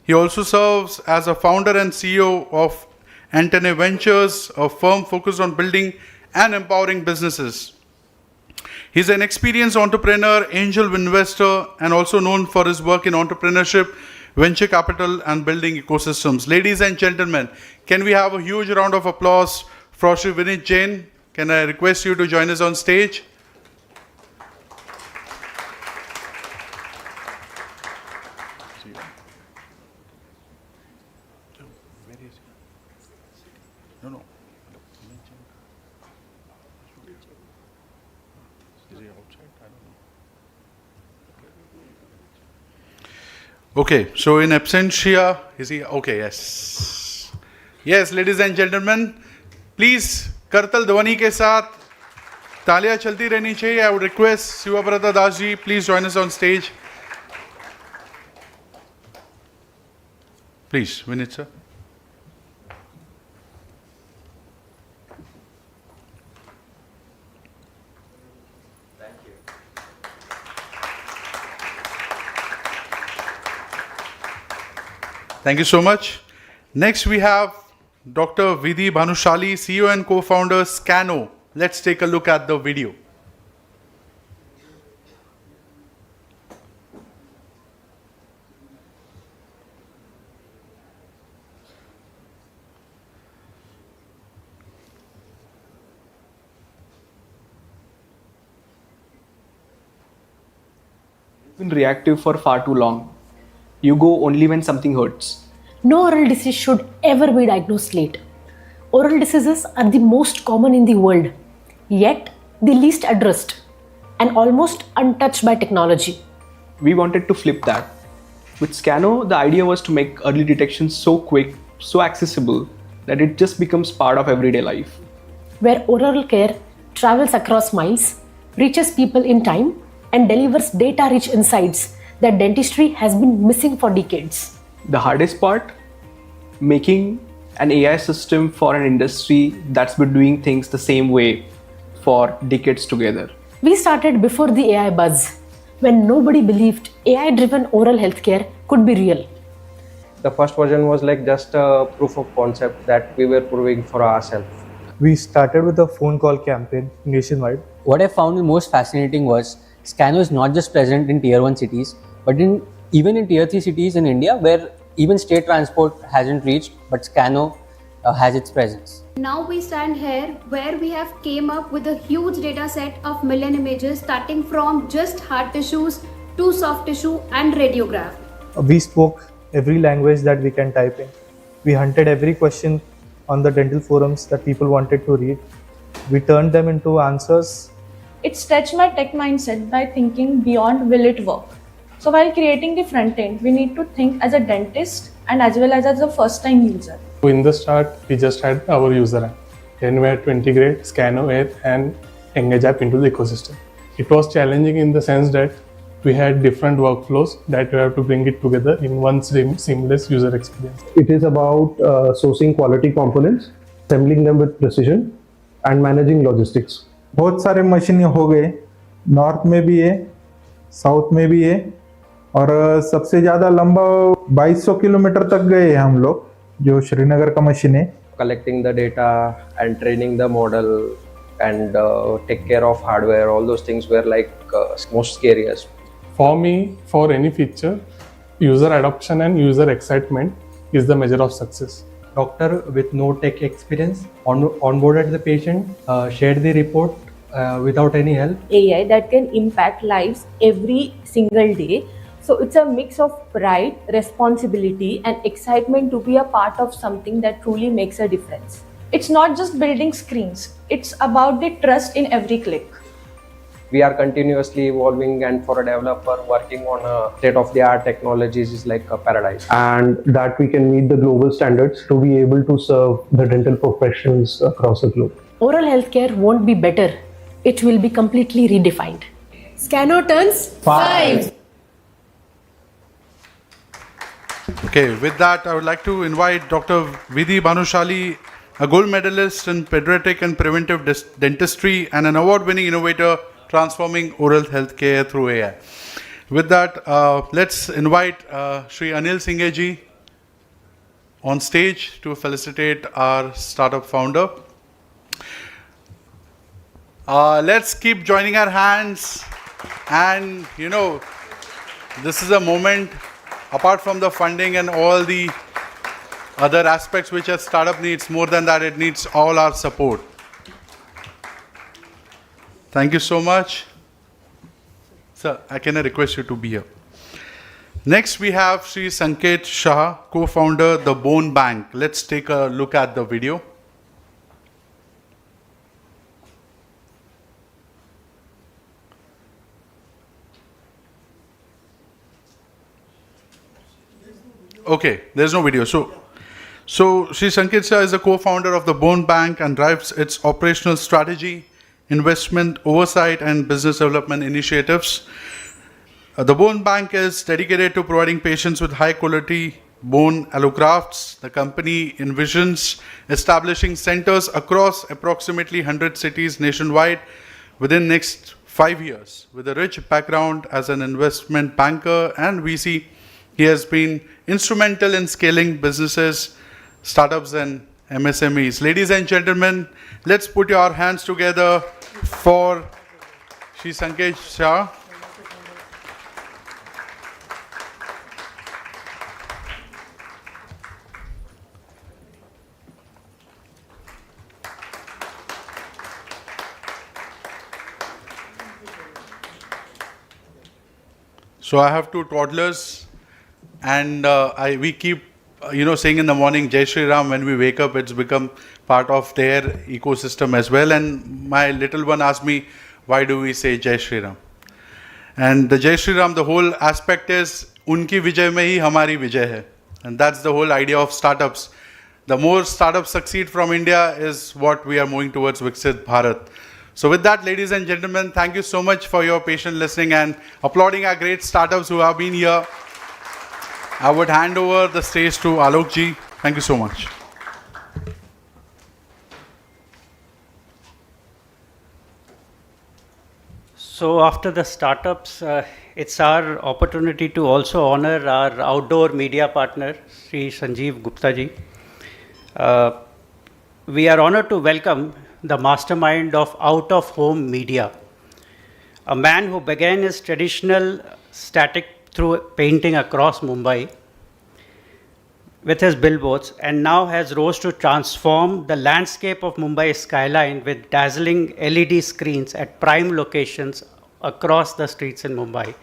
He also serves as a founder and CEO of Antenne Ventures, a firm focused on building and empowering businesses. He's an experienced entrepreneur, angel investor, and also known for his work in entrepreneurship, venture capital, and building ecosystems. Ladies and gentlemen, can we have a huge round of applause for Sri Vinit Jain? Can I request you to join us on stage? Okay, so in absentia, is he? Okay, yes. Yes, ladies and gentlemen, please, Kartal Dhwani ke saath, taaliyan chalti rehni chahiye. I would request Shivabrata Dasji, please join us on stage. Please, Vinit sir. Thank you so much. Next we have Dr. Vidhi Bhanushali, CEO and co-founder Scano. Let's take a look at the video. Been reactive for far too long. You go only when something hurts. No oral disease should ever be diagnosed late. Oral diseases are the most common in the world, yet the least addressed and almost untouched by technology. We wanted to flip that. With Scano, the idea was to make early detection so quick, so accessible, that it just becomes part of everyday life. Where oral care travels across miles, reaches people in time, and delivers data-rich insights that dentistry has been missing for decades. The hardest part? Making an AI system for an industry that's been doing things the same way for decades together. We started before the AI buzz, when nobody believed AI-driven oral healthcare could be real. The first version was like just a proof of concept that we were proving for ourselves. We started with a phone call campaign nationwide. What I found the most fascinating was Scano is not just present in tier 1 cities, but even in tier 3 cities in India where Even state transport hasn't reached, but Scano has its presence. Now we stand here where we have came up with a huge data set of million images starting from just hard tissues to soft tissue and radiograph. We spoke every language that we can type in. We hunted every question on the dental forums that people wanted to read. We turned them into answers. It stretched my tech mindset by thinking beyond will it work. So while creating the front end, we need to think as a dentist and as well as a first time user. In the start, we just had our user app. Then we had to integrate Scano Air and Engage app into the ecosystem. It was challenging in the sense that we had different workflows that we have to bring it together in one seamless user experience. It is about sourcing quality components, assembling them with precision, and managing logistics. बहुत सारे machine हो गए, north में भी है, south में भी है, और सबसे ज़्यादा लंबा 2200 किलोमीटर तक गए हम लोग, जो श्रीनगर का मशीन है. Collecting the data and training the model and take care of hardware, all those things were like most scariest. For me, for any feature, user adoption and user excitement is the measure of success. Doctor with no tech experience onboarded the patient, shared the report without any help. AI that can impact lives every single day. So it's a mix of pride, responsibility, and excitement to be a part of something that truly makes a difference. It's not just building screens, it's about the trust in every click. We are continuously evolving, and for a developer working on a state-of-the-art technologies is like a paradise. And that we can meet the global standards to be able to serve the dental professions across the globe. Oral healthcare won't be better, it will be completely redefined. Scano turns 5. Okay, with that, I would like to invite Dr. Vidhi Bhanushali, a gold medalist in pediatric and preventive dentistry and an award-winning innovator transforming oral healthcare through AI. With that, let's invite Shri Anil Singheji on stage to felicitate our startup founder. Let's keep joining our hands, and this is a moment, apart from the funding and all the other aspects which a startup needs, more than that, it needs all our support. Thank you so much. Sir, can I request you to be here? Next, we have Sri Sanket Shah, co-founder, The Bone Bank. Let's take a look at the video. Okay, there's no video. So Sri Sanket Shah is the co-founder of the Bone Bank and drives its operational strategy, investment oversight, and business development initiatives. The Bone Bank is dedicated to providing patients with high-quality bone allografts. The company envisions establishing centers across approximately 100 cities nationwide within next 5 years. With a rich background as an investment banker and VC, he has been instrumental in scaling businesses, startups, and MSMEs. Ladies and gentlemen, let's put your hands together for Shri Sanket Shah. So I have 2 toddlers, and we keep saying in the morning Jai Shri Ram. When we wake up, it's become part of their ecosystem as well. And my little one asked me, why do we say Jai Shri Ram? And the Jai Shri Ram, the whole aspect is unki vijay mein hi hamari vijay hai. And that's the whole idea of startups. The more startups succeed from India is what we are moving towards Viksit Bharat. So with that, ladies and gentlemen, thank you so much for your patient listening and applauding our great startups who have been here. I would hand over the stage to Alok ji. Thank you so much. So after the startups, it's our opportunity to also honor our outdoor media partner, Sri Sanjeev Gupta ji. We are honored to welcome the mastermind of out-of-home media, a man who began his traditional static through painting across Mumbai. with his billboards and now has rose to transform the landscape of Mumbai skyline with dazzling LED screens at prime locations across the streets in Mumbai.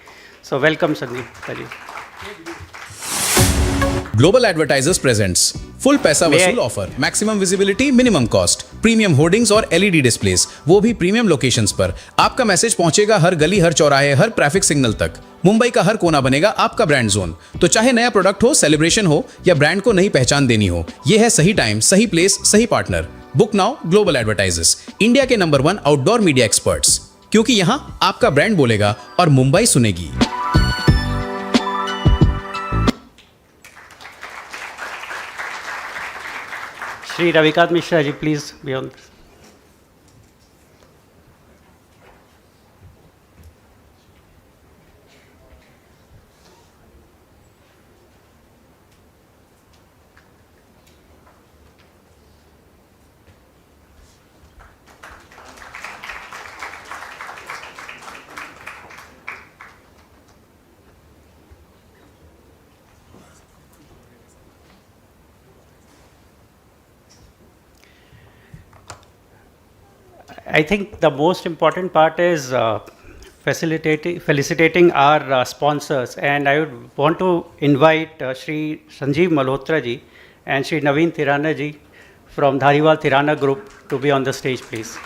So welcome, Sanjeev. Global Advertisers presents full पैसा वसूल offer, maximum visibility, minimum cost, premium hoardings और LED displace, वो भी premium locations पर। आपका message पहुंचेगा हर गली, हर चौराहे, हर ट्रैफिक सिग्नल तक। मुंबई का हर कोना बनेगा आपका ब्रांड जोन। तो चाहे नया प्रोडक्ट हो, सेलिब्रेशन हो या ब्रांड को नई पहचान देनी हो, ये है सही टाइम, सही प्लेस, सही partner. Book now global advertisers, India के नंबर 1 आउटडोर मीडिया एक्सपर्ट्स, क्योंकि यहां आपका ब्रांड बोलेगा और Mumbai सुनेगी। Shri Ravikant Mishra ji, please be on this. I think the most important part is felicitating our sponsors, and I would want to invite Shri Sanjeev Malhotra ji and Shri Naveen Thirana ji from Dhariwal Thirana Group to be on the stage, please.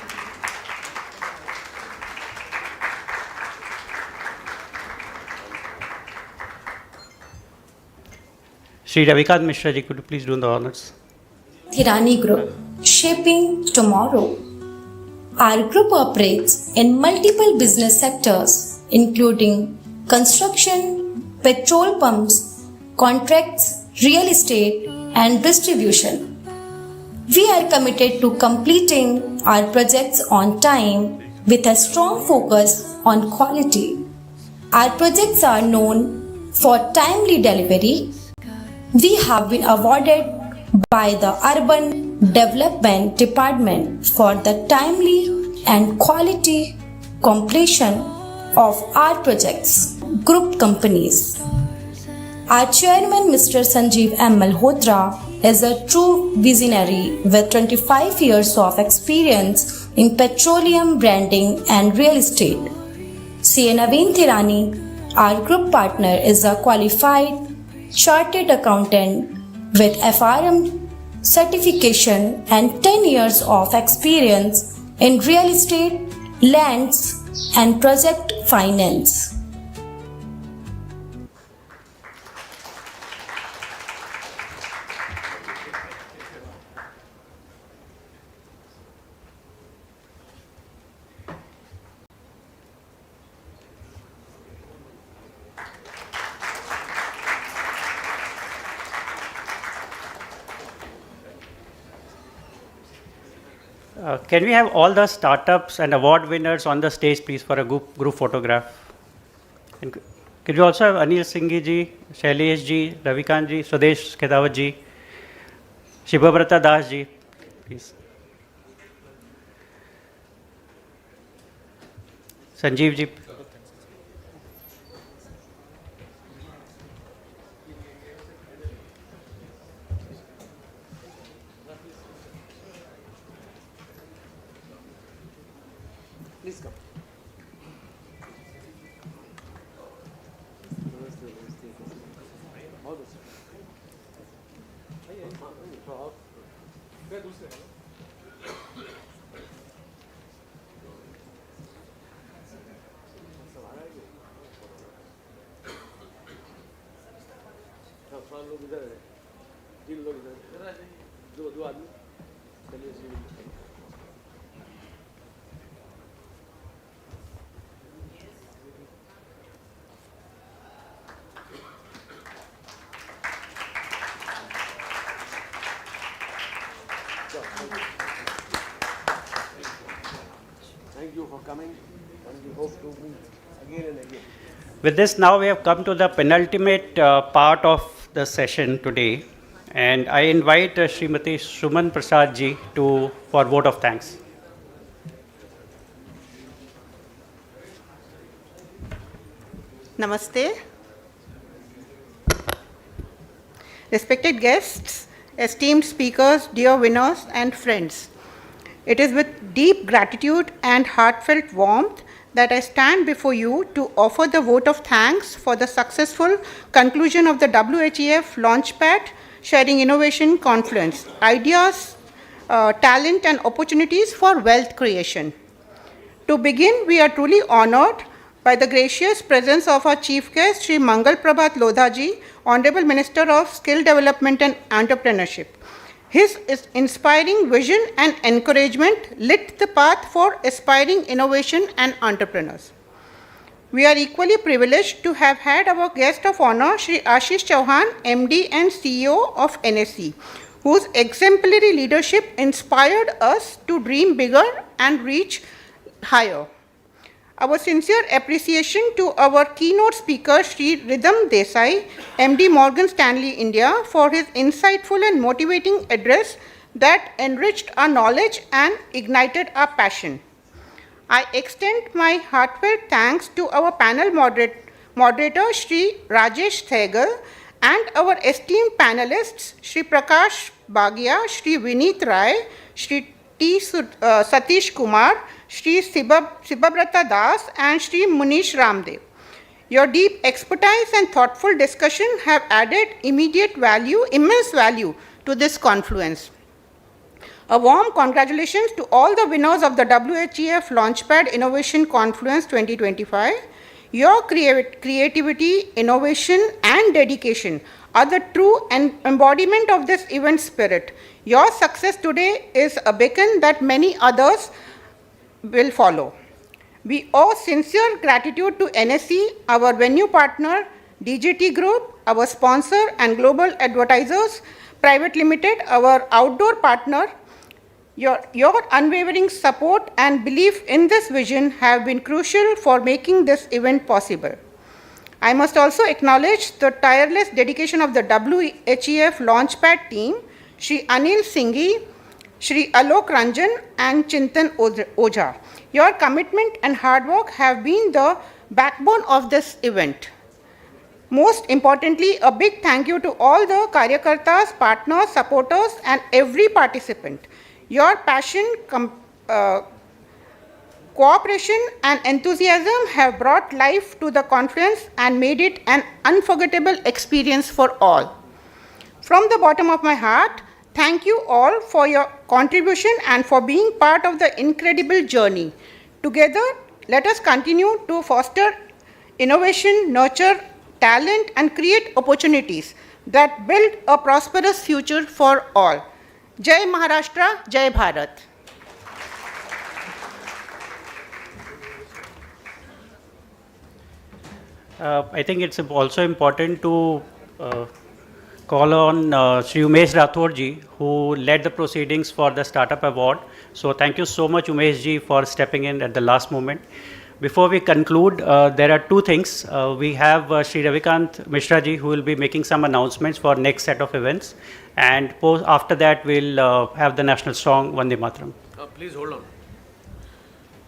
Shri Ravikant Mishra ji, could you please do the honors? Thirani Group, shaping tomorrow. Our group operates in multiple business sectors, including construction, petrol pumps, contracts, real estate, and distribution. We are committed to completing our projects on time with a strong focus on quality. Our projects are known for timely delivery. We have been awarded by the Urban Development Department for the timely and quality completion of our projects. Group companies. Our chairman, Mr. Sanjeev M. Malhotra, is a true visionary with 25 years of experience in petroleum branding and real estate. C.A. Naveen Thirani, our group partner, is a qualified chartered accountant with FRM certification and 10 years of experience in real estate, lands, and project finance. Can we have all the startups and award winners on the stage, please, for a group photograph? And could you also have Anil Singhi ji, Shailesh ji, Ravikant ji, Swadesh Khedawat ji, Shibhabrata Das ji, please. Sanjeev ji. Please come. लोग इधर है, 3 लोग इधर, दो आदमी, चलिए Thank you for coming, and we hope to meet again and again. With this, now we have come to the penultimate part of the session today, and I invite Srimati Suman Prasad ji for vote of thanks. Namaste. respected guests, esteemed speakers, dear winners, and friends. It is with deep gratitude and heartfelt warmth that I stand before you to offer the vote of thanks for the successful conclusion of the WHEF Launchpad Sharing Innovation Confluence, Ideas, Talent and Opportunities for Wealth Creation. To begin, we are truly honored by the gracious presence of our chief guest, Shri Mangal Prabhat Lodhaji, Honorable Minister of Skill Development and Entrepreneurship. His inspiring vision and encouragement lit the path for aspiring innovation and entrepreneurs. We are equally privileged to have had our guest of honor, Shri Ashish Chauhan, MD and CEO of NSE, whose exemplary leadership inspired us to dream bigger and reach higher. Our sincere appreciation to our keynote speaker, Shri Ridham Desai, MD Morgan Stanley India, for his insightful and motivating address that enriched our knowledge and ignited our passion. I extend my heartfelt thanks to our panel moderator, Shri Rajesh Sehgal, and our esteemed panelists, Shri Prakash Bagia, Shri Vineet Rai, Shri T. Satish Kumar, Shri Sibabrata Das, and Shri Munish Ramdev. Your deep expertise and thoughtful discussion have added immense value to this confluence. A warm congratulations to all the winners of the WHEF Launchpad Innovation Confluence 2025. Your creativity, innovation, and dedication are the true embodiment of this event spirit. Your success today is a beacon that many others will follow. We owe sincere gratitude to NSE, our venue partner, DJT Group, our sponsor and Global Advertisers Private Limited, our outdoor partner. Your unwavering support and belief in this vision have been crucial for making this event possible. I must also acknowledge the tireless dedication of the WHEF Launchpad team, Shri Anil Singhi, Shri Alok Ranjan, and Chintan Ojha. Your commitment and hard work have been the backbone of this event. Most importantly, a big thank you to all the Karyakartas, partners, supporters, and every participant. Your passion, cooperation, and enthusiasm have brought life to the conference and made it an unforgettable experience for all. From the bottom of my heart, thank you all for your contribution and for being part of the incredible journey. Together, let us continue to foster innovation, nurture talent, and create opportunities that build a prosperous future for all. Jai Maharashtra, Jai Bharat. I think it's also important to call on Shri Umesh Rathod ji, who led the proceedings for the Startup Award. So thank you so much, Umesh ji, for stepping in at the last moment. Before we conclude, there are two things. We have Shri Ravikant Mishra ji, who will be making some announcements for next set of events. And after that, we'll have the national song, Vande Mataram. Please hold on.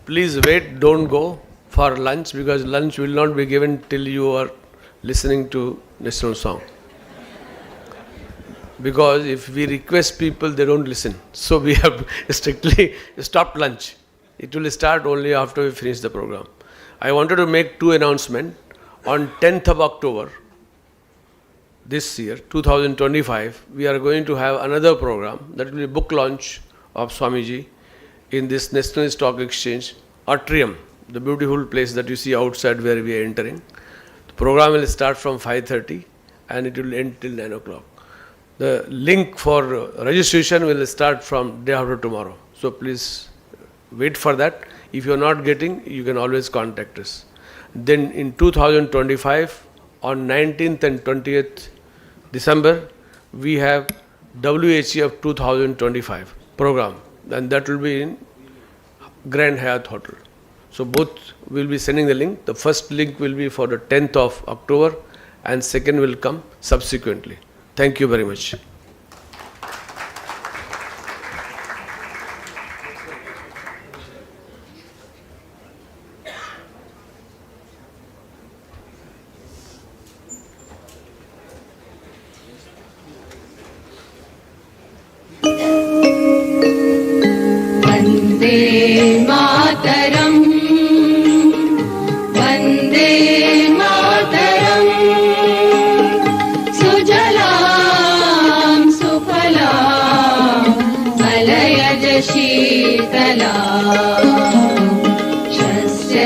Please wait, don't go for lunch, because lunch will not be given till you are listening to national song. Because if we request people, they don't listen. So we have strictly stopped lunch. It will start only after we finish the program. I wanted to make two announcements. On 10th of October, this year, 2025, we are going to have another program that will be book launch of Swamiji in this National Stock Exchange atrium, the beautiful place that you see outside where we are entering. The program will start from 5:30 and it will end till 9 o'clock. The link for registration will start from day after tomorrow. So please wait for that. If you are not getting, you can always contact us. Then in 2025, on 19th and 20th December, we have WHEF 2025 program, and that will be in Grand Hyatt Hotel. So both will be sending the link. The first link will be for the 10th of October and second will come subsequently. Thank you very much.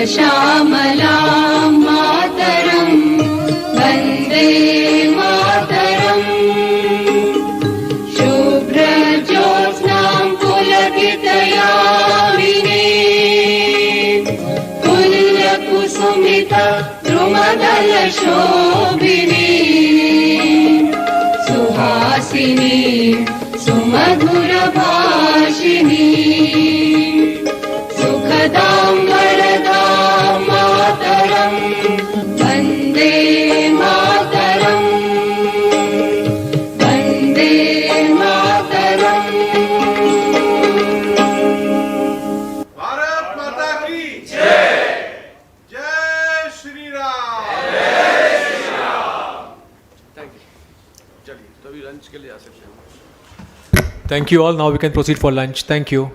श्यामलां मातरं वन्दे मातरम् शुभ्रज्योत्स्नां पुलकितयामिनीं पुल्लकुसुमित द्रुमदलशोभिनीं सुहासिनीं सुमधुरभाषिणीं सुखदां वरदां मातरं वन्दे मातरम् वन्दे मातरम् भारत माता की जय जय Shri Ram thank you चलिए तो अभी lunch के लिए आ सकते हैं Thank you all. Now we can proceed for lunch. Thank you.